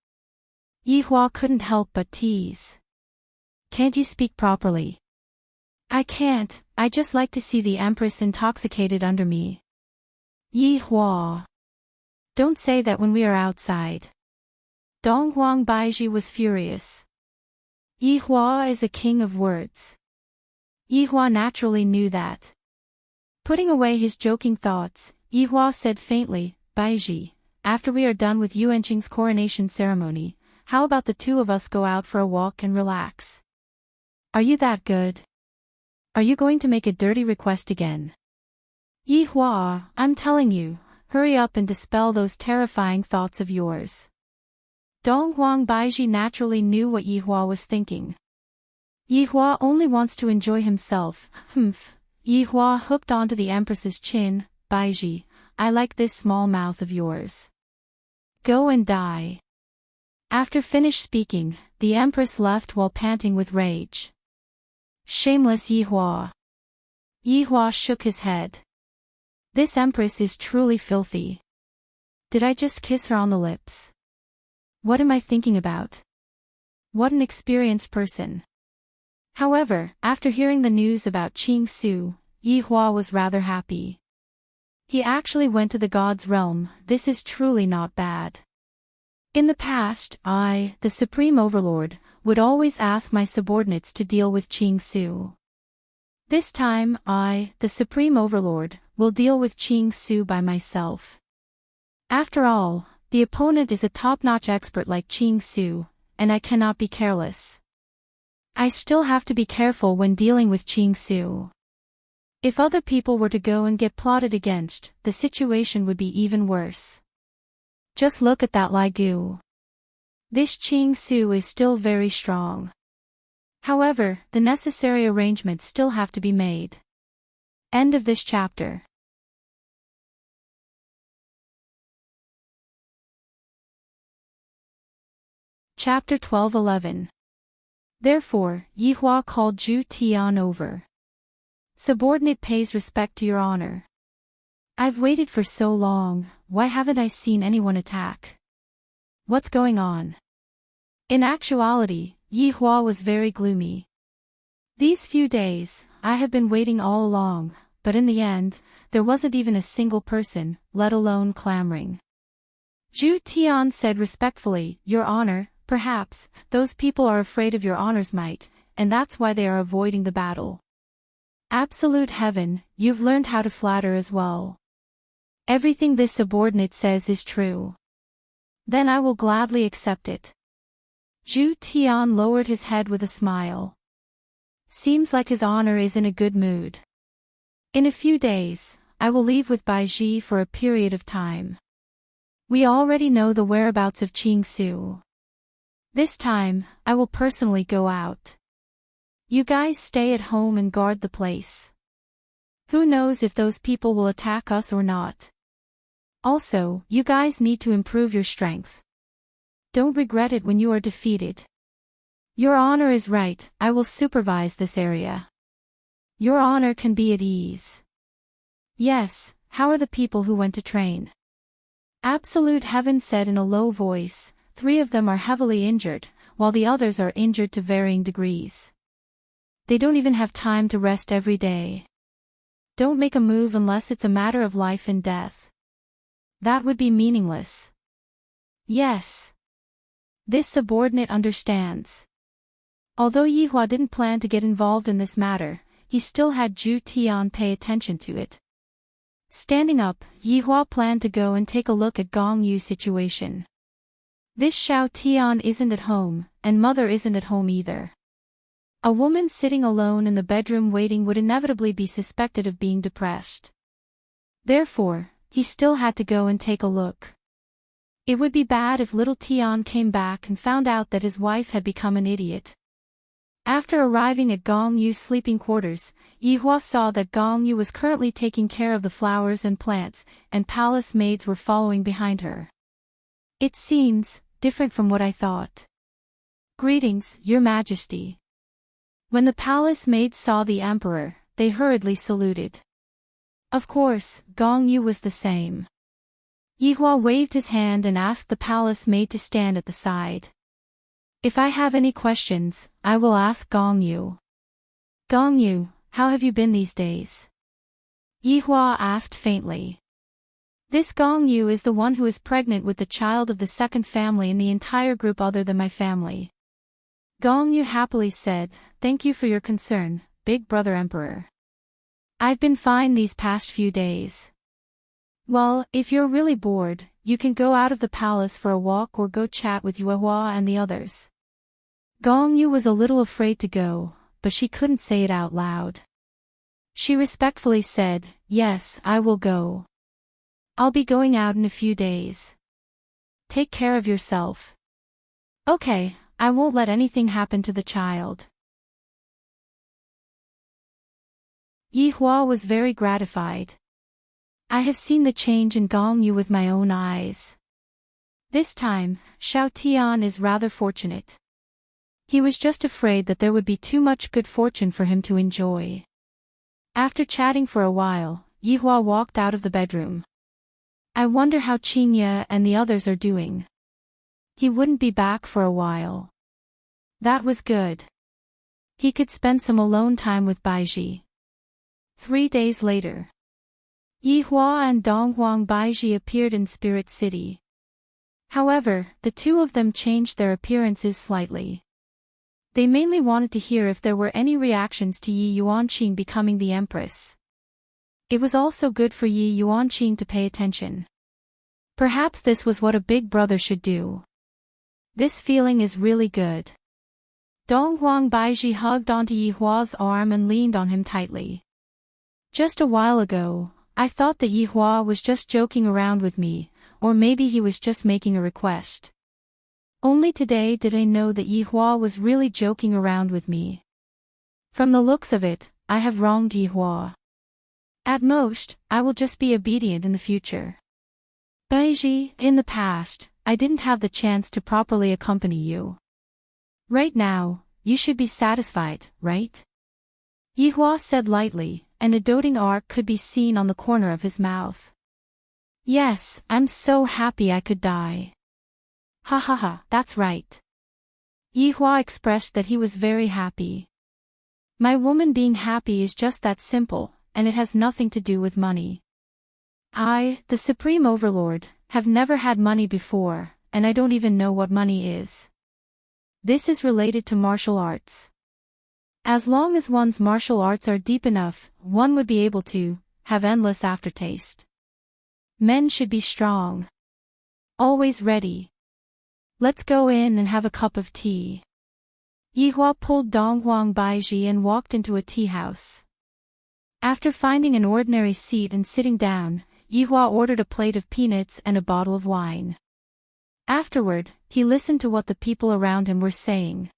Yihua couldn't help but tease. Can't you speak properly? I can't, I just like to see the empress intoxicated under me. Yihua. Don't say that when we are outside. Donghuang Baizhi was furious. Yihua is a king of words. Yihua naturally knew that. Putting away his joking thoughts, Yihua said faintly, Baizhi, after we are done with Yuanqing's coronation ceremony, how about the two of us go out for a walk and relax? Are you that good? Are you going to make a dirty request again? Yihua, I'm telling you, hurry up and dispel those terrifying thoughts of yours. Donghuang Baizhi naturally knew what Yihua was thinking. Yihua only wants to enjoy himself, humph. Yihua hooked onto the empress's chin, Baizhi, I like this small mouth of yours. Go and die. After finished speaking, the empress left while panting with rage. Shameless Yihua. Yihua shook his head. This empress is truly filthy. Did I just kiss her on the lips? What am I thinking about? What an experienced person. However, after hearing the news about Qing Su, Yihua was rather happy. He actually went to the god's realm, this is truly not bad. In the past, I, the Supreme Overlord, would always ask my subordinates to deal with Qing Su. This time, I, the Supreme Overlord, will deal with Qing Su by myself. After all, the opponent is a top-notch expert like Qing Su, and I cannot be careless. I still have to be careful when dealing with Qing Su. If other people were to go and get plotted against, the situation would be even worse. Just look at that Lai Gu. This Qing Su is still very strong. However, the necessary arrangements still have to be made. End of this chapter. Chapter 12:11. Therefore, Yihua called Zhu Tian over. Subordinate pays respect to your honor. I've waited for so long, why haven't I seen anyone attack? What's going on? In actuality, Yihua was very gloomy. These few days, I have been waiting all along, but in the end, there wasn't even a single person, let alone clamoring. Zhu Tian said respectfully, Your Honor, perhaps, those people are afraid of your honor's might, and that's why they are avoiding the battle. Absolute heaven, you've learned how to flatter as well. Everything this subordinate says is true. Then I will gladly accept it. Zhu Tian lowered his head with a smile. Seems like his honor is in a good mood. In a few days, I will leave with Bai Ji for a period of time. We already know the whereabouts of Qing Su. This time, I will personally go out. You guys stay at home and guard the place. Who knows if those people will attack us or not. Also, you guys need to improve your strength. Don't regret it when you are defeated. Your honor is right, I will supervise this area. Your honor can be at ease. Yes, how are the people who went to train? Absolute heaven said in a low voice, 3 of them are heavily injured, while the others are injured to varying degrees. They don't even have time to rest every day. Don't make a move unless it's a matter of life and death. That would be meaningless. Yes. This subordinate understands. Although Yihua didn't plan to get involved in this matter, he still had Zhu Tian pay attention to it. Standing up, Yihua planned to go and take a look at Gong Yu's situation. This Xiao Tian isn't at home, and mother isn't at home either. A woman sitting alone in the bedroom waiting would inevitably be suspected of being depressed. Therefore, he still had to go and take a look. It would be bad if little Tian came back and found out that his wife had become an idiot. After arriving at Gong Yu's sleeping quarters, Yihua saw that Gong Yu was currently taking care of the flowers and plants, and palace maids were following behind her. It seems different from what I thought. Greetings, Your Majesty. When the palace maids saw the emperor, they hurriedly saluted. Of course, Gong Yu was the same. Yihua waved his hand and asked the palace maid to stand at the side. If I have any questions, I will ask Gong Yu. Gong Yu, how have you been these days? Yihua asked faintly. This Gong Yu is the one who is pregnant with the child of the second family in the entire group other than my family. Gong Yu happily said, Thank you for your concern, Big Brother Emperor. I've been fine these past few days. Well, if you're really bored, you can go out of the palace for a walk or go chat with Yuehua and the others. Gong Yu was a little afraid to go, but she couldn't say it out loud. She respectfully said, Yes, I will go. I'll be going out in a few days. Take care of yourself. Okay, I won't let anything happen to the child. Yihua was very gratified. I have seen the change in Gong Yu with my own eyes. This time, Xiao Tian is rather fortunate. He was just afraid that there would be too much good fortune for him to enjoy. After chatting for a while, Yihua walked out of the bedroom. I wonder how Qingye and the others are doing. He wouldn't be back for a while. That was good. He could spend some alone time with Baiji. 3 days later. Yihua and Donghuang Baiji appeared in Spirit City. However, the 2 of them changed their appearances slightly. They mainly wanted to hear if there were any reactions to Yi Yuanqing becoming the empress. It was also good for Yi Yuanqing to pay attention. Perhaps this was what a big brother should do. This feeling is really good. Donghuang Baiji hugged onto Yihua's arm and leaned on him tightly. Just a while ago, I thought that Yihua was just joking around with me, or maybe he was just making a request. Only today did I know that Yihua was really joking around with me. From the looks of it, I have wronged Yihua. At most, I will just be obedient in the future. Baiji, in the past, I didn't have the chance to properly accompany you. Right now, you should be satisfied, right? Yihua said lightly, and a doting arc could be seen on the corner of his mouth. Yes, I'm so happy I could die. Ha ha ha, that's right. Yihua expressed that he was very happy. My woman being happy is just that simple, and it has nothing to do with money. I, the Supreme Overlord, have never had money before, and I don't even know what money is. This is related to martial arts. As long as one's martial arts are deep enough, one would be able to have endless aftertaste. Men should be strong. Always ready. Let's go in and have a cup of tea. Yihua pulled Donghuang Baiji and walked into a tea house. After finding an ordinary seat and sitting down, Yihua ordered a plate of peanuts and a bottle of wine. Afterward, he listened to what the people around him were saying.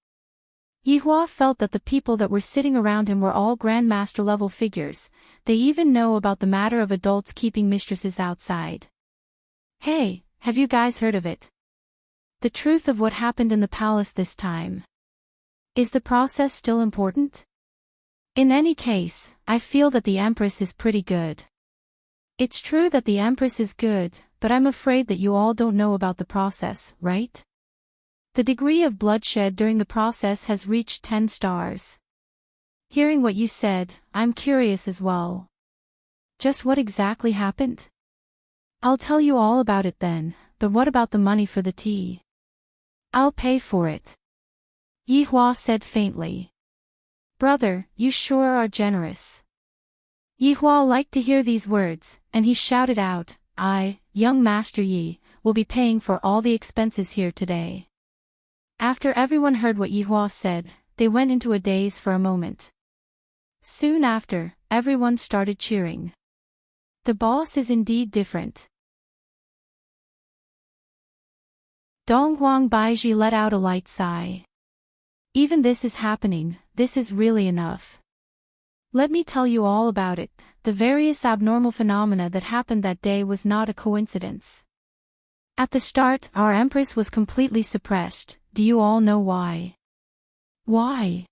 Yihua felt that the people that were sitting around him were all grandmaster-level figures. They even know about the matter of adults keeping mistresses outside. Hey, have you guys heard of it? The truth of what happened in the palace this time. Is the process still important? In any case, I feel that the Empress is pretty good. It's true that the Empress is good, but I'm afraid that you all don't know about the process, right? The degree of bloodshed during the process has reached 10 stars. Hearing what you said, I'm curious as well. Just what exactly happened? I'll tell you all about it then, but what about the money for the tea? I'll pay for it. Yihua said faintly. Brother, you sure are generous. Yihua liked to hear these words, and he shouted out, I, young Master Yi, will be paying for all the expenses here today. After everyone heard what Yihua said, they went into a daze for a moment. Soon after, everyone started cheering. The boss is indeed different. Donghuang Baiji let out a light sigh. Even this is happening, this is really enough. Let me tell you all about it. The various abnormal phenomena that happened that day was not a coincidence. At the start, our Empress was completely suppressed. Do you all know why? Why?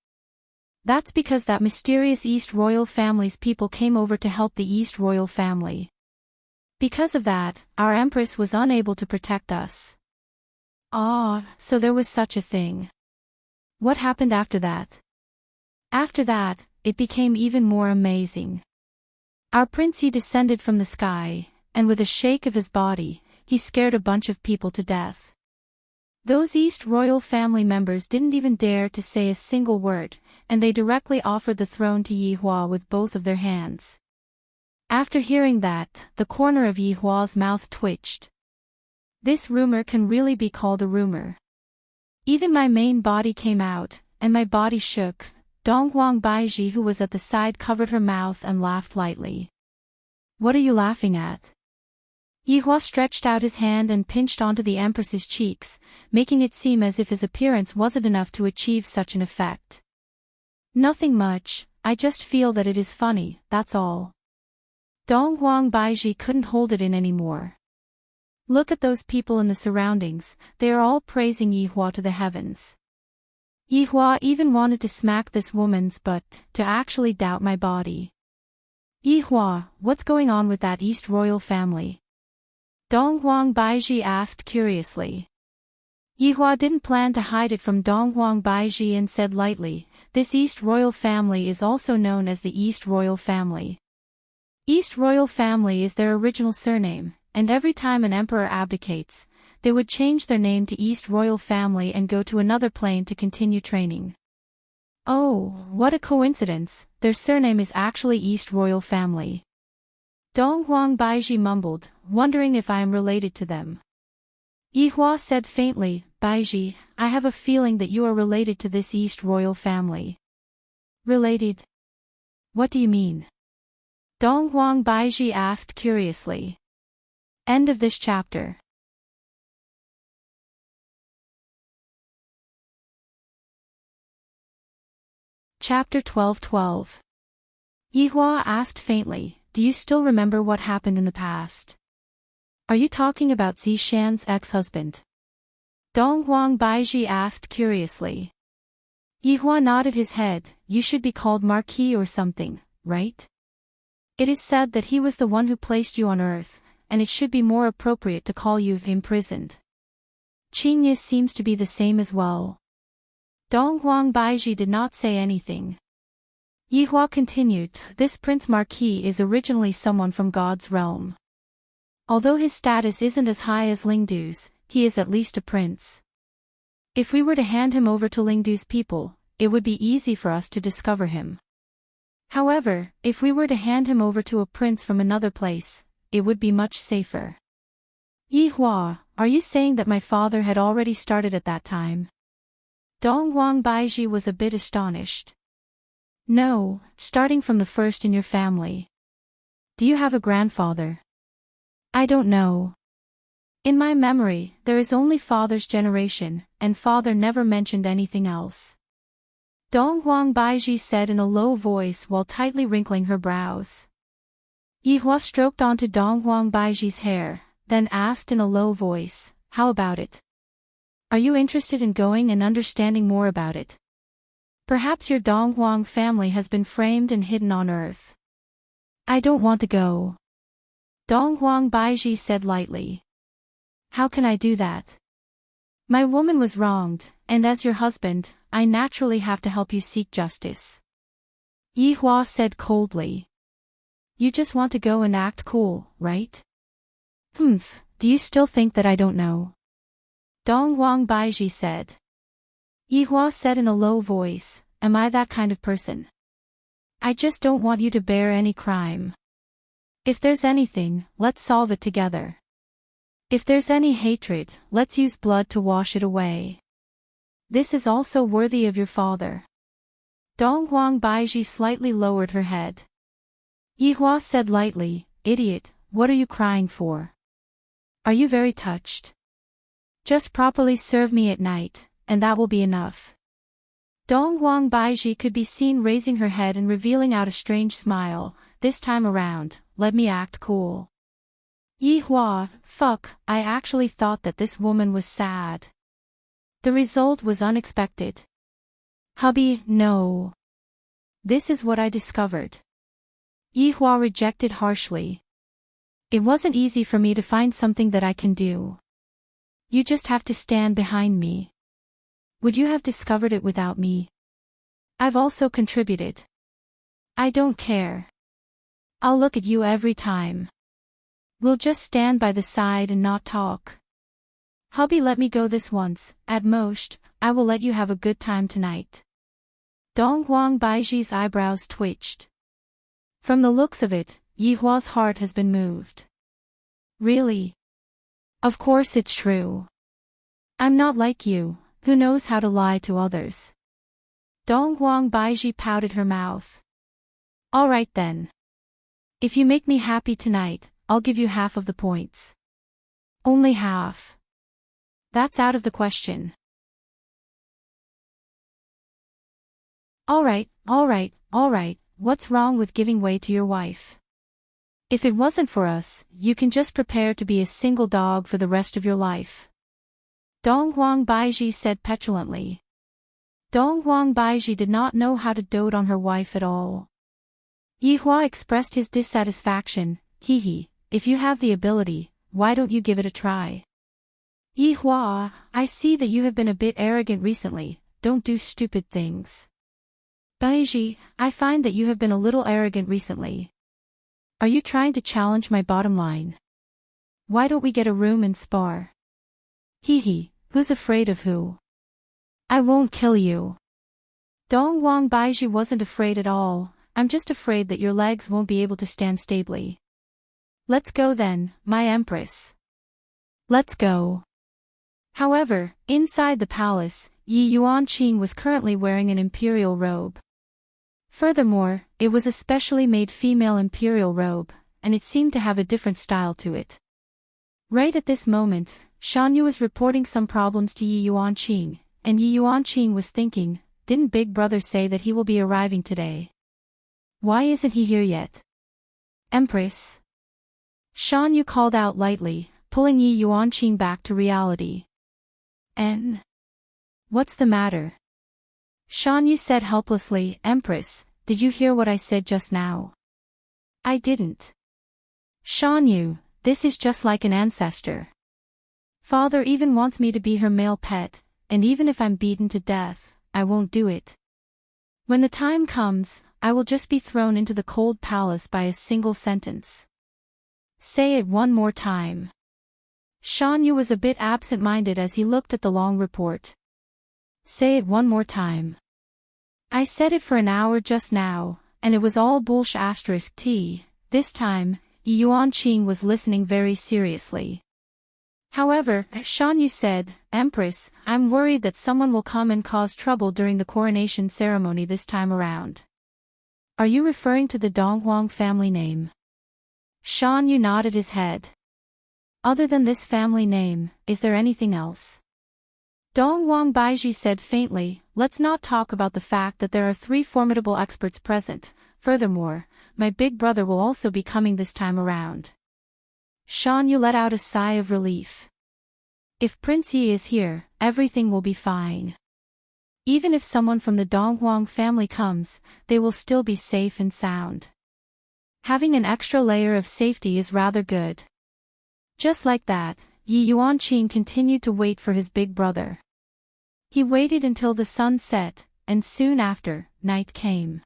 That's because that mysterious East Royal family's people came over to help the East Royal family. Because of that, our Empress was unable to protect us. Ah, so there was such a thing. What happened after that? After that, it became even more amazing. Our Prince Yi descended from the sky, and with a shake of his body, he scared a bunch of people to death. Those East Royal family members didn't even dare to say a single word, and they directly offered the throne to Yihua with both of their hands. After hearing that, the corner of Yihua's mouth twitched. This rumor can really be called a rumor. Even my main body came out, and my body shook. Donghuang Baiji, who was at the side, covered her mouth and laughed lightly. What are you laughing at? Yihua stretched out his hand and pinched onto the Empress's cheeks, making it seem as if his appearance wasn't enough to achieve such an effect. Nothing much, I just feel that it is funny, that's all. Donghuang Baiji couldn't hold it in anymore. Look at those people in the surroundings, they are all praising Yihua to the heavens. Yihua even wanted to smack this woman's butt, to actually doubt my body. Yihua, what's going on with that East Royal family? Donghuang Baiji asked curiously. Yihua didn't plan to hide it from Donghuang Baiji and said lightly, this East Royal family is also known as the East Royal family. East Royal family is their original surname, and every time an emperor abdicates, they would change their name to East Royal family and go to another plane to continue training. Oh, what a coincidence, their surname is actually East Royal family. Donghuang Baiji mumbled, wondering if I am related to them. Yihua said faintly, Baiji, I have a feeling that you are related to this East Royal family. Related? What do you mean? Donghuang Baiji asked curiously. End of this chapter. Chapter 12:12. Yihua asked faintly, do you still remember what happened in the past? Are you talking about Zishan's ex-husband? Donghuang Baiji asked curiously. Yihua nodded his head, you should be called Marquis or something, right? It is said that he was the one who placed you on earth, and it should be more appropriate to call you imprisoned. Qingye seems to be the same as well. Donghuang Baiji did not say anything. Yihua continued, this Prince Marquis is originally someone from God's realm. Although his status isn't as high as Lingdu's, he is at least a prince. If we were to hand him over to Lingdu's people, it would be easy for us to discover him. However, if we were to hand him over to a prince from another place, it would be much safer. Yi Hua, are you saying that my father had already started at that time? Dong Wang Baiji was a bit astonished. No, starting from the first in your family. Do you have a grandfather? I don't know. In my memory, there is only father's generation, and father never mentioned anything else. Dong Wang Baiji said in a low voice while tightly wrinkling her brows. Yi Hua stroked onto Dong Wang Baiji's hair, then asked in a low voice, how about it? Are you interested in going and understanding more about it? Perhaps your Dong Wang family has been framed and hidden on earth. I don't want to go. Dong Wang Baiji said lightly. How can I do that? My woman was wronged, and as your husband, I naturally have to help you seek justice. Yi Hua said coldly. You just want to go and act cool, right? Do you still think that I don't know? Dong Wang Baiji said. Yi Hua said in a low voice, am I that kind of person? I just don't want you to bear any crime. If there's anything, let's solve it together. If there's any hatred, let's use blood to wash it away. This is also worthy of your father. Dong Wang Baiji slightly lowered her head. Yi Hua said lightly, idiot, what are you crying for? Are you very touched? Just properly serve me at night, and that will be enough. Dong Wang Baiji could be seen raising her head and revealing out a strange smile. This time around, let me act cool. Yi Hua, I actually thought that this woman was sad. The result was unexpected. Hubby, no. This is what I discovered. Yi Hua rejected harshly. It wasn't easy for me to find something that I can do. You just have to stand behind me. Would you have discovered it without me? I've also contributed. I don't care. I'll look at you every time. We'll just stand by the side and not talk. Hubby, let me go this once, at most, I will let you have a good time tonight. Dong Wang Baiji's eyebrows twitched. From the looks of it, Yi Hua's heart has been moved. Really? Of course it's true. I'm not like you, who knows how to lie to others. Dong Wang Baiji pouted her mouth. All right then. If you make me happy tonight, I'll give you half of the points. Only half. That's out of the question. All right, what's wrong with giving way to your wife? If it wasn't for us, you can just prepare to be a single dog for the rest of your life. Dong Wang Baiji said petulantly. Dong Wang Baiji did not know how to dote on her wife at all. Yi Hua expressed his dissatisfaction, if you have the ability, why don't you give it a try? Yi Hua, I see that you have been a bit arrogant recently, don't do stupid things. Baiji, I find that you have been a little arrogant recently. Are you trying to challenge my bottom line? Why don't we get a room and spar? Who's afraid of who? I won't kill you. Dong Wang Baiji wasn't afraid at all, I'm just afraid that your legs won't be able to stand stably. Let's go then, my empress. Let's go. However, inside the palace, Yi Yuanqing was currently wearing an imperial robe. Furthermore, it was a specially made female imperial robe, and it seemed to have a different style to it. Right at this moment, Shan Yu was reporting some problems to Yi Yuanqing, and Yi Yuanqing was thinking, didn't Big Brother say that he will be arriving today? Why isn't he here yet? Empress. Shan Yu called out lightly, pulling Yi Yuanqing back to reality. What's the matter? Shan Yu said helplessly, Empress, did you hear what I said just now? I didn't. Shan Yu, this is just like an ancestor. Father even wants me to be her male pet, and even if I'm beaten to death, I won't do it. When the time comes, I will just be thrown into the cold palace by a single sentence. Say it one more time. Shan Yu was a bit absent-minded as he looked at the long report. Say it one more time. I said it for an hour just now, and it was all bullsh*t. This time, Yuanqing was listening very seriously. However, Shan Yu said, Empress, I'm worried that someone will come and cause trouble during the coronation ceremony this time around. Are you referring to the Donghuang family name? Shan Yu nodded his head. Other than this family name, is there anything else? Donghuang Baiji said faintly, let's not talk about the fact that there are 3 formidable experts present. Furthermore, my big brother will also be coming this time around. Shan Yu let out a sigh of relief. If Prince Yi is here, everything will be fine. Even if someone from the Donghuang family comes, they will still be safe and sound. Having an extra layer of safety is rather good. Just like that, Yi Yuanqing continued to wait for his big brother. He waited until the sun set, and soon after, night came.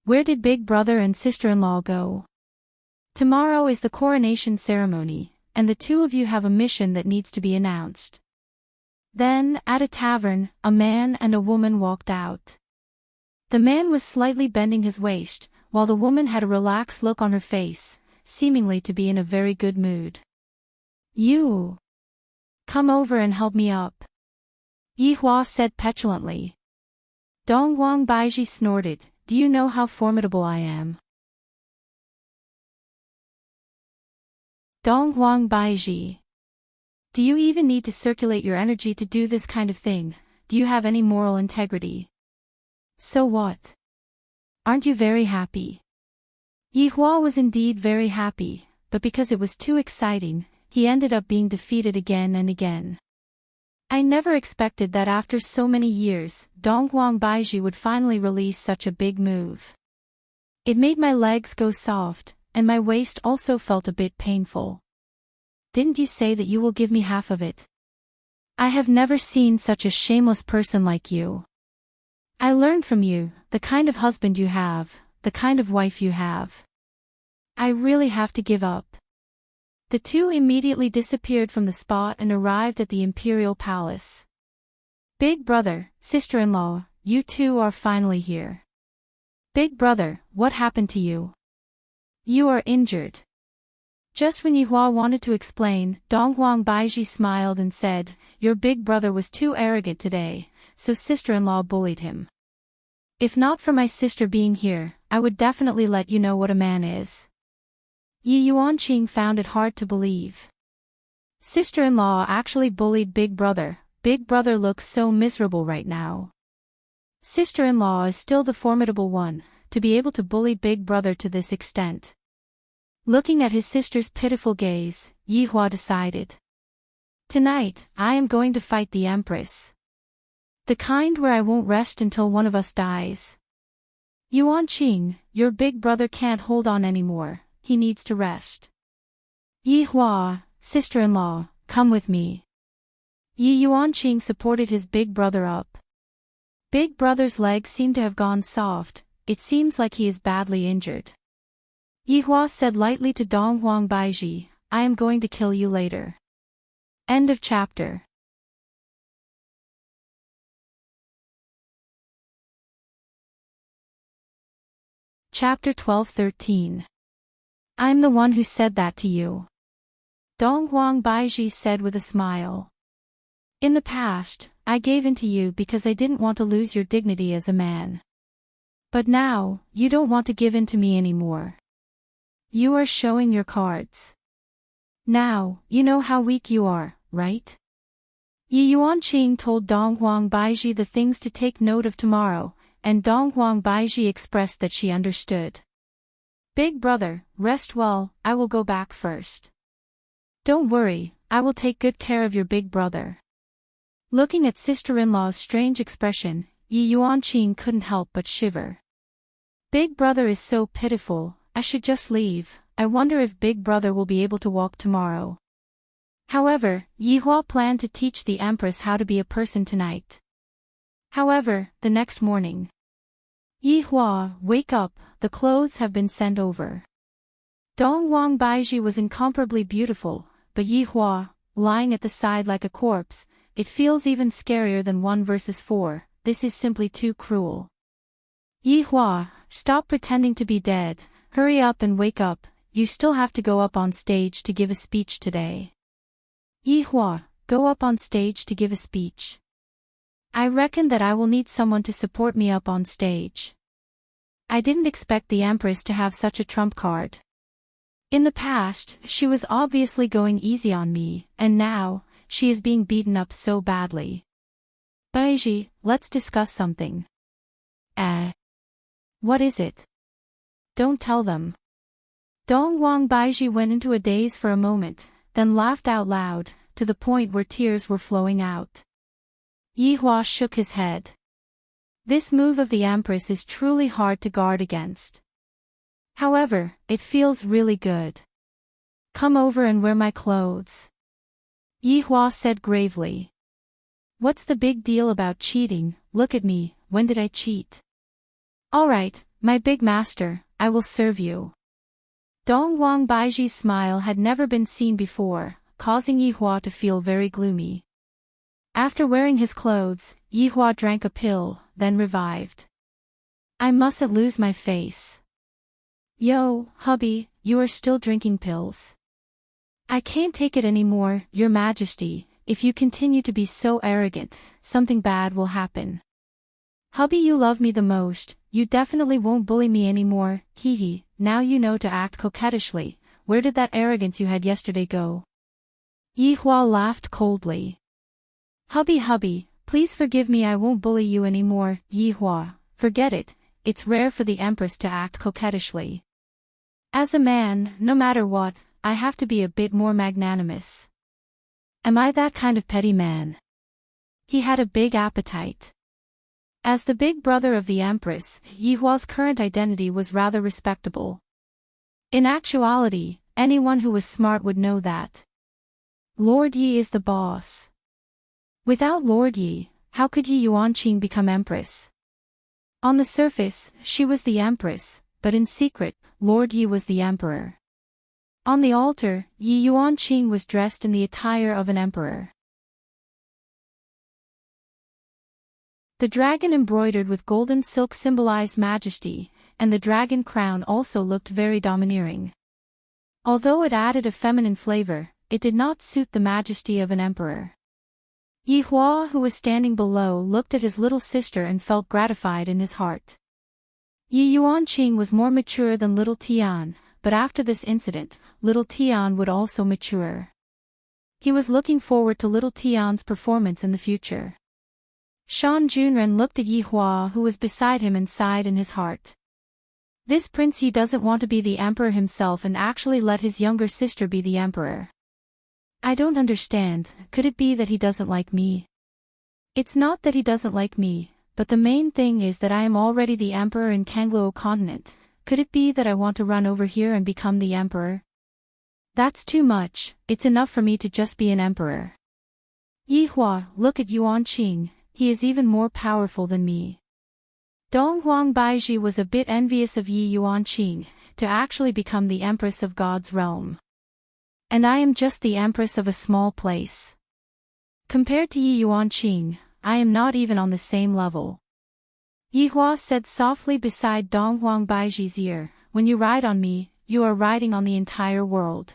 Where did big brother and sister-in-law go? Tomorrow is the coronation ceremony, and the 2 of you have a mission that needs to be announced. Then, at a tavern, a man and a woman walked out. The man was slightly bending his waist, while the woman had a relaxed look on her face, seemingly to be in a very good mood. You! Come over and help me up. Yi Hua said petulantly. Donghuang Baiji snorted, do you know how formidable I am? Donghuang Baiji. Do you even need to circulate your energy to do this kind of thing? Do you have any moral integrity? So what? Aren't you very happy? Yi Hua was indeed very happy, but because it was too exciting, he ended up being defeated again and again. I never expected that after so many years, Donghuang Baiji would finally release such a big move. It made my legs go soft, and my waist also felt a bit painful. Didn't you say that you will give me half of it? I have never seen such a shameless person like you. I learned from you, the kind of husband you have, the kind of wife you have. I really have to give up. The 2 immediately disappeared from the spot and arrived at the imperial palace. Big brother, sister-in-law, you 2 are finally here. Big brother, what happened to you? You are injured. Just when Yi Hua wanted to explain, Donghuang Baiji smiled and said, your big brother was too arrogant today, so sister-in-law bullied him. If not for my sister being here, I would definitely let you know what a man is. Yi Yuanqing found it hard to believe. Sister-in-law actually bullied big brother. Big brother looks so miserable right now. Sister-in-law is still the formidable one, to be able to bully big brother to this extent. Looking at his sister's pitiful gaze, Yi Hua decided. Tonight, I am going to fight the Empress. The kind where I won't rest until one of us dies. Yuanqing, your big brother can't hold on anymore, he needs to rest. Yi Hua, sister-in-law, come with me. Yi Yuanqing supported his big brother up. Big brother's legs seem to have gone soft, it seems like he is badly injured. Yi Hua said lightly to Donghuang Baiji, I am going to kill you later. End of chapter. Chapter 12-13. I'm the one who said that to you. Donghuang Baiji said with a smile. In the past, I gave in to you because I didn't want to lose your dignity as a man. But now, you don't want to give in to me anymore. You are showing your cards. Now, you know how weak you are, right? Yi Yuanqing told Donghuang Baiji the things to take note of tomorrow, and Donghuang Baiji expressed that she understood. Big brother, rest well, I will go back first. Don't worry, I will take good care of your big brother. Looking at sister-in-law's strange expression, Yi Yuanqing couldn't help but shiver. Big brother is so pitiful, I should just leave. I wonder if big brother will be able to walk tomorrow. However, Yi Hua planned to teach the Empress how to be a person tonight. However, the next morning. Yi Hua, wake up, the clothes have been sent over. Dong Wang Baiji was incomparably beautiful, but Yi Hua, lying at the side like a corpse, it feels even scarier than 1 versus 4, this is simply too cruel. Yi Hua, stop pretending to be dead, hurry up and wake up, you still have to go up on stage to give a speech today. Yi Hua, go up on stage to give a speech. I reckon that I will need someone to support me up on stage. I didn't expect the Empress to have such a trump card. In the past, she was obviously going easy on me, and now, she is being beaten up so badly. Baiji, let's discuss something. What is it? Don't tell them. Dong Wang Baiji went into a daze for a moment, then laughed out loud, to the point where tears were flowing out. Yi Hua shook his head. This move of the Empress is truly hard to guard against. However, it feels really good. Come over and wear my clothes. Yi Hua said gravely. What's the big deal about cheating? Look at me, when did I cheat? Alright, my big master, I will serve you. Dong Wang Baiji's smile had never been seen before, causing Yi Hua to feel very gloomy. After wearing his clothes, Yi Hua drank a pill, then revived. I mustn't lose my face. Yo, hubby, you are still drinking pills. I can't take it anymore, Your Majesty, if you continue to be so arrogant, something bad will happen. Hubby, you love me the most, you definitely won't bully me anymore, hee, now you know to act coquettishly, where did that arrogance you had yesterday go? Yi Hua laughed coldly. Hubby, please forgive me, I won't bully you anymore, Yi Hua, forget it, it's rare for the Empress to act coquettishly. As a man, no matter what, I have to be a bit more magnanimous. Am I that kind of petty man? He had a big appetite. As the big brother of the Empress, Yi Hua's current identity was rather respectable. In actuality, anyone who was smart would know that. Lord Yi is the boss. Without Lord Yi, how could Yi Yuanqing become Empress? On the surface, she was the Empress, but in secret, Lord Yi was the Emperor. On the altar, Yi Yuanqing was dressed in the attire of an emperor. The dragon embroidered with golden silk symbolized majesty, and the dragon crown also looked very domineering. Although it added a feminine flavor, it did not suit the majesty of an emperor. Yi Hua, who was standing below, looked at his little sister and felt gratified in his heart. Yi Yuanqing was more mature than little Tian, but after this incident, little Tian would also mature. He was looking forward to little Tian's performance in the future. Shan Junren looked at Yi Hua, who was beside him, and sighed in his heart. This Prince Yi doesn't want to be the emperor himself and actually let his younger sister be the emperor. I don't understand, could it be that he doesn't like me? It's not that he doesn't like me, but the main thing is that I am already the emperor in Kangluo continent. Could it be that I want to run over here and become the emperor? That's too much, it's enough for me to just be an emperor. Yi Hua, look at Yuanqing, he is even more powerful than me. Dong Huang Baiji was a bit envious of Yi Yuanqing, to actually become the empress of God's realm. And I am just the empress of a small place. Compared to Yi Yuanqing, I am not even on the same level. Yi Hua said softly beside Dong Huang Baiji's ear, when you ride on me, you are riding on the entire world.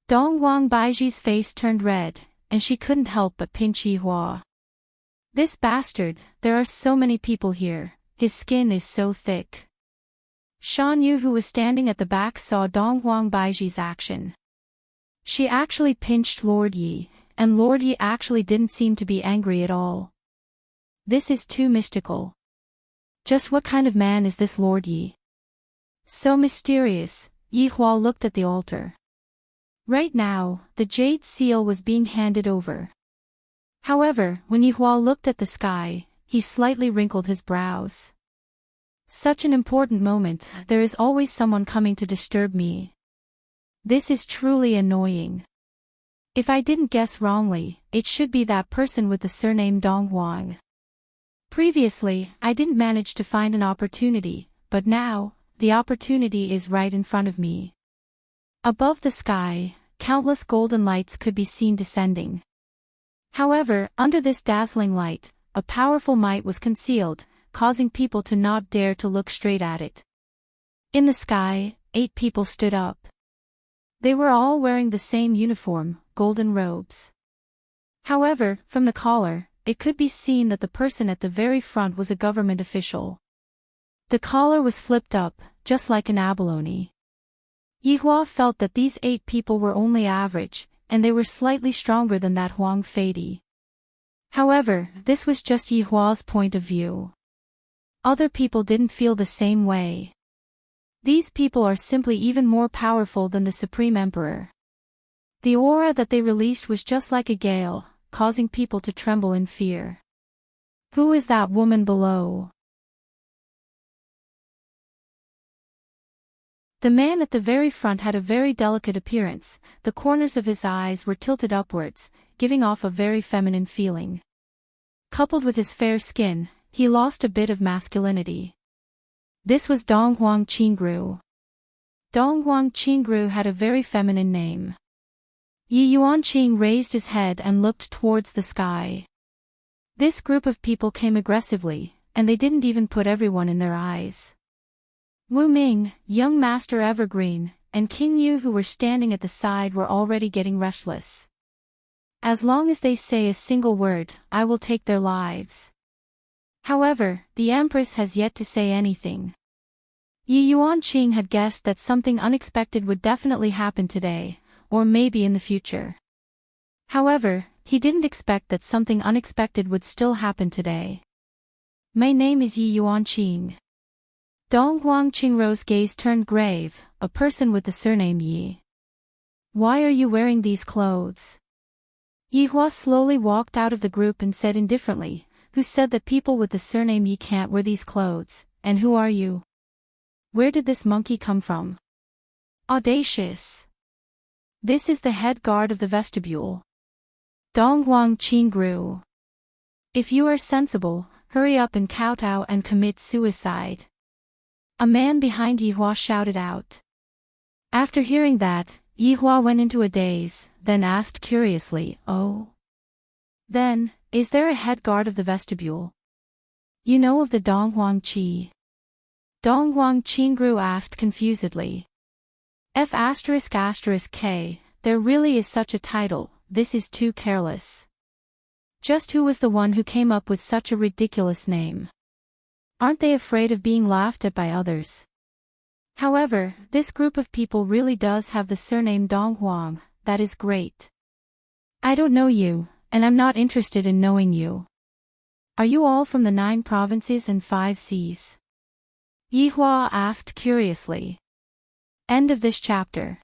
Dong Huang Baiji's face turned red, and she couldn't help but pinch Yi Hua. This bastard, there are so many people here, his skin is so thick. Shan Yu, who was standing at the back, saw Dong Huang Baiji's action. She actually pinched Lord Yi, and Lord Yi actually didn't seem to be angry at all. This is too mystical. Just what kind of man is this Lord Yi? So mysterious. Yi Hua looked at the altar. Right now, the jade seal was being handed over. However, when Yi Hua looked at the sky, he slightly wrinkled his brows. Such an important moment, there is always someone coming to disturb me. This is truly annoying. If I didn't guess wrongly, it should be that person with the surname Dong Huang. Previously, I didn't manage to find an opportunity, but now, the opportunity is right in front of me. Above the sky, countless golden lights could be seen descending. However, under this dazzling light, a powerful might was concealed, causing people to not dare to look straight at it. In the sky, 8 people stood up. They were all wearing the same uniform, golden robes. However, from the collar, it could be seen that the person at the very front was a government official. The collar was flipped up, just like an abalone. Yihua felt that these 8 people were only average, and they were slightly stronger than that Huang Feidi. However, this was just Yihua's point of view. Other people didn't feel the same way. These people are simply even more powerful than the Supreme Emperor. The aura that they released was just like a gale, causing people to tremble in fear. Who is that woman below? The man at the very front had a very delicate appearance, the corners of his eyes were tilted upwards, giving off a very feminine feeling. Coupled with his fair skin, he lost a bit of masculinity. This was Donghuang Qingru. Donghuang Qingru had a very feminine name. Yi Yuanqing raised his head and looked towards the sky. This group of people came aggressively, and they didn't even put everyone in their eyes. Wu Ming, young Master Evergreen, and King Yu who were standing at the side were already getting restless. As long as they say a single word, I will take their lives. However, the Empress has yet to say anything. Yi Yuanqing had guessed that something unexpected would definitely happen today, or maybe in the future. However, he didn't expect that something unexpected would still happen today. My name is Yi Yuanqing. Donghuang Qingru's gaze turned grave, a person with the surname Yi. Why are you wearing these clothes? Yihua slowly walked out of the group and said indifferently, who said that people with the surname Yi can't wear these clothes, and who are you? Where did this monkey come from? Audacious. This is the head guard of the vestibule. Donghuang Qingru. If you are sensible, hurry up and kowtow and commit suicide. A man behind Yihua shouted out. After hearing that, Yihua went into a daze, then asked curiously, oh? Then, is there a head guard of the vestibule? You know of the Donghuang Qi? Donghuang Qingru asked confusedly. F***K, there really is such a title, this is too careless. Just who was the one who came up with such a ridiculous name? Aren't they afraid of being laughed at by others? However, this group of people really does have the surname Donghuang, that is great. I don't know you, and I'm not interested in knowing you. Are you all from the 9 provinces and 5 seas? Yihua asked curiously. End of this chapter.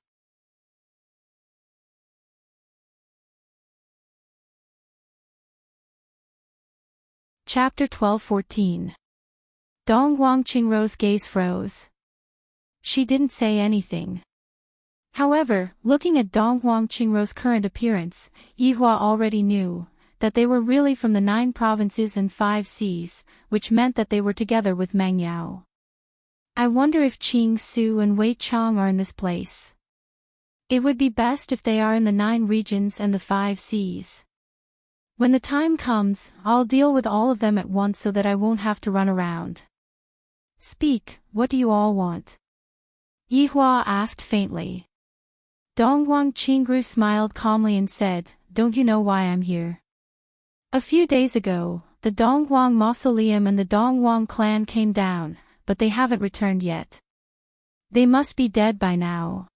Chapter 12-14. Donghuang Qingru's gaze froze. She didn't say anything. However, looking at Donghuang Qingru's current appearance, Yihua already knew that they were really from the 9 provinces and 5 seas, which meant that they were together with Meng Yao. I wonder if Qing Su and Wei Chang are in this place. It would be best if they are in the 9 regions and the 5 seas. When the time comes, I'll deal with all of them at once so that I won't have to run around. Speak, what do you all want? Yihua asked faintly. Donghuang Qingru smiled calmly and said, don't you know why I'm here? A few days ago, the Donghuang Mausoleum and the Donghuang clan came down, but they haven't returned yet. They must be dead by now.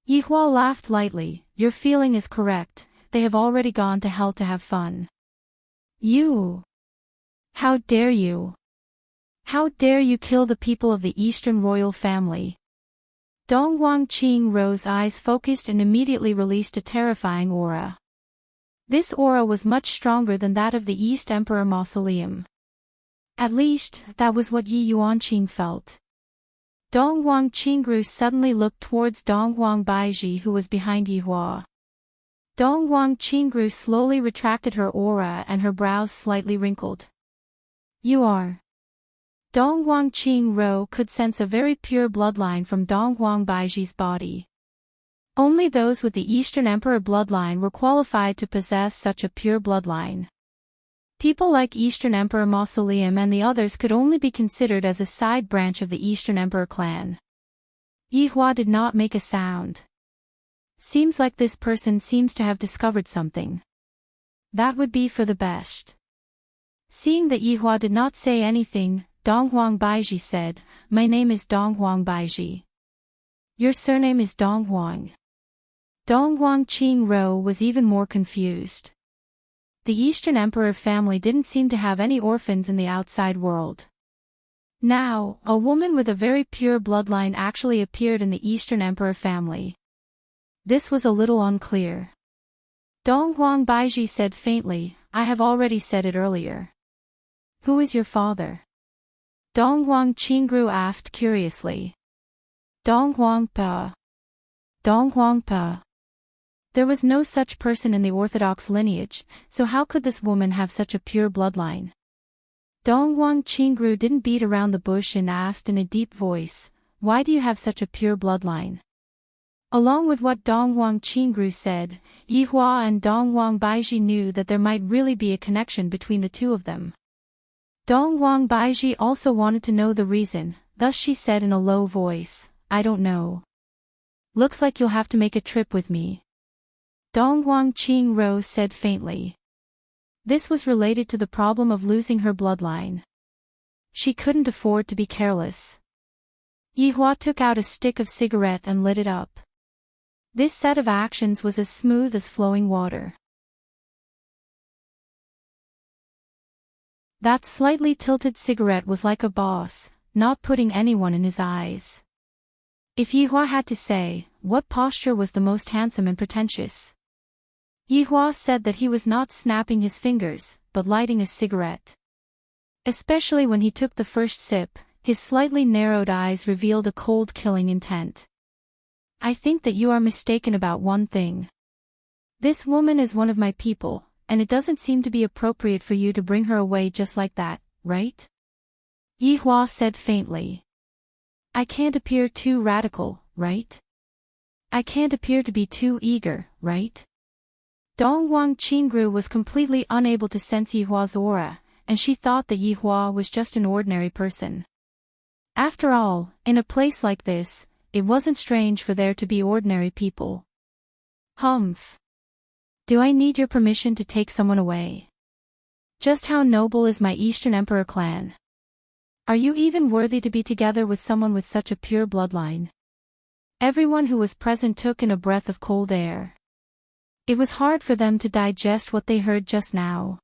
Yihua laughed lightly, your feeling is correct, they have already gone to hell to have fun. You! How dare you! How dare you kill the people of the Eastern royal family? Donghuang Qingru's eyes focused and immediately released a terrifying aura. This aura was much stronger than that of the East Emperor Mausoleum. At least, that was what Yi Yuanqing felt. Donghuang Qingru suddenly looked towards Donghuang Baizhi who was behind Yihua. Donghuang Qingru slowly retracted her aura and her brows slightly wrinkled. You are. Donghuang Qingru could sense a very pure bloodline from Donghuang Baizhi's body. Only those with the Eastern Emperor bloodline were qualified to possess such a pure bloodline. People like Eastern Emperor Mausoleum and the others could only be considered as a side branch of the Eastern Emperor clan. Yihua did not make a sound. Seems like this person seems to have discovered something. That would be for the best. Seeing that Yihua did not say anything, Donghuang Baiji said, "My name is Donghuang Baiji." "Your surname is Donghuang." Donghuang Qingro was even more confused. The Eastern Emperor family didn't seem to have any orphans in the outside world. Now, a woman with a very pure bloodline actually appeared in the Eastern Emperor family. This was a little unclear. Donghuang Baiji said faintly, "I have already said it earlier." "Who is your father?" Donghuang Qingru asked curiously. Donghuang Pa. Donghuang Pa. There was no such person in the Orthodox lineage, so how could this woman have such a pure bloodline? Donghuang Qingru didn't beat around the bush and asked in a deep voice, "Why do you have such a pure bloodline?" Along with what Donghuang Qingru said, Yihua and Donghuang Baiji knew that there might really be a connection between the two of them. Donghuang Baiji also wanted to know the reason, thus she said in a low voice, "I don't know. Looks like you'll have to make a trip with me." Donghuang Qingro said faintly. This was related to the problem of losing her bloodline. She couldn't afford to be careless. Yihua took out a stick of cigarette and lit it up. This set of actions was as smooth as flowing water. That slightly tilted cigarette was like a boss, not putting anyone in his eyes. If Yihua had to say, what posture was the most handsome and pretentious? Yihua said that he was not snapping his fingers, but lighting a cigarette. Especially when he took the first sip, his slightly narrowed eyes revealed a cold killing intent. "I think that you are mistaken about one thing. This woman is one of my people, and it doesn't seem to be appropriate for you to bring her away just like that, right?" Yihua said faintly. "I can't appear too radical, right? I can't appear to be too eager, right?" Donghuang Qingru was completely unable to sense Yihua's aura, and she thought that Yihua was just an ordinary person. After all, in a place like this, it wasn't strange for there to be ordinary people. "Humph. Do I need your permission to take someone away? Just how noble is my Eastern Emperor clan? Are you even worthy to be together with someone with such a pure bloodline?" Everyone who was present took in a breath of cold air. It was hard for them to digest what they heard just now.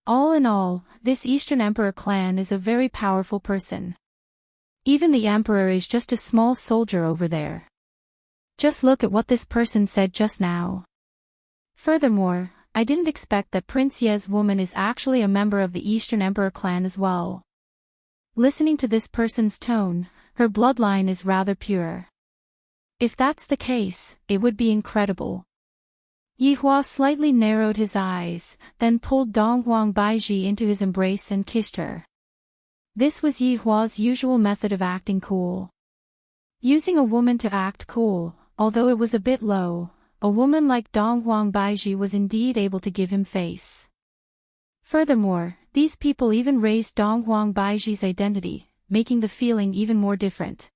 All in all, this Eastern Emperor clan is a very powerful person. Even the Emperor is just a small soldier over there. Just look at what this person said just now. Furthermore, I didn't expect that Prince Ye's woman is actually a member of the Eastern Emperor clan as well. Listening to this person's tone, her bloodline is rather pure. If that's the case, it would be incredible. Yihua slightly narrowed his eyes, then pulled Donghuang Baiji into his embrace and kissed her. This was Yihua's usual method of acting cool. Using a woman to act cool, although it was a bit low, a woman like Donghuang Baiji was indeed able to give him face. Furthermore, these people even raised Donghuang Baiji's identity, making the feeling even more different.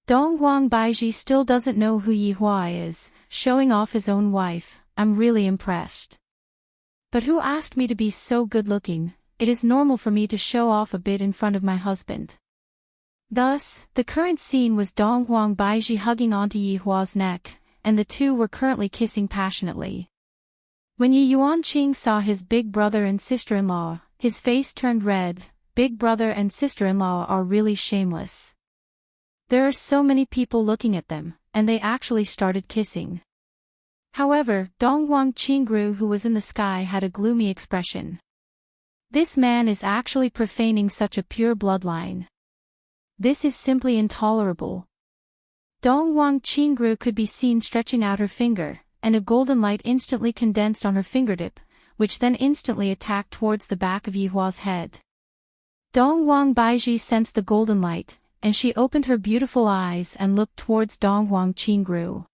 Donghuang Baiji still doesn't know who Yihua is, showing off his own wife. I'm really impressed. But who asked me to be so good-looking? It is normal for me to show off a bit in front of my husband. Thus, the current scene was Donghuang Baiji hugging onto Yihua's neck, and the two were currently kissing passionately. When Yi Yuanqing saw his big brother and sister-in-law, his face turned red. Big brother and sister-in-law are really shameless. There are so many people looking at them, and they actually started kissing. However, Donghuang Qingru, who was in the sky, had a gloomy expression. This man is actually profaning such a pure bloodline. This is simply intolerable. Donghuang Qingru could be seen stretching out her finger, and a golden light instantly condensed on her fingertip, which then instantly attacked towards the back of Yihua's head. Donghuang Baiji sensed the golden light, and she opened her beautiful eyes and looked towards Donghuang Qingru.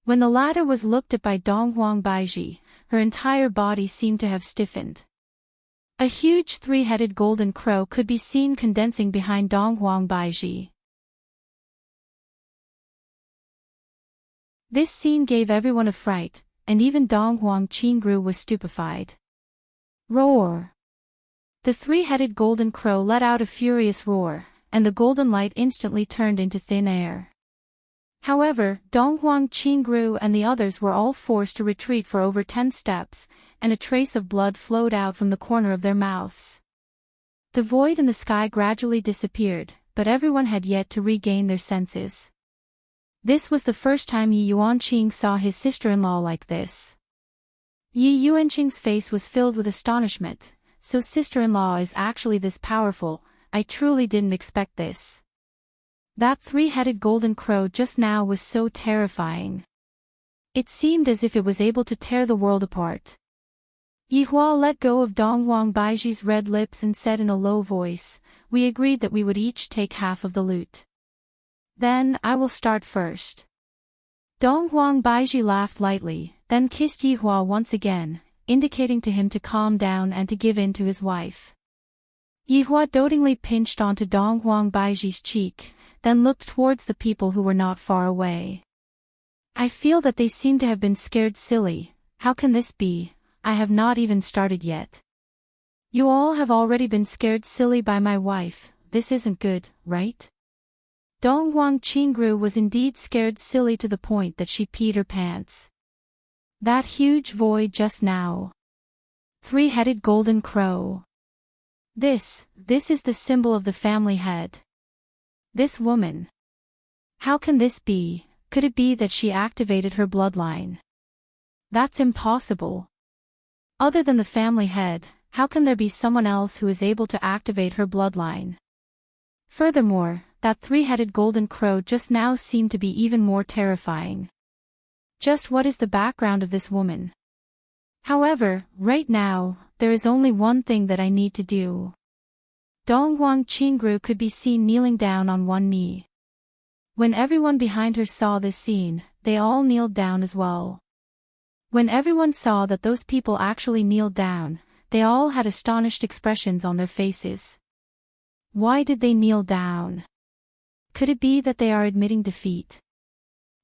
When the latter was looked at by Dong Huang Baiji, her entire body seemed to have stiffened. A huge three-headed golden crow could be seen condensing behind Dong Huang Baiji. This scene gave everyone a fright, and even Dong Huang Qingru was stupefied. Roar! The three-headed golden crow let out a furious roar, and the golden light instantly turned into thin air. However, Dong Huang Qingru and the others were all forced to retreat for over 10 steps, and a trace of blood flowed out from the corner of their mouths. The void in the sky gradually disappeared, but everyone had yet to regain their senses. This was the first time Yi Yuanqing saw his sister-in-law like this. Yi Yuanqing's face was filled with astonishment. So sister-in-law is actually this powerful, I truly didn't expect this. That three-headed golden crow just now was so terrifying. It seemed as if it was able to tear the world apart. Yihua let go of Dong Huang Baiji's red lips and said in a low voice, "We agreed that we would each take half of the loot. Then, I will start first." Dong Huang Baiji laughed lightly, then kissed Yihua once again, indicating to him to calm down and to give in to his wife. Yihua dotingly pinched onto Dong Huang Baiji's cheek, then looked towards the people who were not far away. "I feel that they seem to have been scared silly. How can this be? I have not even started yet. You all have already been scared silly by my wife. This isn't good, right?" Dong Huang Qingru was indeed scared silly to the point that she peed her pants. That huge void just now. Three-headed golden crow. This is the symbol of the family head. This woman. How can this be? Could it be that she activated her bloodline? That's impossible. Other than the family head, how can there be someone else who is able to activate her bloodline? Furthermore, that three-headed golden crow just now seemed to be even more terrifying. Just what is the background of this woman? However, right now, there is only one thing that I need to do. Dong Huang Qingru could be seen kneeling down on one knee. When everyone behind her saw this scene, they all kneeled down as well. When everyone saw that those people actually kneeled down, they all had astonished expressions on their faces. Why did they kneel down? Could it be that they are admitting defeat?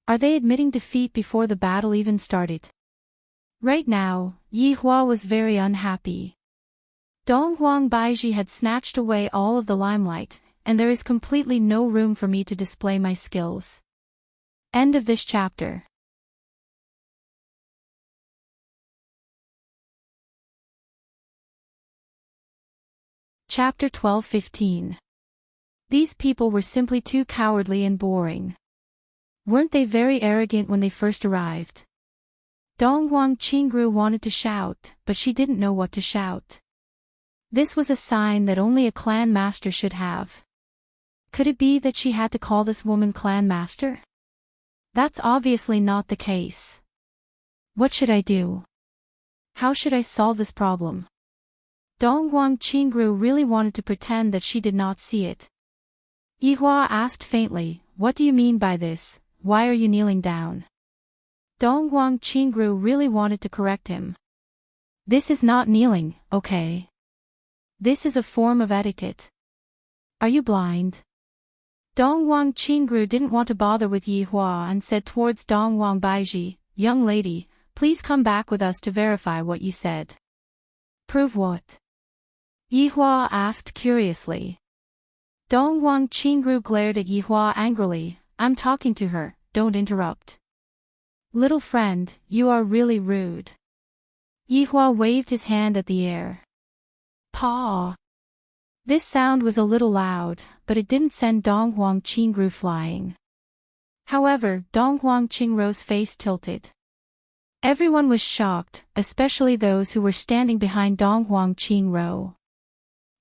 Are they admitting defeat before the battle even started? Right now, Yihua was very unhappy. Dong Huang Baiji had snatched away all of the limelight, and there is completely no room for me to display my skills. End of this chapter. Chapter 12-15. These people were simply too cowardly and boring. Weren't they very arrogant when they first arrived? Dong Huang Qingru wanted to shout, but she didn't know what to shout. This was a sign that only a clan master should have. Could it be that she had to call this woman clan master? That's obviously not the case. What should I do? How should I solve this problem? Dong Huang Qingru really wanted to pretend that she did not see it. Yihua asked faintly, "What do you mean by this? Why are you kneeling down?" Dong Huang Qingru really wanted to correct him. "This is not kneeling, okay? This is a form of etiquette. Are you blind?" Dong Huang Qingru didn't want to bother with Yihua and said towards Dong Huang Baiji, "Young lady, please come back with us to verify what you said." "Prove what?" Yihua asked curiously. Dong Huang Qingru glared at Yihua angrily, "I'm talking to her, don't interrupt." "Little friend, you are really rude." Yihua waved his hand at the air. Paw. This sound was a little loud, but it didn't send Dong Huang Qingru flying. However, Dong Huang Qingru's face tilted. Everyone was shocked, especially those who were standing behind Dong Huang Qingru.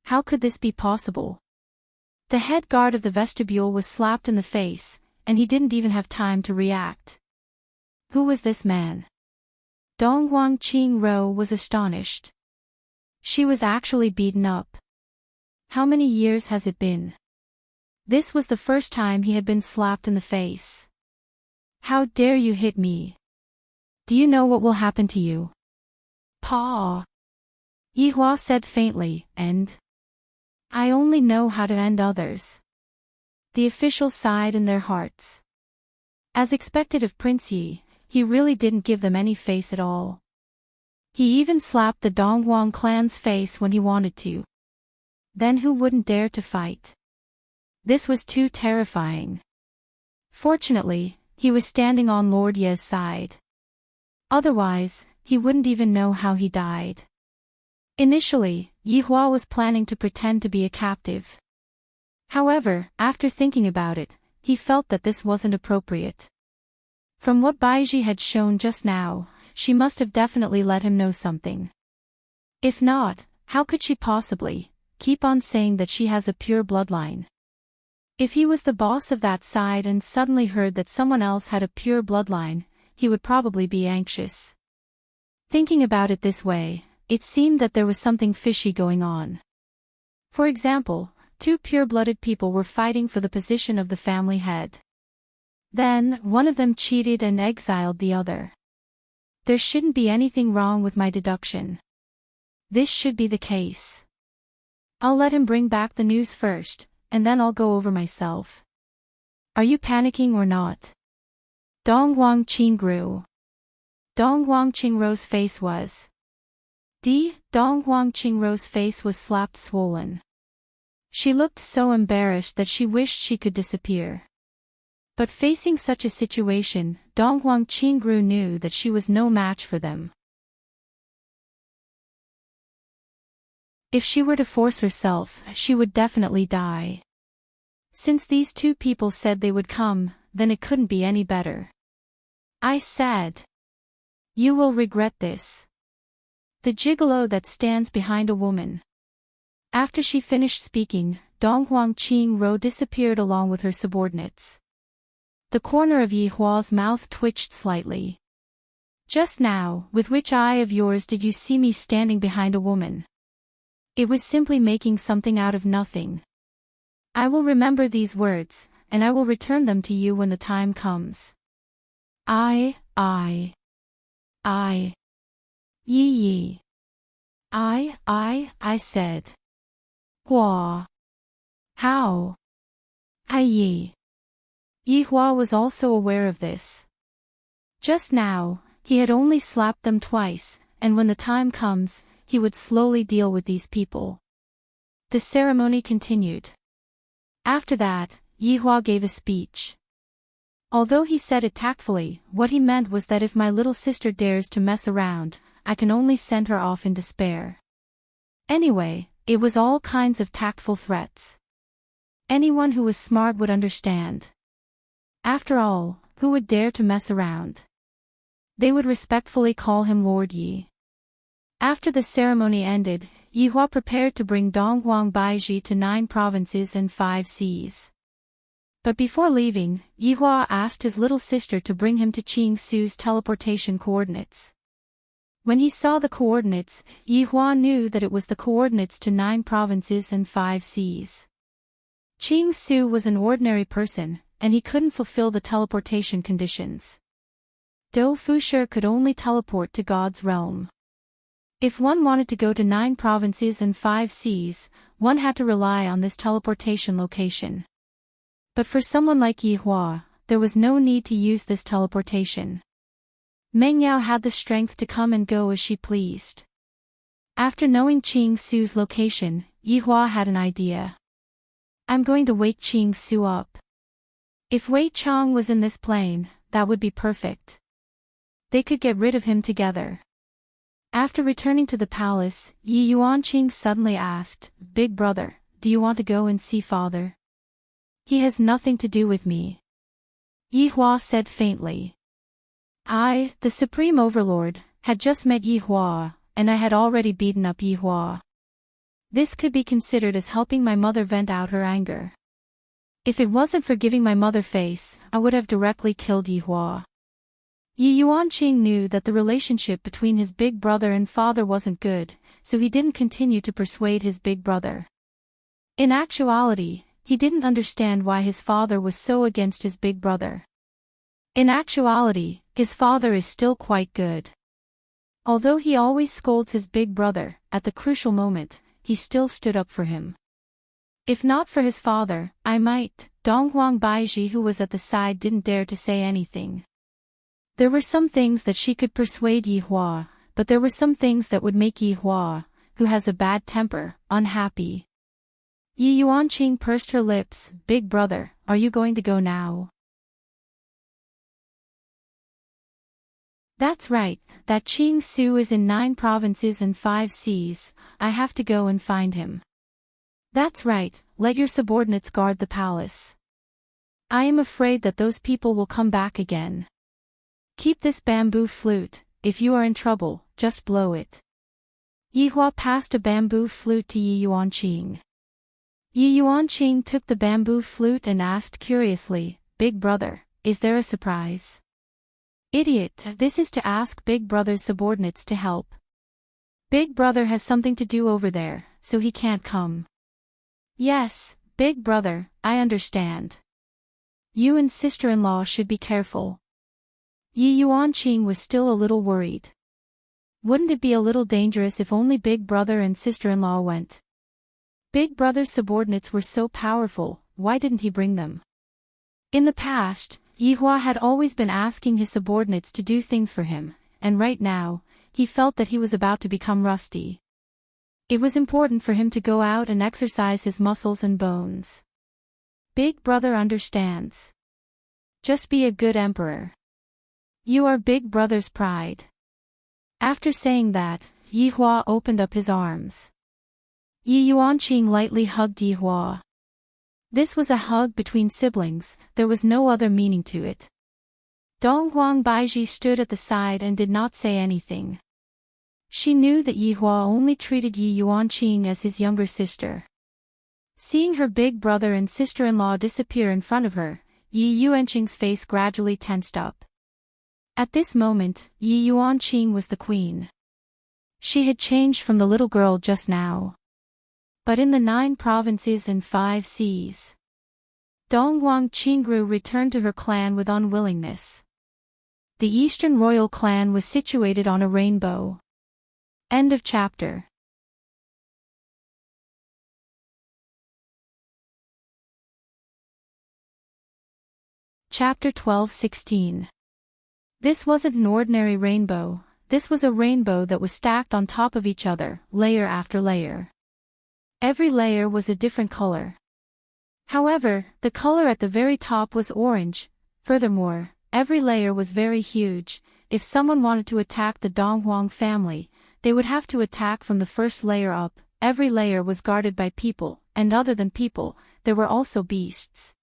How could this be possible? The head guard of the vestibule was slapped in the face, and he didn't even have time to react. Who was this man? Dong Huang Qingru was astonished. She was actually beaten up. How many years has it been? This was the first time he had been slapped in the face. How dare you hit me? Do you know what will happen to you? Pa. Yihua said faintly, and I only know how to end others. The officials sighed in their hearts. As expected of Prince Yi, he really didn't give them any face at all. He even slapped the Donghuang clan's face when he wanted to. Then who wouldn't dare to fight? This was too terrifying. Fortunately, he was standing on Lord Ye's side. Otherwise, he wouldn't even know how he died. Initially, Yihua was planning to pretend to be a captive. However, after thinking about it, he felt that this wasn't appropriate. From what Baiji had shown just now, she must have definitely let him know something. If not, how could she possibly keep on saying that she has a pure bloodline? If he was the boss of that side and suddenly heard that someone else had a pure bloodline, he would probably be anxious. Thinking about it this way, it seemed that there was something fishy going on. For example, two pure-blooded people were fighting for the position of the family head. Then, one of them cheated and exiled the other. There shouldn't be anything wrong with my deduction. This should be the case. I'll let him bring back the news first, and then I'll go over myself. Are you panicking or not? Dong Huangqing grew. Dong Huangqing's face was slapped swollen. She looked so embarrassed that she wished she could disappear. But facing such a situation, Dong Huangqing knew that she was no match for them. If she were to force herself, she would definitely die. Since these two people said they would come, then it couldn't be any better. I said. You will regret this. The gigolo that stands behind a woman. After she finished speaking, Dong Huangqing disappeared along with her subordinates. The corner of Yihua's mouth twitched slightly. Just now, with which eye of yours did you see me standing behind a woman? It was simply making something out of nothing. I will remember these words, and I will return them to you when the time comes. I said. Hua. How? Yihua was also aware of this. Just now, he had only slapped them twice, and when the time comes, he would slowly deal with these people. The ceremony continued. After that, Yihua gave a speech. Although he said it tactfully, what he meant was that if my little sister dares to mess around, I can only send her off in despair. Anyway, it was all kinds of tactful threats. Anyone who was smart would understand. After all, who would dare to mess around? They would respectfully call him Lord Yi. After the ceremony ended, Yihua prepared to bring Donghuang Baiji to 9 provinces and 5 seas. But before leaving, Yihua asked his little sister to bring him to Qing Su's teleportation coordinates. When he saw the coordinates, Yihua knew that it was the coordinates to 9 provinces and 5 seas. Qing Su was an ordinary person, and he couldn't fulfill the teleportation conditions. Dou Fusher could only teleport to God's realm. If one wanted to go to 9 provinces and 5 seas, one had to rely on this teleportation location. But for someone like Yihua, there was no need to use this teleportation. Meng Yao had the strength to come and go as she pleased. After knowing Qing Su's location, Yihua had an idea. I'm going to wake Qing Su up. If Wei Chang was in this plane, that would be perfect. They could get rid of him together. After returning to the palace, Yi Yuanqing suddenly asked, Big brother, do you want to go and see father? He has nothing to do with me. Yihua said faintly. I, the Supreme Overlord, had just met Yihua, and I had already beaten up Yihua. This could be considered as helping my mother vent out her anger. If it wasn't for giving my mother face, I would have directly killed Yihua. Yi Yuanqing knew that the relationship between his big brother and father wasn't good, so he didn't continue to persuade his big brother. In actuality, he didn't understand why his father was so against his big brother. In actuality, his father is still quite good. Although he always scolds his big brother, at the crucial moment, he still stood up for him. If not for his father, I might. Donghuang Baiji, who was at the side, didn't dare to say anything. There were some things that she could persuade Yi Hua, but there were some things that would make Yi Hua, who has a bad temper, unhappy. Yi Yuanqing pursed her lips. Big brother, are you going to go now? That's right, that Qing Su is in 9 provinces and 5 seas, I have to go and find him. That's right, let your subordinates guard the palace. I am afraid that those people will come back again. Keep this bamboo flute, if you are in trouble, just blow it. Yi Hua passed a bamboo flute to Yi Yuanqing. Yi Yuanqing took the bamboo flute and asked curiously, Big brother, is there a surprise? Idiot, this is to ask Big brother's subordinates to help. Big brother has something to do over there, so he can't come. Yes, Big brother, I understand. You and sister-in-law should be careful. Yi Yuanqing was still a little worried. Wouldn't it be a little dangerous if only Big brother and sister-in-law went? Big brother's subordinates were so powerful, why didn't he bring them? In the past, Yi Hua had always been asking his subordinates to do things for him, and right now, he felt that he was about to become rusty. It was important for him to go out and exercise his muscles and bones. Big brother understands. Just be a good emperor. You are Big brother's pride. After saying that, Yi Hua opened up his arms. Yi Yuanqing lightly hugged Yi Hua. This was a hug between siblings, there was no other meaning to it. Donghuang Baiji stood at the side and did not say anything. She knew that Yi Hua only treated Yi Yuanqing as his younger sister. Seeing her big brother and sister-in-law disappear in front of her, Yi Yuanqing's face gradually tensed up. At this moment, Yi Yuanqing was the queen. She had changed from the little girl just now. But in the 9 provinces and 5 seas, Donghuang Qingru returned to her clan with unwillingness. The Eastern royal clan was situated on a rainbow. End of chapter. Chapter 12-16. This wasn't an ordinary rainbow, this was a rainbow that was stacked on top of each other, layer after layer. Every layer was a different color. However, the color at the very top was orange. Furthermore, every layer was very huge. If someone wanted to attack the Donghuang family, they would have to attack from the first layer up. Every layer was guarded by people, and other than people, there were also beasts.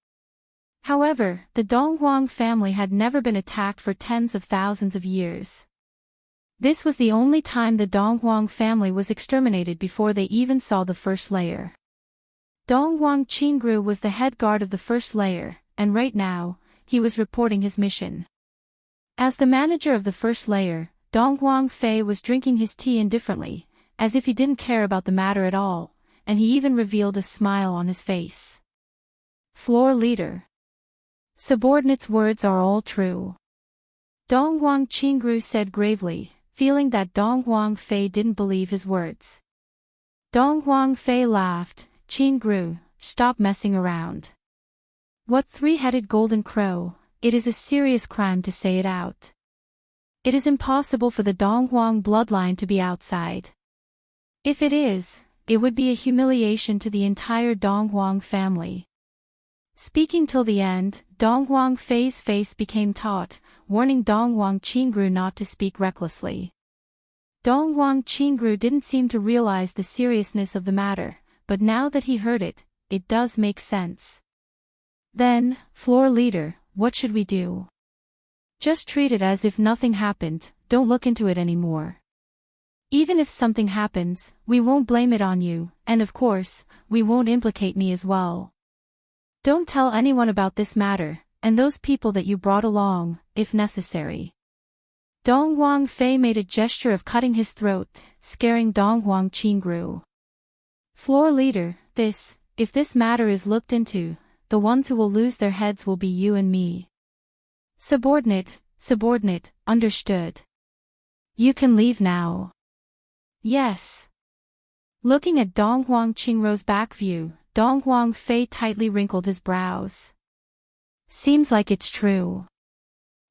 However, the Donghuang family had never been attacked for tens of thousands of years. This was the only time the Donghuang family was exterminated before they even saw the first layer. Donghuang Qingru was the head guard of the first layer, and right now, he was reporting his mission. As the manager of the first layer, Donghuang Fei was drinking his tea indifferently, as if he didn't care about the matter at all, and he even revealed a smile on his face. Floor leader. Subordinates' words are all true. Donghuang Qingru said gravely, feeling that Donghuang Fei didn't believe his words. Donghuang Fei laughed. Qingru, stop messing around. What 3-headed golden crow, it is a serious crime to say it out. It is impossible for the Donghuang bloodline to be outside. If it is, it would be a humiliation to the entire Donghuang family. Speaking till the end, Donghuang Fei's face became taut, warning Donghuang Qingru not to speak recklessly. Donghuang Qingru didn't seem to realize the seriousness of the matter, but now that he heard it, it does make sense. Then, floor leader, what should we do? Just treat it as if nothing happened, don't look into it anymore. Even if something happens, we won't blame it on you, and of course, we won't implicate me as well. Don't tell anyone about this matter, and those people that you brought along, if necessary. Donghuang Fei made a gesture of cutting his throat, scaring Donghuang Qingru. Floor leader, if this matter is looked into, the ones who will lose their heads will be you and me. Subordinate, understood. You can leave now. Yes. Looking at Dong Huang Qingrou's back view, Dong Huang Fei tightly wrinkled his brows. Seems like it's true.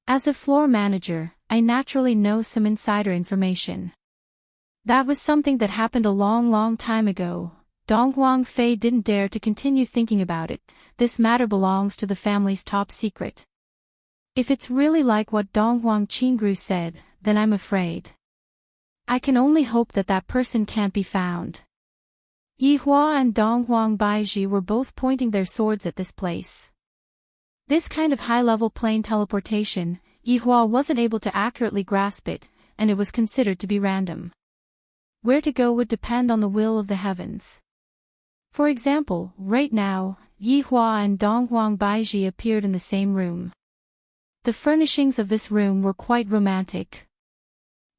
As a floor manager, I naturally know some insider information. That was something that happened a long time ago. Dong Huang Fei didn't dare to continue thinking about it. This matter belongs to the family's top secret. If it's really like what Dong Huang Qingrou said, then I'm afraid. I can only hope that that person can't be found. Yi Hua and Dong Huang Baiji were both pointing their swords at this place. This kind of high-level plane teleportation, Yi Hua wasn't able to accurately grasp it, and it was considered to be random. Where to go would depend on the will of the heavens. For example, right now, Yi Hua and Dong Huang Baiji appeared in the same room. The furnishings of this room were quite romantic.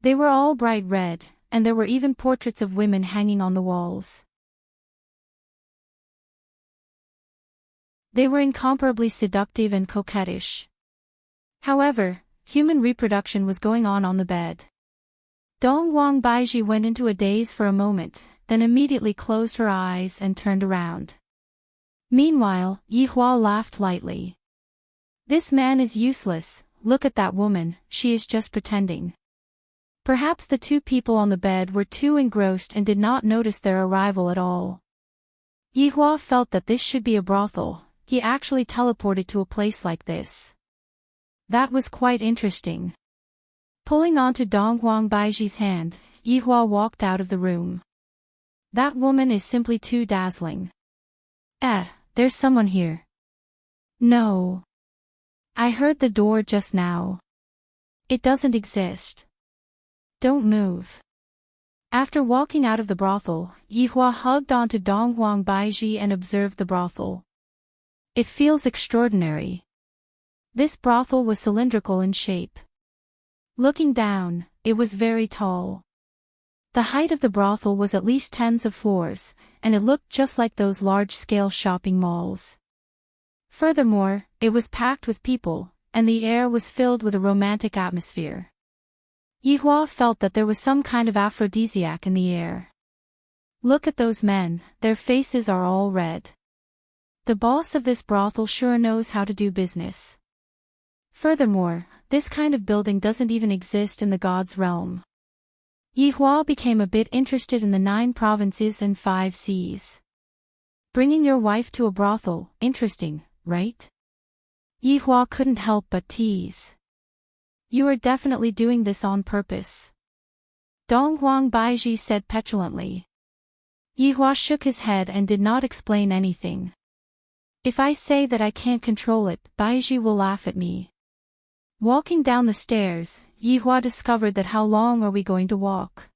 They were all bright red, and there were even portraits of women hanging on the walls. They were incomparably seductive and coquettish. However, human reproduction was going on the bed. Dong Huang Baiji went into a daze for a moment, then immediately closed her eyes and turned around. Meanwhile, Yi Hua laughed lightly. This man is useless, look at that woman, she is just pretending. Perhaps the two people on the bed were too engrossed and did not notice their arrival at all. Yi Hua felt that this should be a brothel. He actually teleported to a place like this. That was quite interesting. Pulling onto Dong Huang Baiji's hand, Yi Hua walked out of the room. That woman is simply too dazzling. There's someone here. No. I heard the door just now. It doesn't exist. Don't move. After walking out of the brothel, Yi Hua hugged onto Dong Huang Baiji and observed the brothel. It feels extraordinary. This brothel was cylindrical in shape. Looking down, it was very tall. The height of the brothel was at least tens of floors, and it looked just like those large-scale shopping malls. Furthermore, it was packed with people, and the air was filled with a romantic atmosphere. Yi Hua felt that there was some kind of aphrodisiac in the air. Look at those men, their faces are all red. The boss of this brothel sure knows how to do business. Furthermore, this kind of building doesn't even exist in the God's realm. Yi Hua became a bit interested in the 9 provinces and 5 seas. Bringing your wife to a brothel, interesting, right? Yi Hua couldn't help but tease. You are definitely doing this on purpose. Dong Huang Baiji said petulantly. Yi Hua shook his head and did not explain anything. If I say that I can't control it, Baiji will laugh at me. Walking down the stairs, Yi Hua discovered that how long are we going to walk?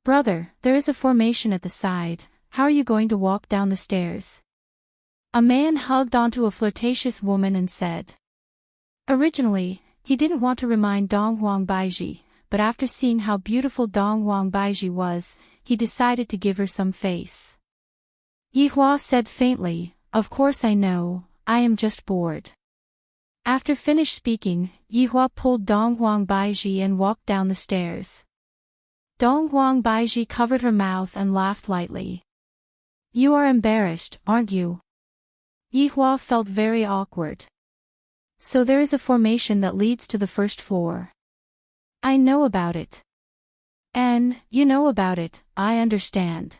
Brother, there is a formation at the side, how are you going to walk down the stairs? A man hugged onto a flirtatious woman and said. Originally, he didn't want to remind Dong Huang Baiji, but after seeing how beautiful Dong Huang Baiji was, he decided to give her some face. Yi Hua said faintly, of course I know, I am just bored. After finished speaking, Yi Hua pulled Dong Huang Baiji and walked down the stairs. Dong Huang Baiji covered her mouth and laughed lightly. You are embarrassed, aren't you? Yi Hua felt very awkward. So there is a formation that leads to the first floor. I know about it. And, you know about it, I understand.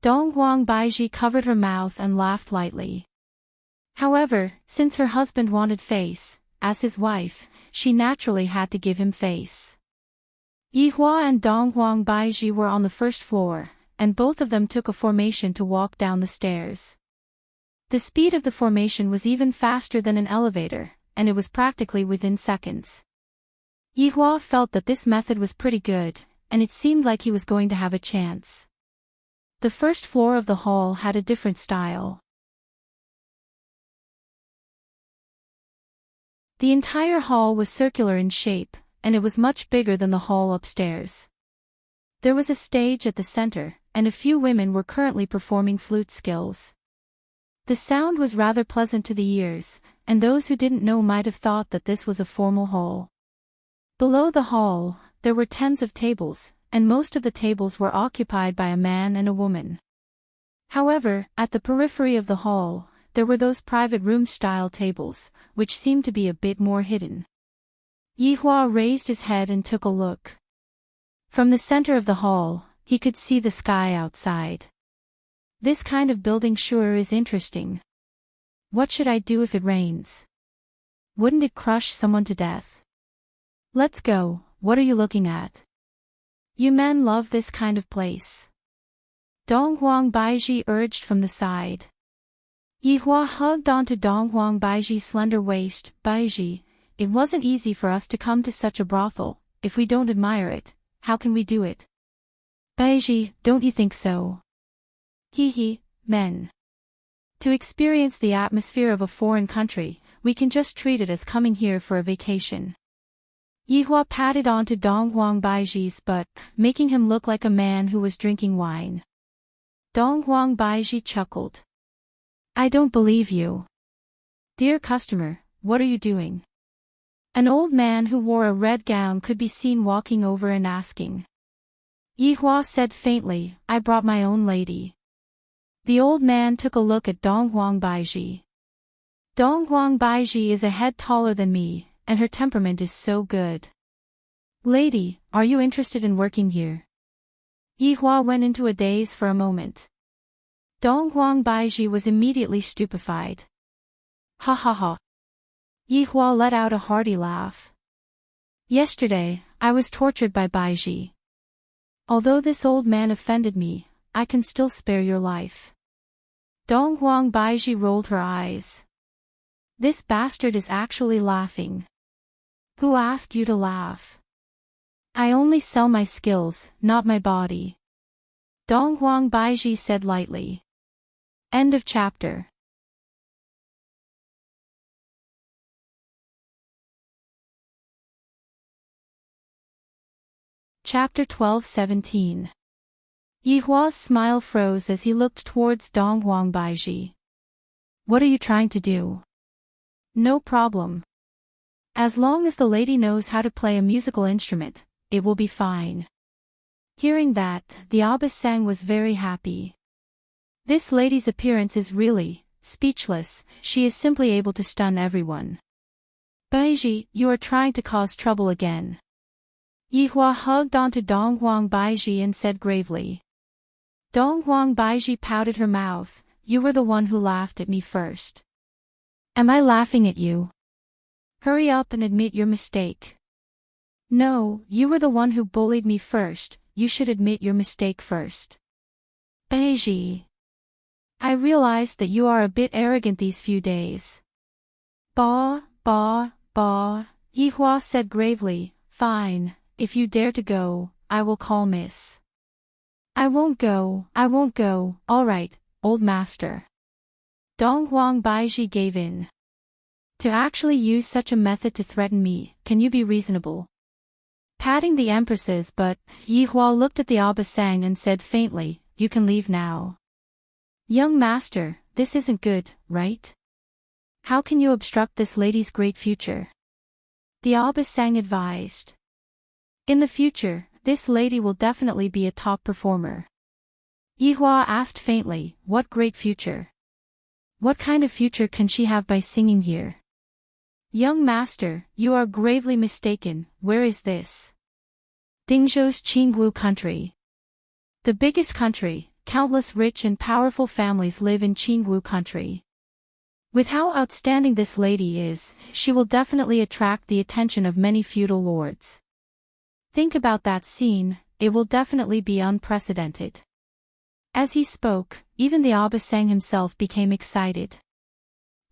Dong Huang Baiji covered her mouth and laughed lightly. However, since her husband wanted face, as his wife, she naturally had to give him face. Yi Hua and Dong Huang Baiji were on the first floor, and both of them took a formation to walk down the stairs. The speed of the formation was even faster than an elevator, and it was practically within seconds. Yi Hua felt that this method was pretty good, and it seemed like he was going to have a chance. The first floor of the hall had a different style. The entire hall was circular in shape, and it was much bigger than the hall upstairs. There was a stage at the center, and a few women were currently performing flute skills. The sound was rather pleasant to the ears, and those who didn't know might have thought that this was a formal hall. Below the hall, there were tens of tables, and most of the tables were occupied by a man and a woman. However, at the periphery of the hall, there were those private room-style tables, which seemed to be a bit more hidden. Yihua raised his head and took a look. From the center of the hall, he could see the sky outside. This kind of building sure is interesting. What should I do if it rains? Wouldn't it crush someone to death? Let's go, what are you looking at? You men love this kind of place. Donghuang Baiji urged from the side. Yihua hugged onto Donghuang Baiji's slender waist. Baiji, it wasn't easy for us to come to such a brothel. If we don't admire it, how can we do it? Baiji, don't you think so? Hee, men. To experience the atmosphere of a foreign country, we can just treat it as coming here for a vacation. Yihua patted onto Donghuang Baiji's butt, making him look like a man who was drinking wine. Donghuang Baiji chuckled. I don't believe you. Dear customer, what are you doing? An old man who wore a red gown could be seen walking over and asking. Yihua said faintly, I brought my own lady. The old man took a look at Donghuang Baiji. Donghuang Baiji is a head taller than me, and her temperament is so good. Lady, are you interested in working here? Yihua went into a daze for a moment. Donghuang Baiji was immediately stupefied. Ha ha ha. Yihua let out a hearty laugh. Yesterday, I was tortured by Baiji. Although this old man offended me, I can still spare your life. Donghuang Baiji rolled her eyes. This bastard is actually laughing. Who asked you to laugh? I only sell my skills, not my body. Donghuang Baiji said lightly. End of chapter. Chapter 12-17. Yihua's smile froze as he looked towards Donghuang Baiji. What are you trying to do? No problem. As long as the lady knows how to play a musical instrument, it will be fine. Hearing that, the Abasang was very happy. This lady's appearance is really speechless, she is simply able to stun everyone. Baiji, you are trying to cause trouble again. Yihua hugged onto Donghuang Baiji and said gravely. Donghuang Baiji pouted her mouth, you were the one who laughed at me first. Am I laughing at you? Hurry up and admit your mistake. No, you were the one who bullied me first, you should admit your mistake first. Baiji. I realized that you are a bit arrogant these few days. Ba, Yihua said gravely, fine, if you dare to go, I will call Miss. I won't go, alright, old master. Donghuang Baiji gave in. To actually use such a method to threaten me, can you be reasonable? Patting the empress's butt, Yihua looked at the Abasang and said faintly, you can leave now. Young master, this isn't good, right? How can you obstruct this lady's great future? The Abasang advised. In the future, this lady will definitely be a top performer. Yihua asked faintly, what great future? What kind of future can she have by singing here? Young master, you are gravely mistaken, where is this? Dingzhou's Qingwu country. The biggest country, countless rich and powerful families live in Qingwu country. With how outstanding this lady is, she will definitely attract the attention of many feudal lords. Think about that scene, it will definitely be unprecedented. As he spoke, even the Abasang himself became excited.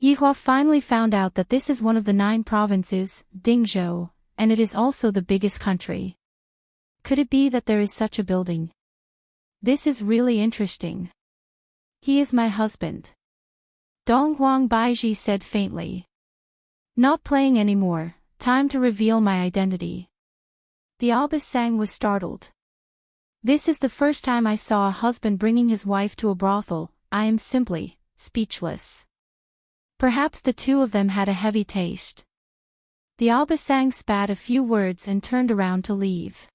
Yihua finally found out that this is one of the 9 provinces, Dingzhou, and it is also the biggest country. Could it be that there is such a building? This is really interesting. He is my husband. Donghuang Baiji said faintly. Not playing anymore, time to reveal my identity. The Abasang was startled. This is the first time I saw a husband bringing his wife to a brothel, I am simply speechless. Perhaps the two of them had a heavy taste. The Aubusang spat a few words and turned around to leave.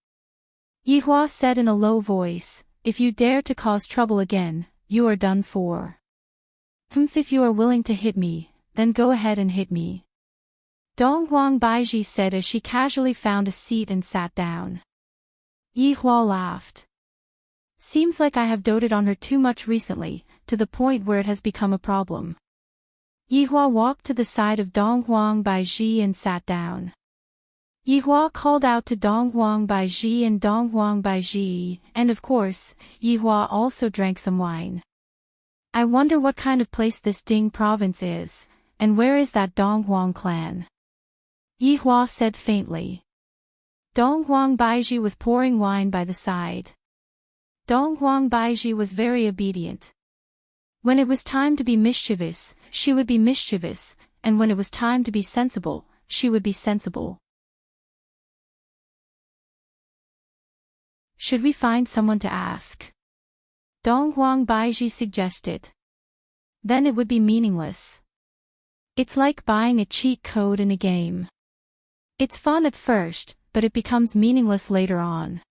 Yihua said in a low voice, "If you dare to cause trouble again, you are done for." If you are willing to hit me, then go ahead and hit me." Donghuang Baiji said as she casually found a seat and sat down. Yihua laughed. "Seems like I have doted on her too much recently, to the point where it has become a problem." Yihua walked to the side of Donghuang Baiji and sat down. Yihua called out to Donghuang Baiji and Donghuang Baiji, and of course, Yihua also drank some wine. "I wonder what kind of place this Ding province is, and where is that Donghuang clan?" Yihua said faintly. Donghuang Baiji was pouring wine by the side. Donghuang Baiji was very obedient. When it was time to be mischievous, she would be mischievous, and when it was time to be sensible, she would be sensible. "Should we find someone to ask?" Donghuang Baiji suggested. "Then it would be meaningless. It's like buying a cheat code in a game. It's fun at first, but it becomes meaningless later on."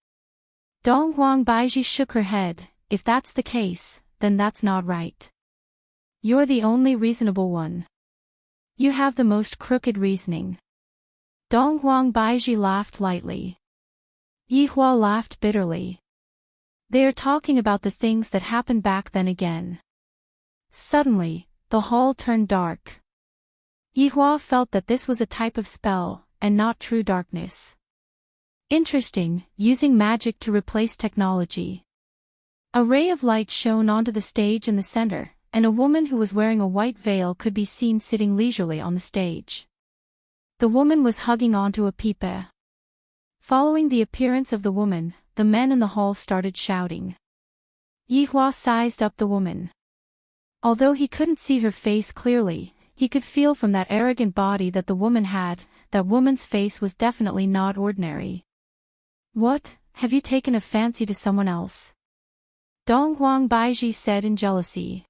Donghuang Baiji shook her head. "If that's the case, then that's not right. You're the only reasonable one. You have the most crooked reasoning." Donghuang Baiji laughed lightly. Yihua laughed bitterly. They are talking about the things that happened back then again. Suddenly, the hall turned dark. Yihua felt that this was a type of spell, and not true darkness. Interesting, using magic to replace technology. A ray of light shone onto the stage in the center, and a woman who was wearing a white veil could be seen sitting leisurely on the stage. The woman was hugging onto a pipe. Following the appearance of the woman, the men in the hall started shouting. Yihua sized up the woman. Although he couldn't see her face clearly, he could feel from that arrogant body that the woman had, that woman's face was definitely not ordinary. "What, have you taken a fancy to someone else?" Donghuang Baiji said in jealousy.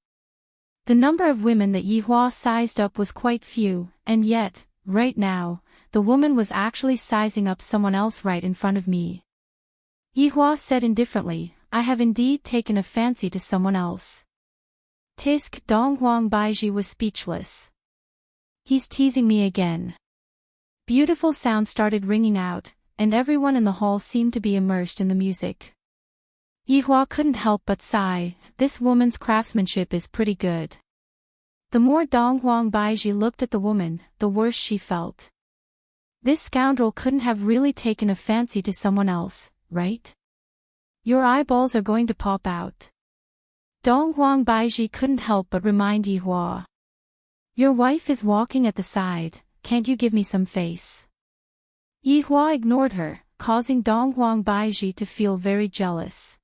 The number of women that Yihua sized up was quite few, and yet, right now, the woman was actually sizing up someone else right in front of me. Yihua said indifferently, "I have indeed taken a fancy to someone else." Tisk. Donghuang Baiji was speechless. "He's teasing me again." Beautiful sound started ringing out, and everyone in the hall seemed to be immersed in the music. Yihua couldn't help but sigh. This woman's craftsmanship is pretty good. The more Donghuang Baiji looked at the woman, the worse she felt. This scoundrel couldn't have really taken a fancy to someone else, right? Your eyeballs are going to pop out. Donghuang Baiji couldn't help but remind Yihua. Your wife is walking at the side, can't you give me some face? Yihua ignored her, causing Donghuang Baiji to feel very jealous.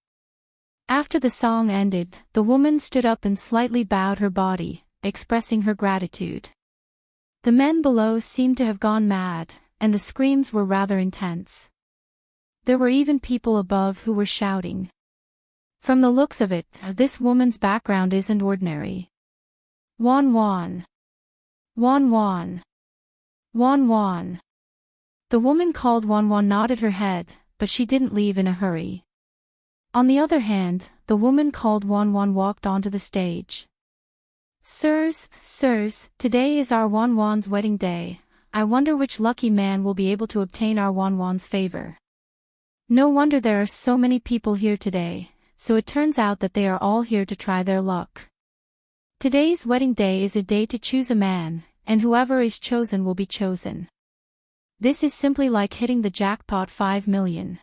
After the song ended, the woman stood up and slightly bowed her body, expressing her gratitude. The men below seemed to have gone mad, and the screams were rather intense. There were even people above who were shouting. From the looks of it, this woman's background isn't ordinary. Wan Wan. Wan Wan. Wan Wan. The woman called Wan Wan nodded her head, but she didn't leave in a hurry. On the other hand, the woman called Wan Wan walked onto the stage. Sirs, today is our Wan Wan's wedding day. I wonder which lucky man will be able to obtain our Wan Wan's favor. No wonder there are so many people here today, so it turns out that they are all here to try their luck. Today's wedding day is a day to choose a man, and whoever is chosen will be chosen. This is simply like hitting the jackpot 5 million.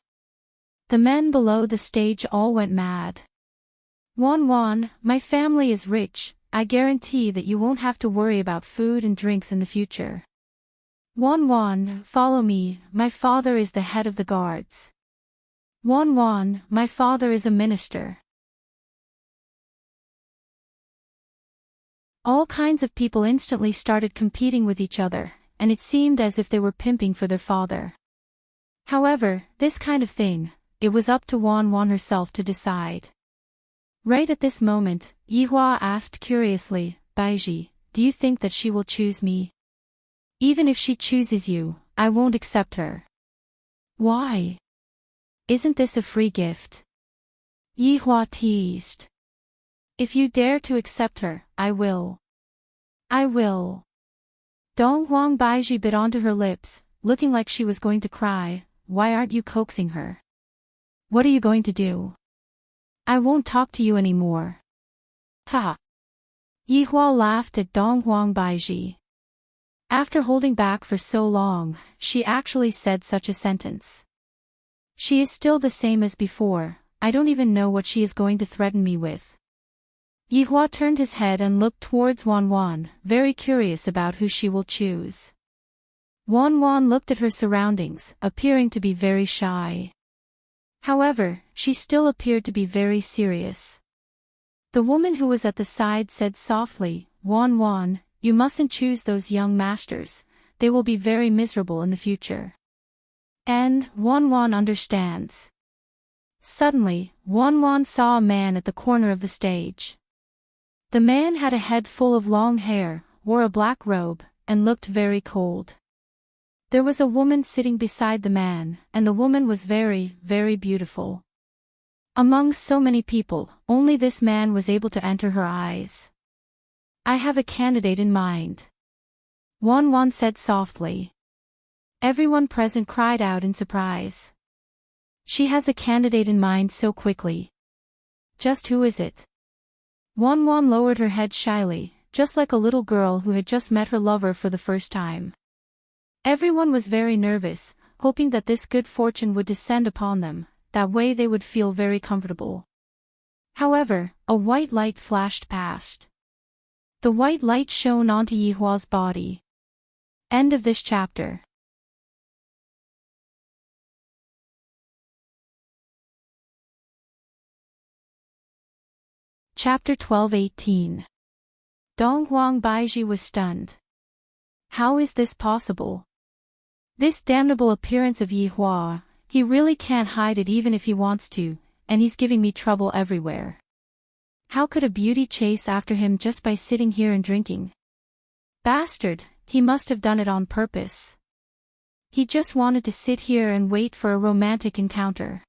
The men below the stage all went mad. Wan Wan, my family is rich, I guarantee that you won't have to worry about food and drinks in the future. Wan Wan, follow me, my father is the head of the guards. Wan Wan, my father is a minister. All kinds of people instantly started competing with each other, and it seemed as if they were pimping for their father. However, this kind of thing, it was up to Wan Wan herself to decide. Right at this moment, Yihua asked curiously, Baiji, do you think that she will choose me? Even if she chooses you, I won't accept her. Why? Isn't this a free gift? Yihua teased. If you dare to accept her, I will. I will. Donghuang Baiji bit onto her lips, looking like she was going to cry. Why aren't you coaxing her? What are you going to do? I won't talk to you anymore. Ha! Yihua laughed at Donghuang Baiji. After holding back for so long, she actually said such a sentence. She is still the same as before, I don't even know what she is going to threaten me with. Yihua turned his head and looked towards Wanwan, very curious about who she will choose. Wanwan looked at her surroundings, appearing to be very shy. However, she still appeared to be very serious. The woman who was at the side said softly, Wanwan, you mustn't choose those young masters, they will be very miserable in the future. And, Wanwan understands. Suddenly, Wanwan saw a man at the corner of the stage. The man had a head full of long hair, wore a black robe, and looked very cold. There was a woman sitting beside the man, and the woman was very, very beautiful. Among so many people, only this man was able to enter her eyes. I have a candidate in mind. Wanwan said softly. Everyone present cried out in surprise. She has a candidate in mind so quickly. Just who is it? Wanwan lowered her head shyly, just like a little girl who had just met her lover for the first time. Everyone was very nervous, hoping that this good fortune would descend upon them, that way they would feel very comfortable. However, a white light flashed past. The white light shone onto Yihua's body. End of this chapter. Chapter 12-18. Donghuang Baiji was stunned. How is this possible? This damnable appearance of Yihua, he really can't hide it even if he wants to, and he's giving me trouble everywhere. How could a beauty chase after him just by sitting here and drinking? Bastard, he must have done it on purpose. He just wanted to sit here and wait for a romantic encounter.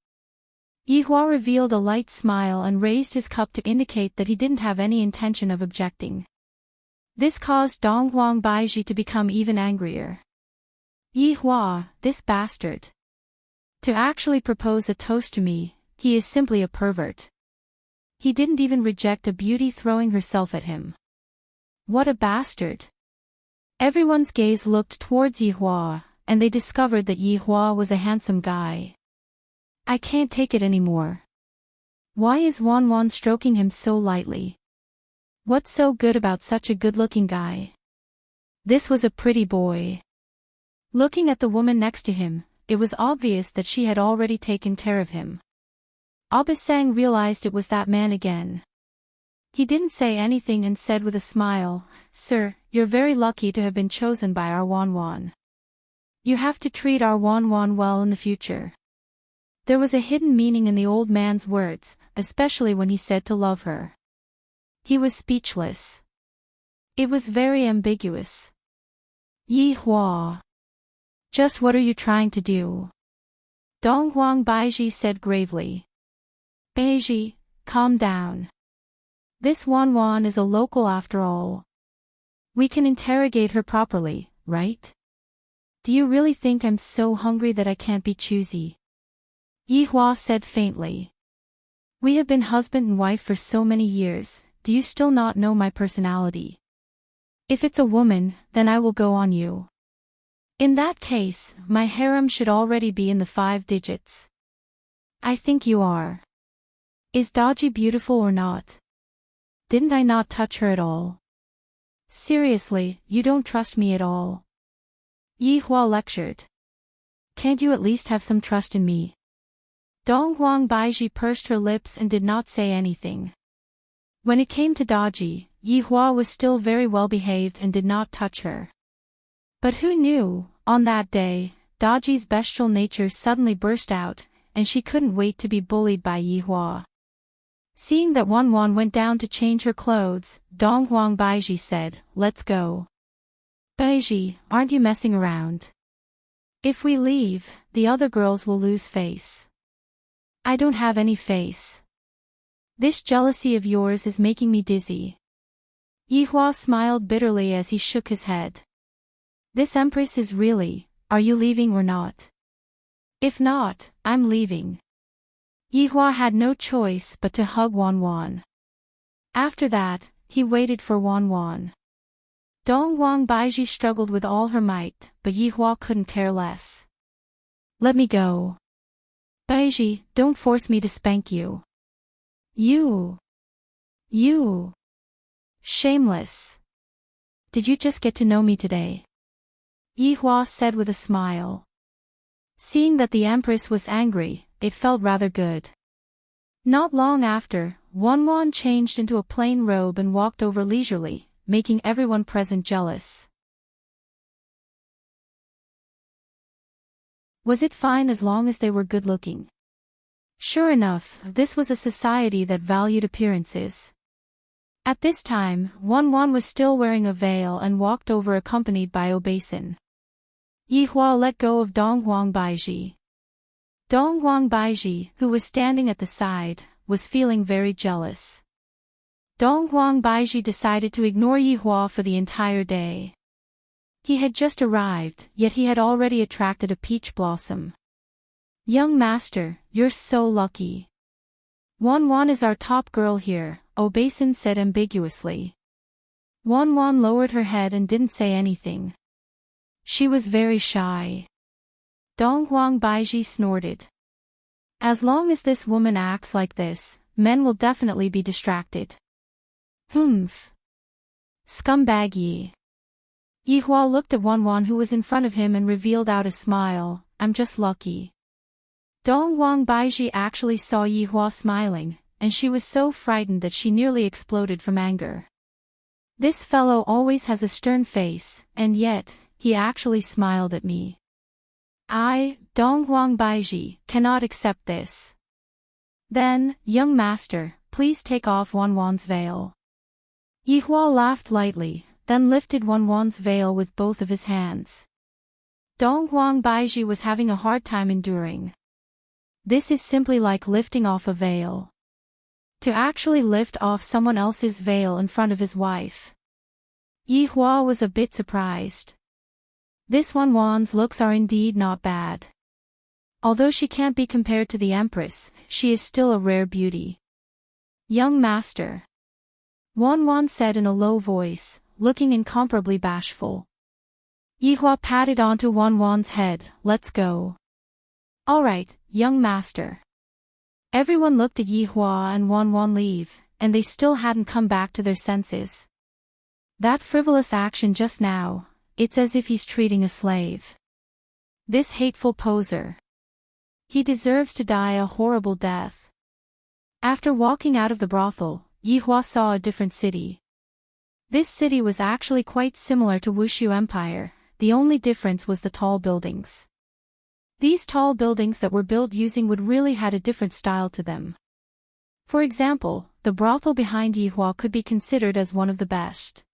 Yihua revealed a light smile and raised his cup to indicate that he didn't have any intention of objecting. This caused Donghuang Baiji to become even angrier. Yihua, this bastard. To actually propose a toast to me, he is simply a pervert. He didn't even reject a beauty throwing herself at him. What a bastard. Everyone's gaze looked towards Yihua, and they discovered that Yihua was a handsome guy. I can't take it anymore. Why is Wanwan stroking him so lightly? What's so good about such a good-looking guy? This was a pretty boy. Looking at the woman next to him, it was obvious that she had already taken care of him. Abisang realized it was that man again. He didn't say anything and said with a smile, Sir, you're very lucky to have been chosen by our Wanwan. You have to treat our Wanwan well in the future. There was a hidden meaning in the old man's words, especially when he said to love her. He was speechless. It was very ambiguous. Yihua. Just what are you trying to do? Donghuang Baiji said gravely. Baiji, calm down. This Wanwan is a local after all. We can interrogate her properly, right? Do you really think I'm so hungry that I can't be choosy? Yihua said faintly. We have been husband and wife for so many years, do you still not know my personality? If it's a woman, then I will go on you. In that case, my harem should already be in the 5 digits. I think you are. Is Daji beautiful or not? Didn't I not touch her at all? Seriously, you don't trust me at all. Yihua lectured. Can't you at least have some trust in me? Donghuang Baiji pursed her lips and did not say anything. When it came to Daji, Yihua was still very well behaved and did not touch her. But who knew, on that day, Daji's bestial nature suddenly burst out, and she couldn't wait to be bullied by Yihua. Seeing that Wanwan went down to change her clothes, Donghuang Baiji said, "Let's go." "Baiji, aren't you messing around? If we leave, the other girls will lose face." "I don't have any face. This jealousy of yours is making me dizzy." Yihua smiled bitterly as he shook his head. "This empress is really, are you leaving or not?" "If not, I'm leaving." Yihua had no choice but to hug Wanwan. After that, he waited for Wanwan. Donghuang Baiji struggled with all her might, but Yihua couldn't care less. "Let me go. Baiji, don't force me to spank you." You. Shameless. "Did you just get to know me today?" Yihua said with a smile. Seeing that the empress was angry, it felt rather good. Not long after, Wanwan changed into a plain robe and walked over leisurely, making everyone present jealous. Was it fine as long as they were good-looking? Sure enough, this was a society that valued appearances. At this time, Wanwan was still wearing a veil and walked over accompanied by Obasin. Yihua let go of Donghuang Baiji. Donghuang Baiji, who was standing at the side, was feeling very jealous. Donghuang Baiji decided to ignore Yihua for the entire day. He had just arrived, yet he had already attracted a peach blossom. "Young master, you're so lucky. Wanwan is our top girl here," Obasin said ambiguously. Wanwan lowered her head and didn't say anything. She was very shy. Donghuang Baiji snorted. "As long as this woman acts like this, men will definitely be distracted." "Humph. Scumbag ye." Yihua looked at Wanwan who was in front of him and revealed out a smile, "I'm just lucky." Donghuang Baiji actually saw Yihua smiling, and she was so frightened that she nearly exploded from anger. This fellow always has a stern face, and yet, he actually smiled at me. I, Donghuang Baiji, cannot accept this. Then, young master, please take off Wanwan's veil. Yihua laughed lightly, then lifted Wanwan's veil with both of his hands. Donghuang Baiji was having a hard time enduring. This is simply like lifting off a veil. To actually lift off someone else's veil in front of his wife. Yihua was a bit surprised. This Wanwan's looks are indeed not bad. Although she can't be compared to the empress, she is still a rare beauty. Young master. Wanwan said in a low voice, looking incomparably bashful. Yihua patted onto Wanwan's head, "Let's go." "Alright, young master." Everyone looked at Yihua and Wanwan leave, and they still hadn't come back to their senses. That frivolous action just now, it's as if he's treating a slave. This hateful poser. He deserves to die a horrible death. After walking out of the brothel, Yihua saw a different city. This city was actually quite similar to Wushu Empire, the only difference was the tall buildings. These tall buildings that were built using wood really had a different style to them. For example, the brothel behind Yihua could be considered as one of the best.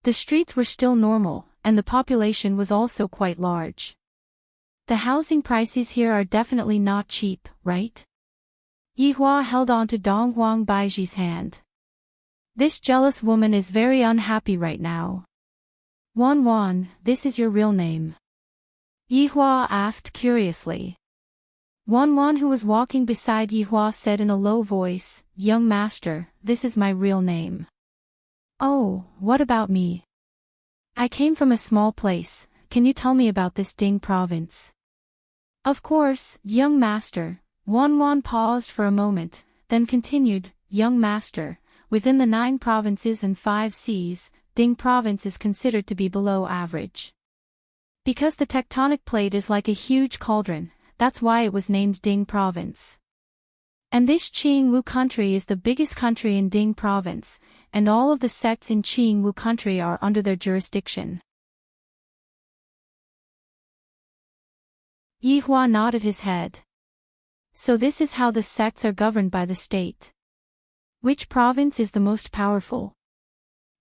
The streets were still normal, and the population was also quite large. The housing prices here are definitely not cheap, right? Yihua held on to Donghuang Baiji's hand. This jealous woman is very unhappy right now. Wanwan, this is your real name? Yihua asked curiously. Wanwan, who was walking beside Yihua, said in a low voice, "Young master, this is my real name." "Oh, what about me? I came from a small place, can you tell me about this Ding province?" "Of course, young master." Wanwan paused for a moment, then continued, "Young master, within the 9 provinces and 5 seas, Ding province is considered to be below average. Because the tectonic plate is like a huge cauldron, that's why it was named Ding province. And this Qingwu country is the biggest country in Ding province, and all of the sects in Qingwu country are under their jurisdiction." Yihua nodded his head. So this is how the sects are governed by the state. Which province is the most powerful?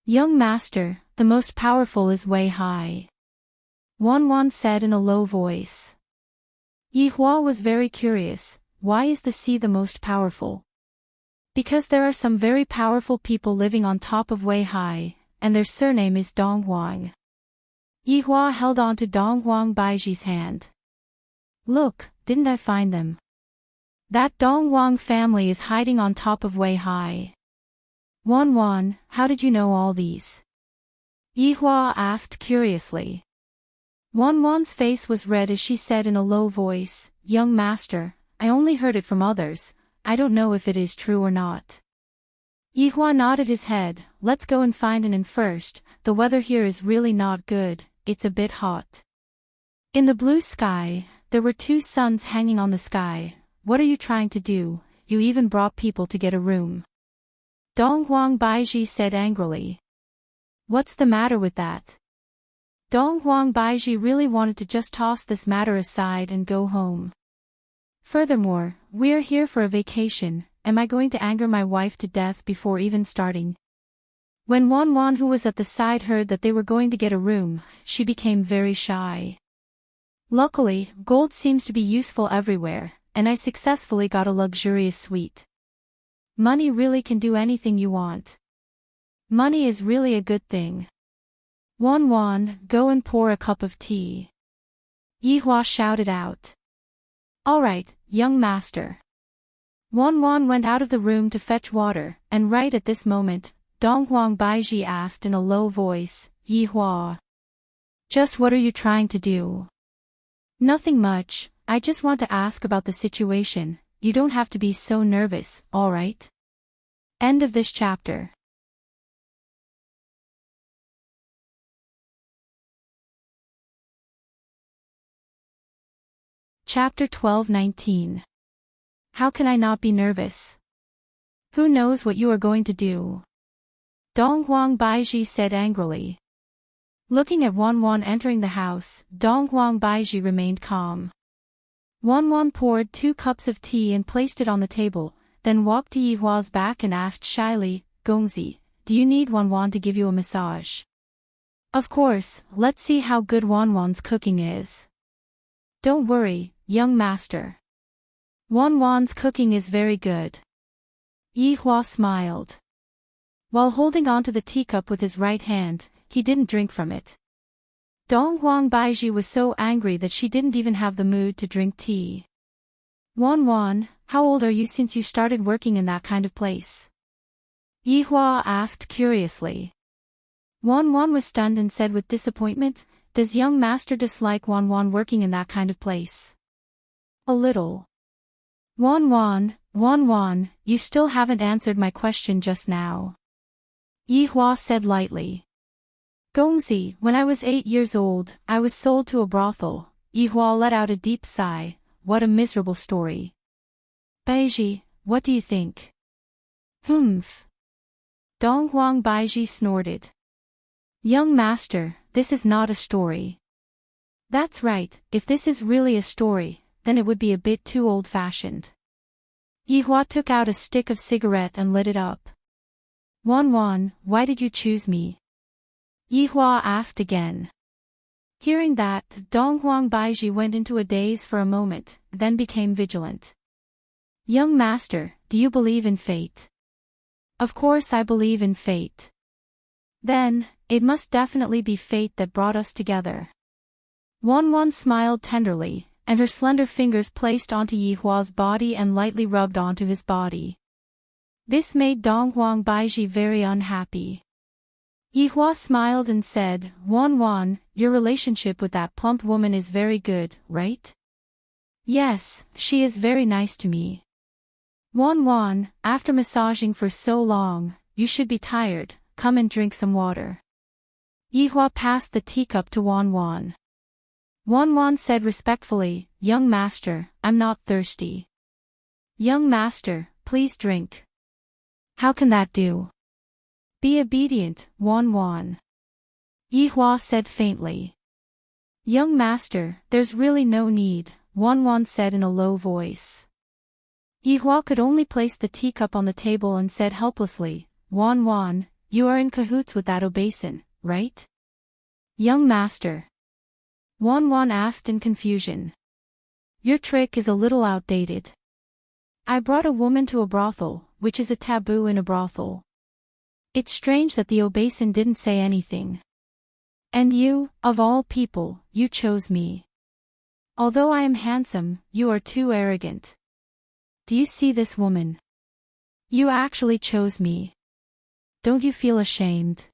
Young master, the most powerful is Wei Hai. Wan said in a low voice. Yi Hua was very curious, why is the sea the most powerful? Because there are some very powerful people living on top of Wei Hai, and their surname is Dong Huang. Yi Hua held on to Dong Huang Baiji's hand. Look, didn't I find them? That Dong Huang family is hiding on top of Wei Hai. Wan, how did you know all these? Yi Hua asked curiously. Wan's face was red as she said in a low voice, Young master, I only heard it from others, I don't know if it is true or not. Yi Hua nodded his head, let's go and find an inn first, the weather here is really not good, it's a bit hot. In the blue sky, there were 2 suns hanging on the sky. What are you trying to do? You even brought people to get a room. Dong Huang Baiji said angrily. What's the matter with that? Dong Huang Baiji really wanted to just toss this matter aside and go home. Furthermore, we're here for a vacation, am I going to anger my wife to death before even starting? When Wan who was at the side heard that they were going to get a room, she became very shy. Luckily, gold seems to be useful everywhere, and I successfully got a luxurious suite. Money really can do anything you want. Money is really a good thing. Wan, go and pour a cup of tea. Yi Hua shouted out. All right, young master. Wan went out of the room to fetch water, and right at this moment, Dong Huang Baiji asked in a low voice, Yi Hua. Just what are you trying to do? Nothing much, I just want to ask about the situation, you don't have to be so nervous, alright? End of this chapter. Chapter 12-19. How can I not be nervous? Who knows what you are going to do? Dong Huang Baiji said angrily. Looking at Wan entering the house, Dong Huang Baiji remained calm. Wan poured 2 cups of tea and placed it on the table, then walked to Yi Hua's back and asked shyly, Gongzi, do you need Wan to give you a massage? Of course, let's see how good Wan's cooking is. Don't worry, young master. Wan's cooking is very good. Yi Hua smiled. While holding onto the teacup with his right hand, he didn't drink from it. Dong Huang Baiji was so angry that she didn't even have the mood to drink tea. Wan, how old are you since you started working in that kind of place? Yi Hua asked curiously. Wan was stunned and said with disappointment, does young master dislike Wan working in that kind of place? A little. Wan, you still haven't answered my question just now. Yi Hua said lightly. Gongzi, when I was 8 years old, I was sold to a brothel. Yi Hua let out a deep sigh, what a miserable story. Baiji, what do you think? Humph. Dong Huang Baiji snorted. Young master, this is not a story. That's right, if this is really a story, then it would be a bit too old-fashioned. Yi Hua took out a stick of cigarette and lit it up. Wan, why did you choose me? Yi Hua asked again. Hearing that, Dong Huang Baiji went into a daze for a moment, then became vigilant. Young master, do you believe in fate? Of course I believe in fate. Then, it must definitely be fate that brought us together. Wan smiled tenderly, and her slender fingers placed onto Yi Hua's body and lightly rubbed onto his body. This made Dong Huang Baiji very unhappy. Yi Hua smiled and said, Wan, your relationship with that plump woman is very good, right? Yes, she is very nice to me. Wan, after massaging for so long, you should be tired, come and drink some water. Yi Hua passed the teacup to Wan. Wan said respectfully, young master, I'm not thirsty. Young master, please drink. How can that do? Be obedient, Wan. Yi Hua said faintly. Young master, there's really no need, Wan said in a low voice. Yihua could only place the teacup on the table and said helplessly, Wan Wan, you are in cahoots with that obesan, right? Young master. Wan Wan asked in confusion. Your trick is a little outdated. I brought a woman to a brothel, which is a taboo in a brothel. It's strange that the obesan didn't say anything. And you, of all people, you chose me. Although I am handsome, you are too arrogant. Do you see this woman? You actually chose me. Don't you feel ashamed?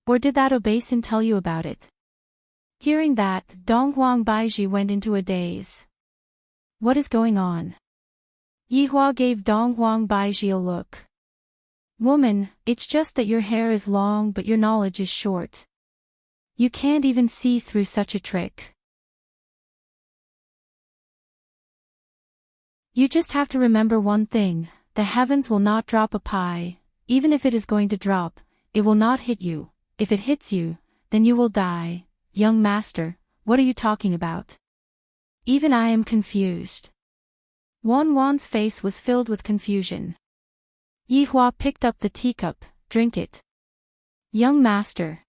Or did that obesan tell you about it? Hearing that, Donghuang Baiji went into a daze. What is going on? Yihua gave Donghuang Baiji a look. Woman, it's just that your hair is long but your knowledge is short. You can't even see through such a trick. You just have to remember one thing, the heavens will not drop a pie, even if it is going to drop, it will not hit you, if it hits you, then you will die. Young master, what are you talking about? Even I am confused. Wan Wan's face was filled with confusion. Yihua picked up the teacup, drink it. Young master.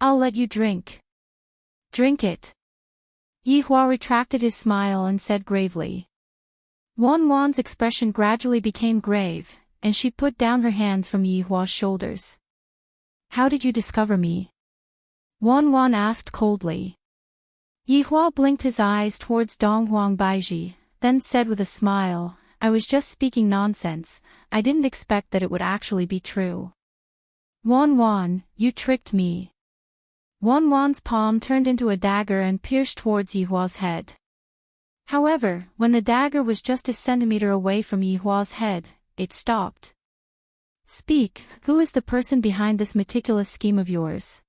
I'll let you drink. Drink it. Yihua retracted his smile and said gravely. Wan Wan's expression gradually became grave, and she put down her hands from Yihua's shoulders. How did you discover me? Wan Wan asked coldly. Yihua blinked his eyes towards Donghuang Baiji, then said with a smile, I was just speaking nonsense, I didn't expect that it would actually be true. Wan Wan, you tricked me. Wan Wan's palm turned into a dagger and pierced towards Yihua's head. However, when the dagger was just a centimeter away from Yihua's head, it stopped. Speak, who is the person behind this meticulous scheme of yours?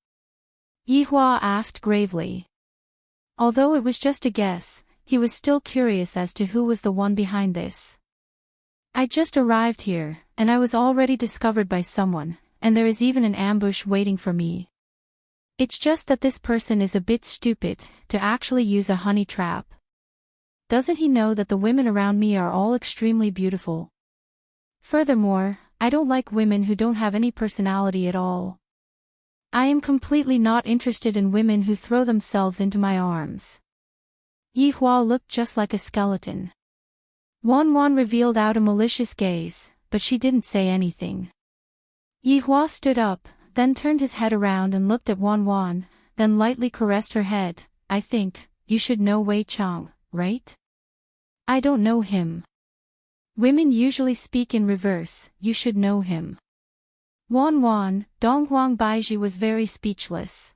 Yihua asked gravely. Although it was just a guess, he was still curious as to who was the one behind this. I just arrived here, and I was already discovered by someone, and there is even an ambush waiting for me. It's just that this person is a bit stupid to actually use a honey trap. Doesn't he know that the women around me are all extremely beautiful? Furthermore, I don't like women who don't have any personality at all. I am completely not interested in women who throw themselves into my arms. Yihua looked just like a skeleton. Wan Wan revealed out a malicious gaze, but she didn't say anything. Yihua stood up, then turned his head around and looked at Wan Wan, then lightly caressed her head. I think, you should know Wei Chang, right? I don't know him. Women usually speak in reverse, you should know him. Wan Wan, Donghuang Baiji was very speechless.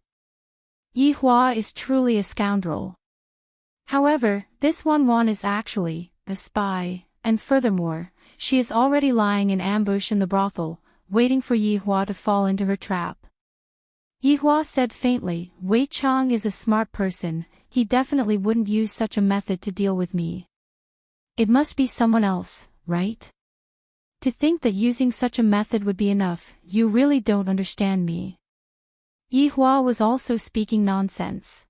Yihua is truly a scoundrel. However, this Wan Wan is actually a spy, and furthermore, she is already lying in ambush in the brothel, waiting for Yihua to fall into her trap. Yihua said faintly, Wei Chang is a smart person, he definitely wouldn't use such a method to deal with me. It must be someone else, right? To think that using such a method would be enough, you really don't understand me. Yihua was also speaking nonsense.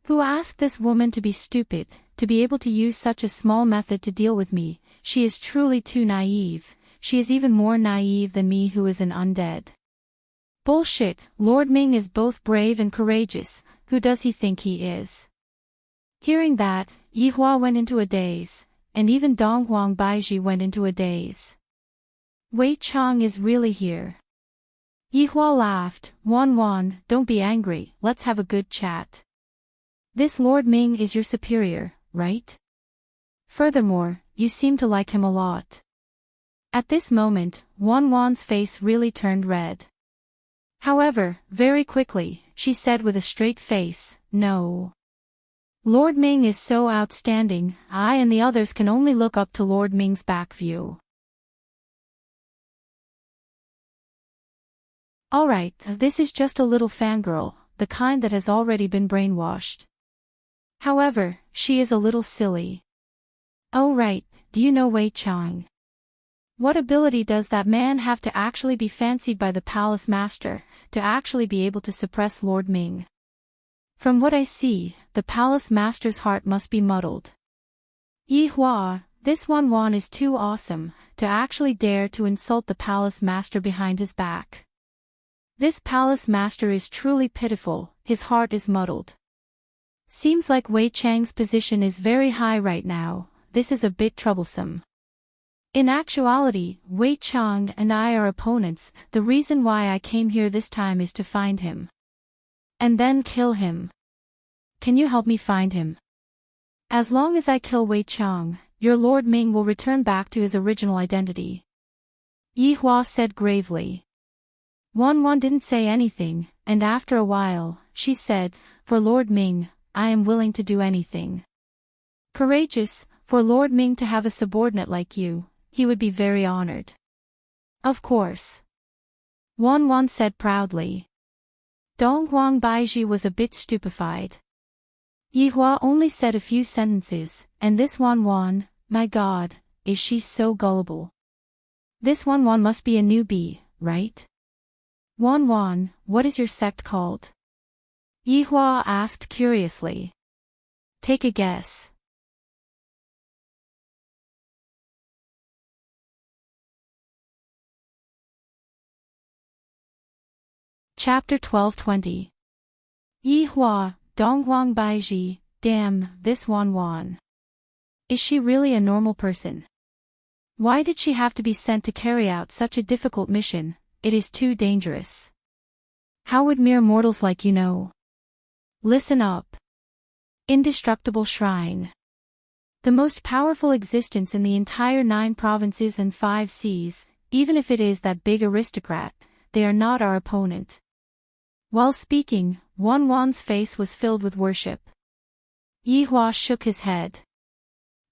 Who asked this woman to be stupid, to be able to use such a small method to deal with me? She is truly too naive, she is even more naive than me who is an undead. Bullshit, Lord Ming is both brave and courageous, who does he think he is? Hearing that, Yihua went into a daze, and even Donghuang Baiji went into a daze. Wei Chang is really here. Yihua laughed, Wan Wan, don't be angry, let's have a good chat. This Lord Ming is your superior, right? Furthermore, you seem to like him a lot. At this moment, Wan Wan's face really turned red. However, very quickly, she said with a straight face, no. Lord Ming is so outstanding, I and the others can only look up to Lord Ming's back view. Alright, this is just a little fangirl, the kind that has already been brainwashed. However, she is a little silly. Oh right, do you know Wei Chang? What ability does that man have to actually be fancied by the palace master, to actually be able to suppress Lord Ming? From what I see, the palace master's heart must be muddled. Yihua, This Wan is too awesome, to actually dare to insult the palace master behind his back. This palace master is truly pitiful, his heart is muddled. Seems like Wei Chang's position is very high right now, this is a bit troublesome. In actuality, Wei Chang and I are opponents, the reason why I came here this time is to find him. And then kill him. Can you help me find him? As long as I kill Wei Chang, your Lord Ming will return back to his original identity. Yi Hua said gravely. Wan didn't say anything, and after a while, she said, for Lord Ming, I am willing to do anything. Courageous, for Lord Ming to have a subordinate like you, he would be very honored. Of course. Wan said proudly. Dong Huang Baiji was a bit stupefied. Yi Hua only said a few sentences, and this Wan, my God, is she so gullible? This Wan must be a newbie, right? Wan, what is your sect called? Yi Hua asked curiously. Take a guess. Chapter 12:20. Yi Hua, Donghuang Baiji, damn, this Wan. Is she really a normal person? Why did she have to be sent to carry out such a difficult mission? It is too dangerous. How would mere mortals like you know? Listen up. Indestructible Shrine. The most powerful existence in the entire 9 provinces and 5 seas, even if it is that big aristocrat, they are not our opponent. While speaking, Wan's face was filled with worship. Yi Hua shook his head.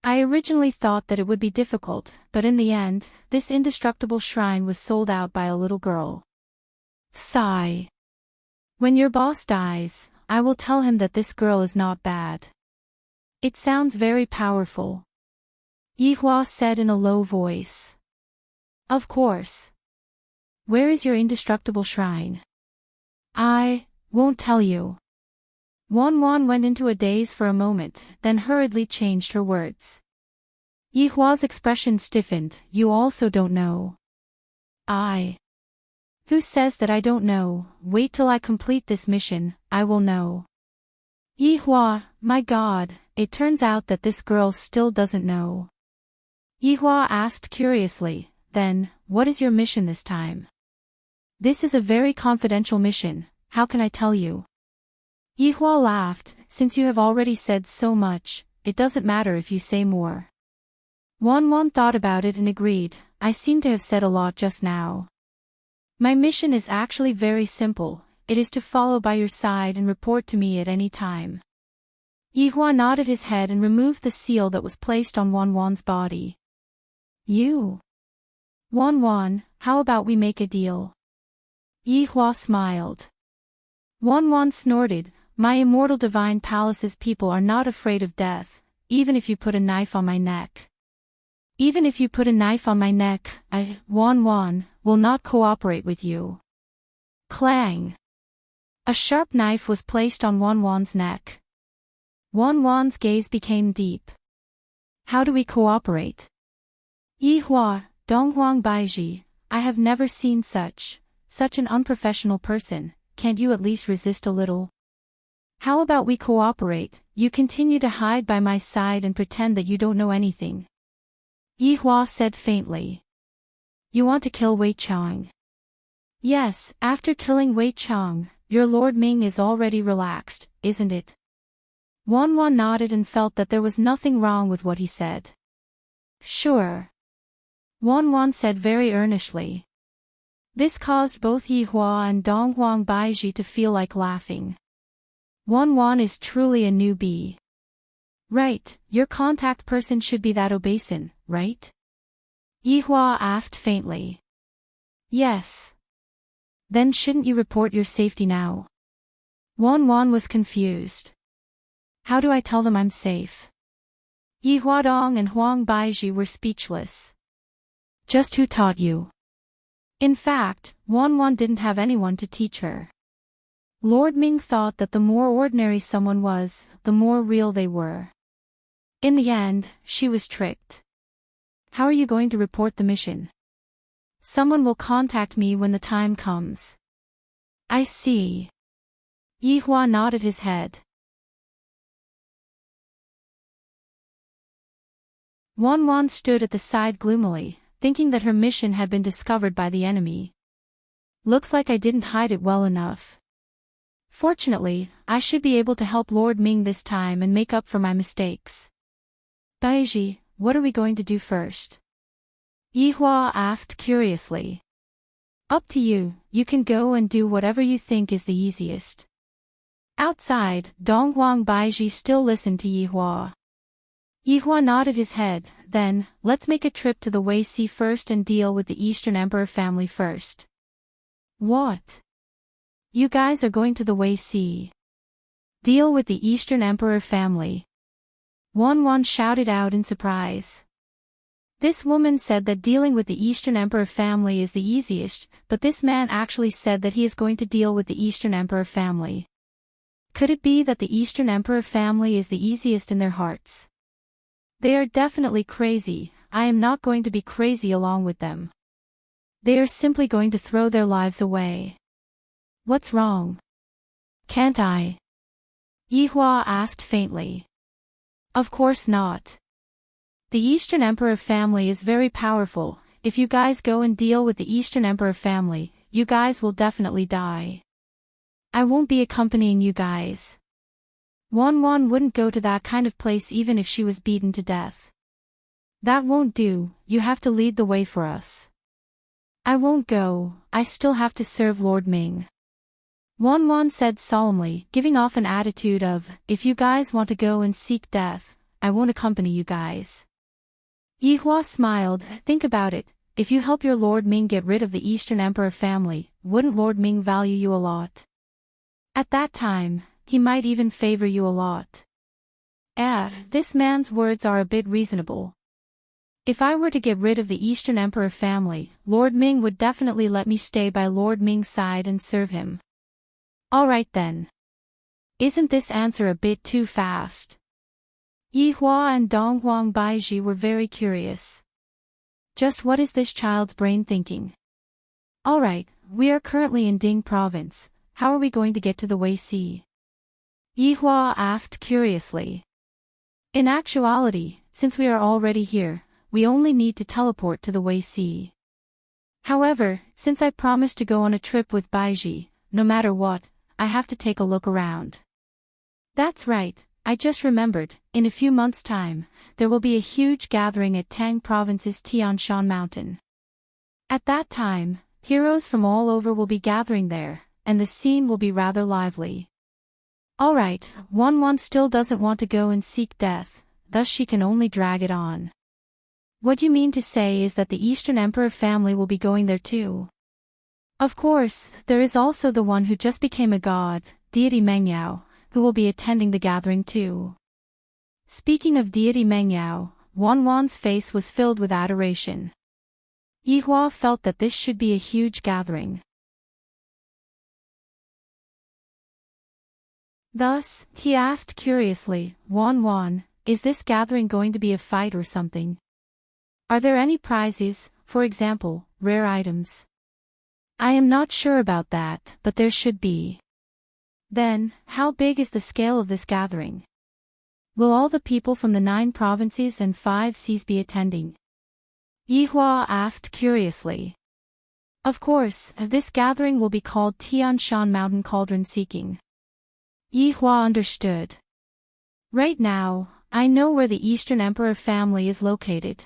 I originally thought that it would be difficult, but in the end, this indestructible shrine was sold out by a little girl. Sigh. When your boss dies, I will tell him that this girl is not bad. It sounds very powerful. Yi Hua said in a low voice. Of course. Where is your indestructible shrine? I won't tell you. Wan went into a daze for a moment, then hurriedly changed her words. Yi Hua's expression stiffened. You also don't know. Who says that I don't know? Wait till I complete this mission, I will know. Yi Hua, my God, it turns out that this girl still doesn't know. Yi Hua asked curiously, then, what is your mission this time? This is a very confidential mission, how can I tell you? Yi Hua laughed, since you have already said so much, it doesn't matter if you say more. Wan thought about it and agreed, I seem to have said a lot just now. My mission is actually very simple, it is to follow by your side and report to me at any time. Yi Hua nodded his head and removed the seal that was placed on Wan's body. You? Wan, how about we make a deal? Yi Hua smiled. Wan snorted, my immortal divine palace's people are not afraid of death, even if you put a knife on my neck. Even if you put a knife on my neck, I, Wan, will not cooperate with you. Clang! A sharp knife was placed on Wan's neck. Wan's gaze became deep. How do we cooperate? Yi Hua, Donghuang Baiji, I have never seen such an unprofessional person, can't you at least resist a little? How about we cooperate, you continue to hide by my side and pretend that you don't know anything. Yi Hua said faintly. You want to kill Wei Chang? Yes, after killing Wei Chang, your Lord Ming is already relaxed, isn't it? Wan nodded and felt that there was nothing wrong with what he said. Sure. Wan said very earnestly. This caused both Yi Hua and Donghuang Baiji to feel like laughing. Wan is truly a newbie. Right, your contact person should be that obeson, right? Yi Hua asked faintly. Yes. Then shouldn't you report your safety now? Wan was confused. How do I tell them I'm safe? Yi Huadong and Huang Baiji were speechless. Just who taught you? In fact, Wan didn't have anyone to teach her. Lord Ming thought that the more ordinary someone was, the more real they were. In the end, she was tricked. How are you going to report the mission? Someone will contact me when the time comes. I see. Yihua nodded his head. Wanwan stood at the side gloomily, thinking that her mission had been discovered by the enemy. Looks like I didn't hide it well enough. Fortunately, I should be able to help Lord Ming this time and make up for my mistakes. Baiji, what are we going to do first? Yihua asked curiously. Up to you, you can go and do whatever you think is the easiest. Outside, Donghuang Baiji still listened to Yihua. Yihua nodded his head, then, let's make a trip to the Wei Sea first and deal with the Eastern Emperor family first. What? You guys are going to the Wei Sea? Deal with the Eastern Emperor family. Wanwan shouted out in surprise. This woman said that dealing with the Eastern Emperor family is the easiest, but this man actually said that he is going to deal with the Eastern Emperor family. Could it be that the Eastern Emperor family is the easiest in their hearts? They are definitely crazy. I am not going to be crazy along with them. They are simply going to throw their lives away. What's wrong? Can't I? Yihua asked faintly. Of course not. The Eastern Emperor family is very powerful. If you guys go and deal with the Eastern Emperor family, you guys will definitely die. I won't be accompanying you guys. Wanwan wouldn't go to that kind of place even if she was beaten to death. That won't do, you have to lead the way for us. I won't go, I still have to serve Lord Ming. Wanwan said solemnly, giving off an attitude of, if you guys want to go and seek death, I won't accompany you guys. Yihua smiled, think about it, if you help your Lord Ming get rid of the Eastern Emperor family, wouldn't Lord Ming value you a lot? At that time, he might even favor you a lot. This man's words are a bit reasonable. If I were to get rid of the Eastern Emperor family, Lord Ming would definitely let me stay by Lord Ming's side and serve him. Alright then. Isn't this answer a bit too fast? Yihua and Donghuang Baiji were very curious. Just what is this child's brain thinking? Alright, we are currently in Ding province, how are we going to get to the Wei Sea? Yihua asked curiously. In actuality, since we are already here, we only need to teleport to the Wei Sea. However, since I promised to go on a trip with Baiji, no matter what, I have to take a look around. That's right, I just remembered, in a few months' time, there will be a huge gathering at Tang Province's Tian Shan Mountain. At that time, heroes from all over will be gathering there, and the scene will be rather lively. Alright, Wanwan still doesn't want to go and seek death, thus she can only drag it on. What you mean to say is that the Eastern Emperor family will be going there too? Of course, there is also the one who just became a god, deity Mengyao, who will be attending the gathering too. Speaking of deity Mengyao, Wanwan's face was filled with adoration. Yihua felt that this should be a huge gathering. Thus, he asked curiously, Wanwan, is this gathering going to be a fight or something? Are there any prizes, for example, rare items? I am not sure about that, but there should be. Then, how big is the scale of this gathering? Will all the people from the 9 provinces and 5 seas be attending? Yihua asked curiously. Of course, this gathering will be called Tian Shan Mountain Cauldron Seeking. Yihua understood. Right now, I know where the Eastern Emperor family is located.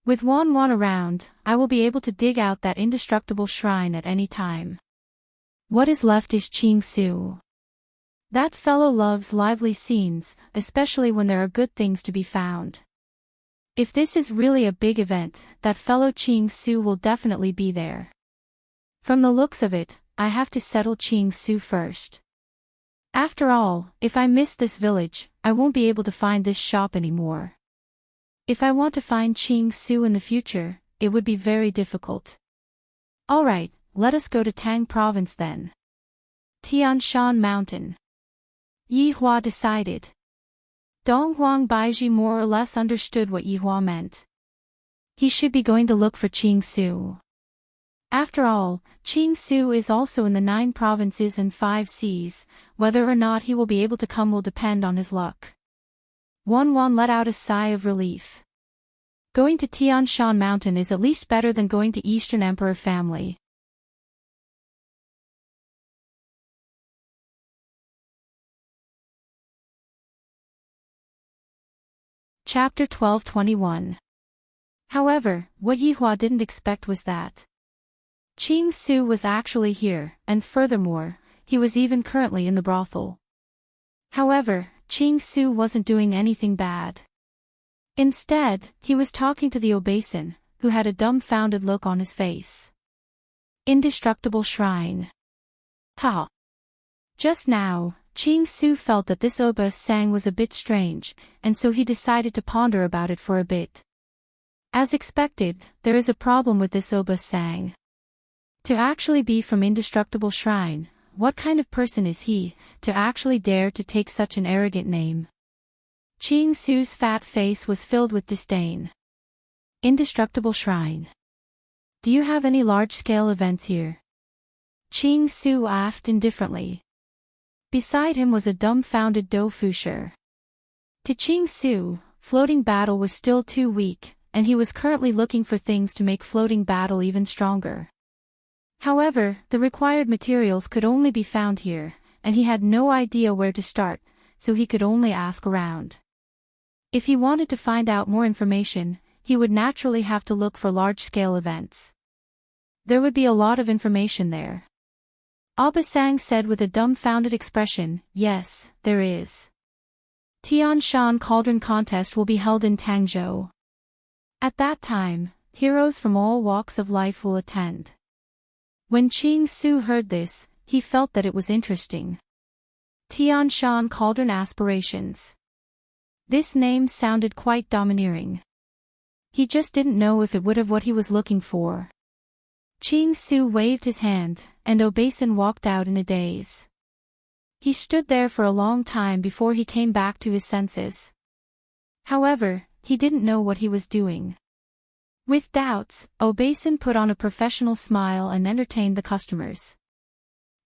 With Wanwan around, I will be able to dig out that indestructible shrine at any time. What is left is Qing Su. That fellow loves lively scenes, especially when there are good things to be found. If this is really a big event, that fellow Qing Su will definitely be there. From the looks of it, I have to settle Qing Su first. After all, if I miss this village, I won't be able to find this shop anymore. If I want to find Qing Su in the future, it would be very difficult. Alright, let us go to Tang Province then. Tian Shan Mountain. Yihua decided. Donghuang Baiji more or less understood what Yihua meant. He should be going to look for Qing Su. After all, Qing Su is also in the 9 provinces and 5 seas. Whether or not he will be able to come will depend on his luck. Wan let out a sigh of relief. Going to Tian Shan Mountain is at least better than going to Eastern Emperor family. Chapter 12:21. However, what Yihua didn't expect was that Qing Su was actually here, and furthermore, he was even currently in the brothel. However, Qing Su wasn't doing anything bad. Instead, he was talking to the obeson, who had a dumbfounded look on his face. Indestructible shrine. Ha! Just now, Qing Su felt that this obeson was a bit strange, and so he decided to ponder about it for a bit. As expected, there is a problem with this obeson. To actually be from Indestructible Shrine, what kind of person is he, to actually dare to take such an arrogant name? Qing Su's fat face was filled with disdain. Indestructible Shrine. Do you have any large-scale events here? Qing Su asked indifferently. Beside him was a dumbfounded Do Fusher. To Qing Su, floating battle was still too weak, and he was currently looking for things to make floating battle even stronger. However, the required materials could only be found here, and he had no idea where to start, so he could only ask around. If he wanted to find out more information, he would naturally have to look for large-scale events. There would be a lot of information there. Abasang said with a dumbfounded expression, "Yes, there is. Tian Shan Cauldron Contest will be held in Tangzhou. At that time, heroes from all walks of life will attend." When Qing Su heard this, he felt that it was interesting. Tian Shan Cauldron Aspirations. This name sounded quite domineering. He just didn't know if it would have what he was looking for. Qing Su waved his hand, and Obeson walked out in a daze. He stood there for a long time before he came back to his senses. However, he didn't know what he was doing. With doubts, Obeson put on a professional smile and entertained the customers.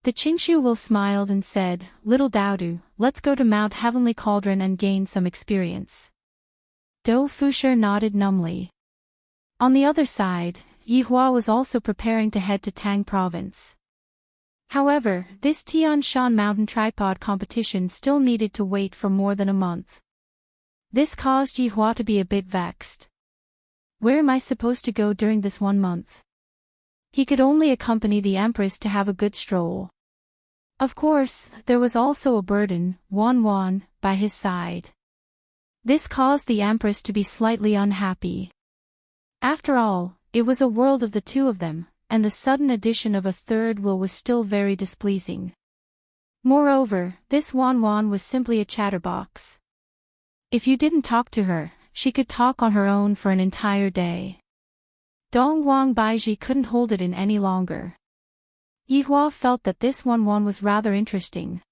The Qingshu will smiled and said, "Little Daodu, let's go to Mount Heavenly Cauldron and gain some experience." Do Fusher nodded numbly. On the other side, Yihua was also preparing to head to Tang Province. However, this Tian Shan Mountain Tripod competition still needed to wait for more than a month. This caused Yihua to be a bit vexed. Where am I supposed to go during this 1 month? He could only accompany the Empress to have a good stroll. Of course, there was also a burden, Wan, by his side. This caused the Empress to be slightly unhappy. After all, it was a world of the two of them, and the sudden addition of a third will was still very displeasing. Moreover, this Wan was simply a chatterbox. If you didn't talk to her, she could talk on her own for an entire day. Dong Wang Baiji couldn't hold it in any longer. Yihua felt that this Wan was rather interesting.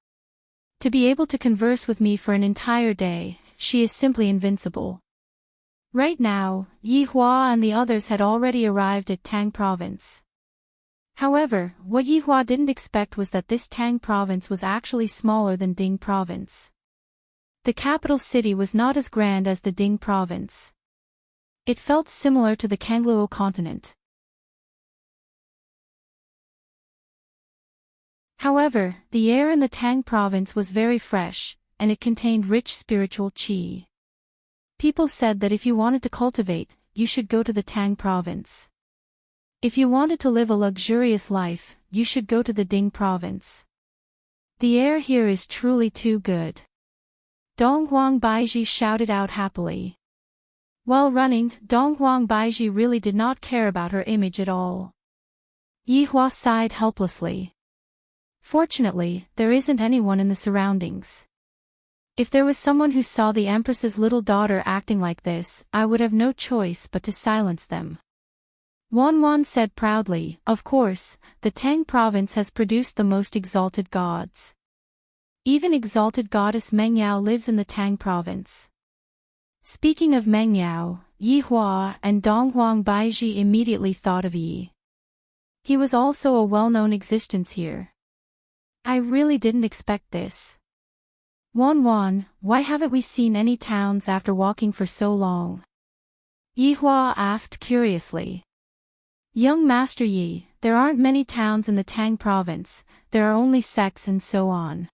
To be able to converse with me for an entire day, she is simply invincible. Right now, Yihua and the others had already arrived at Tang Province. However, what Yihua didn't expect was that this Tang Province was actually smaller than Ding Province. The capital city was not as grand as the Ding Province. It felt similar to the Kangluo continent. However, the air in the Tang Province was very fresh, and it contained rich spiritual qi. People said that if you wanted to cultivate, you should go to the Tang Province. If you wanted to live a luxurious life, you should go to the Ding Province. The air here is truly too good. Dong Huang Baiji shouted out happily. While running, Dong Huang Baiji really did not care about her image at all. Yihua sighed helplessly. Fortunately, there isn't anyone in the surroundings. If there was someone who saw the Empress's little daughter acting like this, I would have no choice but to silence them. Wan said proudly, "Of course, the Tang Province has produced the most exalted gods. Even exalted goddess Mengyao lives in the Tang Province." Speaking of Meng Yao, Yi Hua and Donghuang Baiji immediately thought of Yi. He was also a well-known existence here. I really didn't expect this. Wan, why haven't we seen any towns after walking for so long? Yi Hua asked curiously. Young Master Yi, there aren't many towns in the Tang province, there are only sects and so on.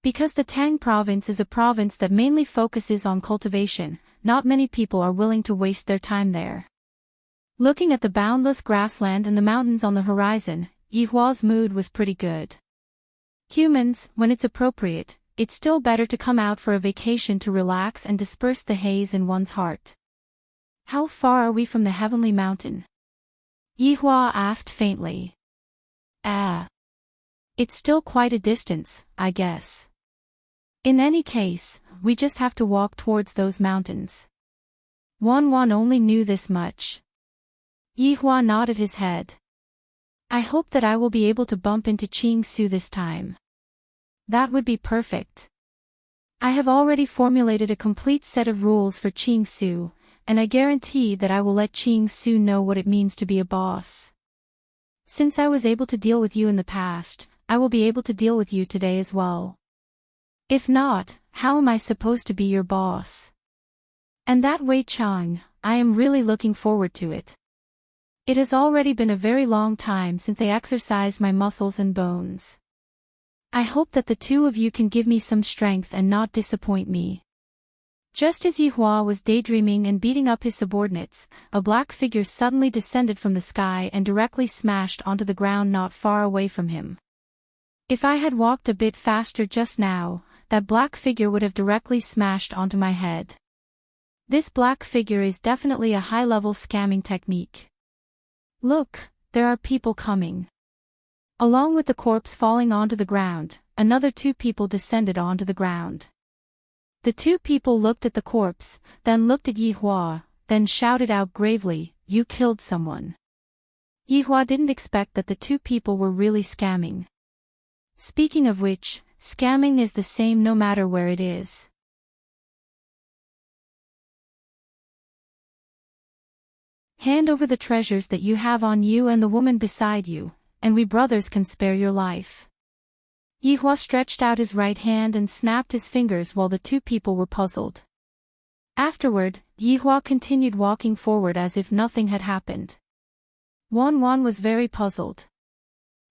Because the Tang province is a province that mainly focuses on cultivation, not many people are willing to waste their time there. Looking at the boundless grassland and the mountains on the horizon, Yi Hua's mood was pretty good. Humans, when it's appropriate, it's still better to come out for a vacation to relax and disperse the haze in one's heart. How far are we from the heavenly mountain? Yi Hua asked faintly. It's still quite a distance, I guess. In any case, we just have to walk towards those mountains. Wan only knew this much. Yi Hua nodded his head. I hope that I will be able to bump into Qing Su this time. That would be perfect. I have already formulated a complete set of rules for Qing Su, and I guarantee that I will let Qing Su know what it means to be a boss. Since I was able to deal with you in the past, I will be able to deal with you today as well. If not, how am I supposed to be your boss? And that Wei Chang, I am really looking forward to it. It has already been a very long time since I exercised my muscles and bones. I hope that the two of you can give me some strength and not disappoint me. Just as Yi Hua was daydreaming and beating up his subordinates, a black figure suddenly descended from the sky and directly smashed onto the ground not far away from him. If I had walked a bit faster just now, that black figure would have directly smashed onto my head. This black figure is definitely a high-level scamming technique. Look, there are people coming. Along with the corpse falling onto the ground, another two people descended onto the ground. The two people looked at the corpse, then looked at Yi Hua, then shouted out gravely, "You killed someone." Yi Hua didn't expect that the two people were really scamming. Speaking of which, scamming is the same no matter where it is. Hand over the treasures that you have on you and the woman beside you, and we brothers can spare your life. Yi Hua stretched out his right hand and snapped his fingers while the two people were puzzled. Afterward, Yi Hua continued walking forward as if nothing had happened. Wan was very puzzled.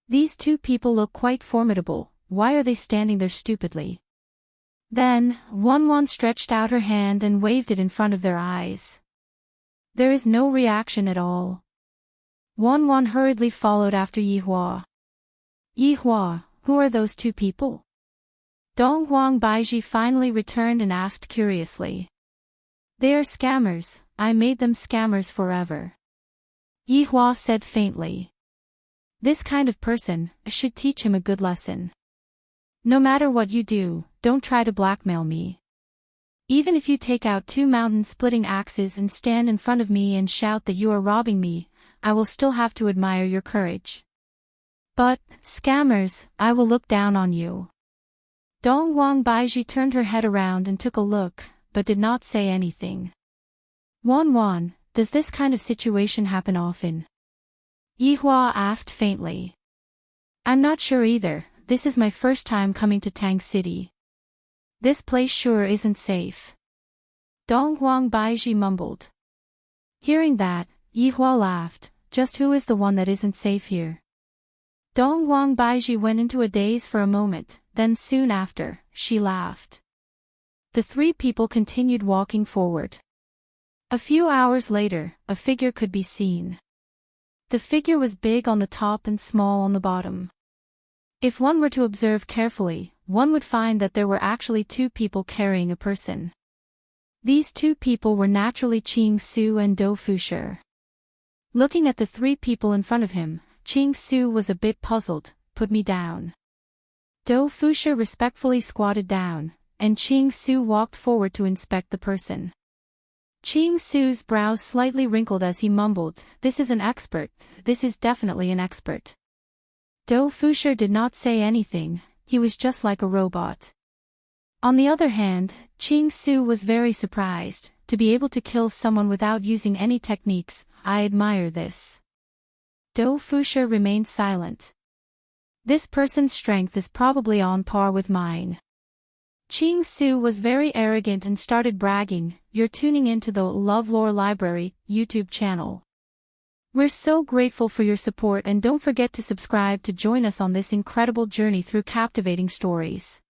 These two people look quite formidable, why are they standing there stupidly? Then, Wan stretched out her hand and waved it in front of their eyes. There is no reaction at all. Wan hurriedly followed after Yi Hua. Yi Hua, who are those two people? Donghuang Baiji finally returned and asked curiously. They are scammers, I made them scammers forever. Yi Hua said faintly. This kind of person, should teach him a good lesson. No matter what you do, don't try to blackmail me. Even if you take out two mountain-splitting axes and stand in front of me and shout that you are robbing me, I will still have to admire your courage. But, scammers, I will look down on you. Donghuang Baiji turned her head around and took a look, but did not say anything. Wan, does this kind of situation happen often? Yi Hua asked faintly. I'm not sure either, this is my first time coming to Tang City. This place sure isn't safe. Donghuang Baiji mumbled. Hearing that, Yi Hua laughed, just who is the one that isn't safe here? Donghuang Baiji went into a daze for a moment, then soon after, she laughed. The three people continued walking forward. A few hours later, a figure could be seen. The figure was big on the top and small on the bottom. If one were to observe carefully, one would find that there were actually two people carrying a person. These two people were naturally Qing Su and Dou Fusher. Looking at the three people in front of him, Qing Su was a bit puzzled. Put me down. Dou Fusher respectfully squatted down, and Qing Su walked forward to inspect the person. Qing Su's brows slightly wrinkled as he mumbled, this is an expert, this is definitely an expert. Dou Fusher did not say anything, he was just like a robot. On the other hand, Ching Su was very surprised to be able to kill someone without using any techniques. I admire this. Do Fusha remained silent. This person's strength is probably on par with mine. Ching Su was very arrogant and started bragging, "You're tuning into the LoveLore Library YouTube channel. We're so grateful for your support and don't forget to subscribe to join us on this incredible journey through captivating stories.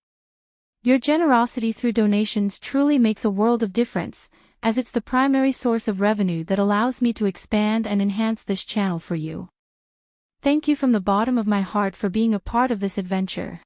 Your generosity through donations truly makes a world of difference, as it's the primary source of revenue that allows me to expand and enhance this channel for you. Thank you from the bottom of my heart for being a part of this adventure."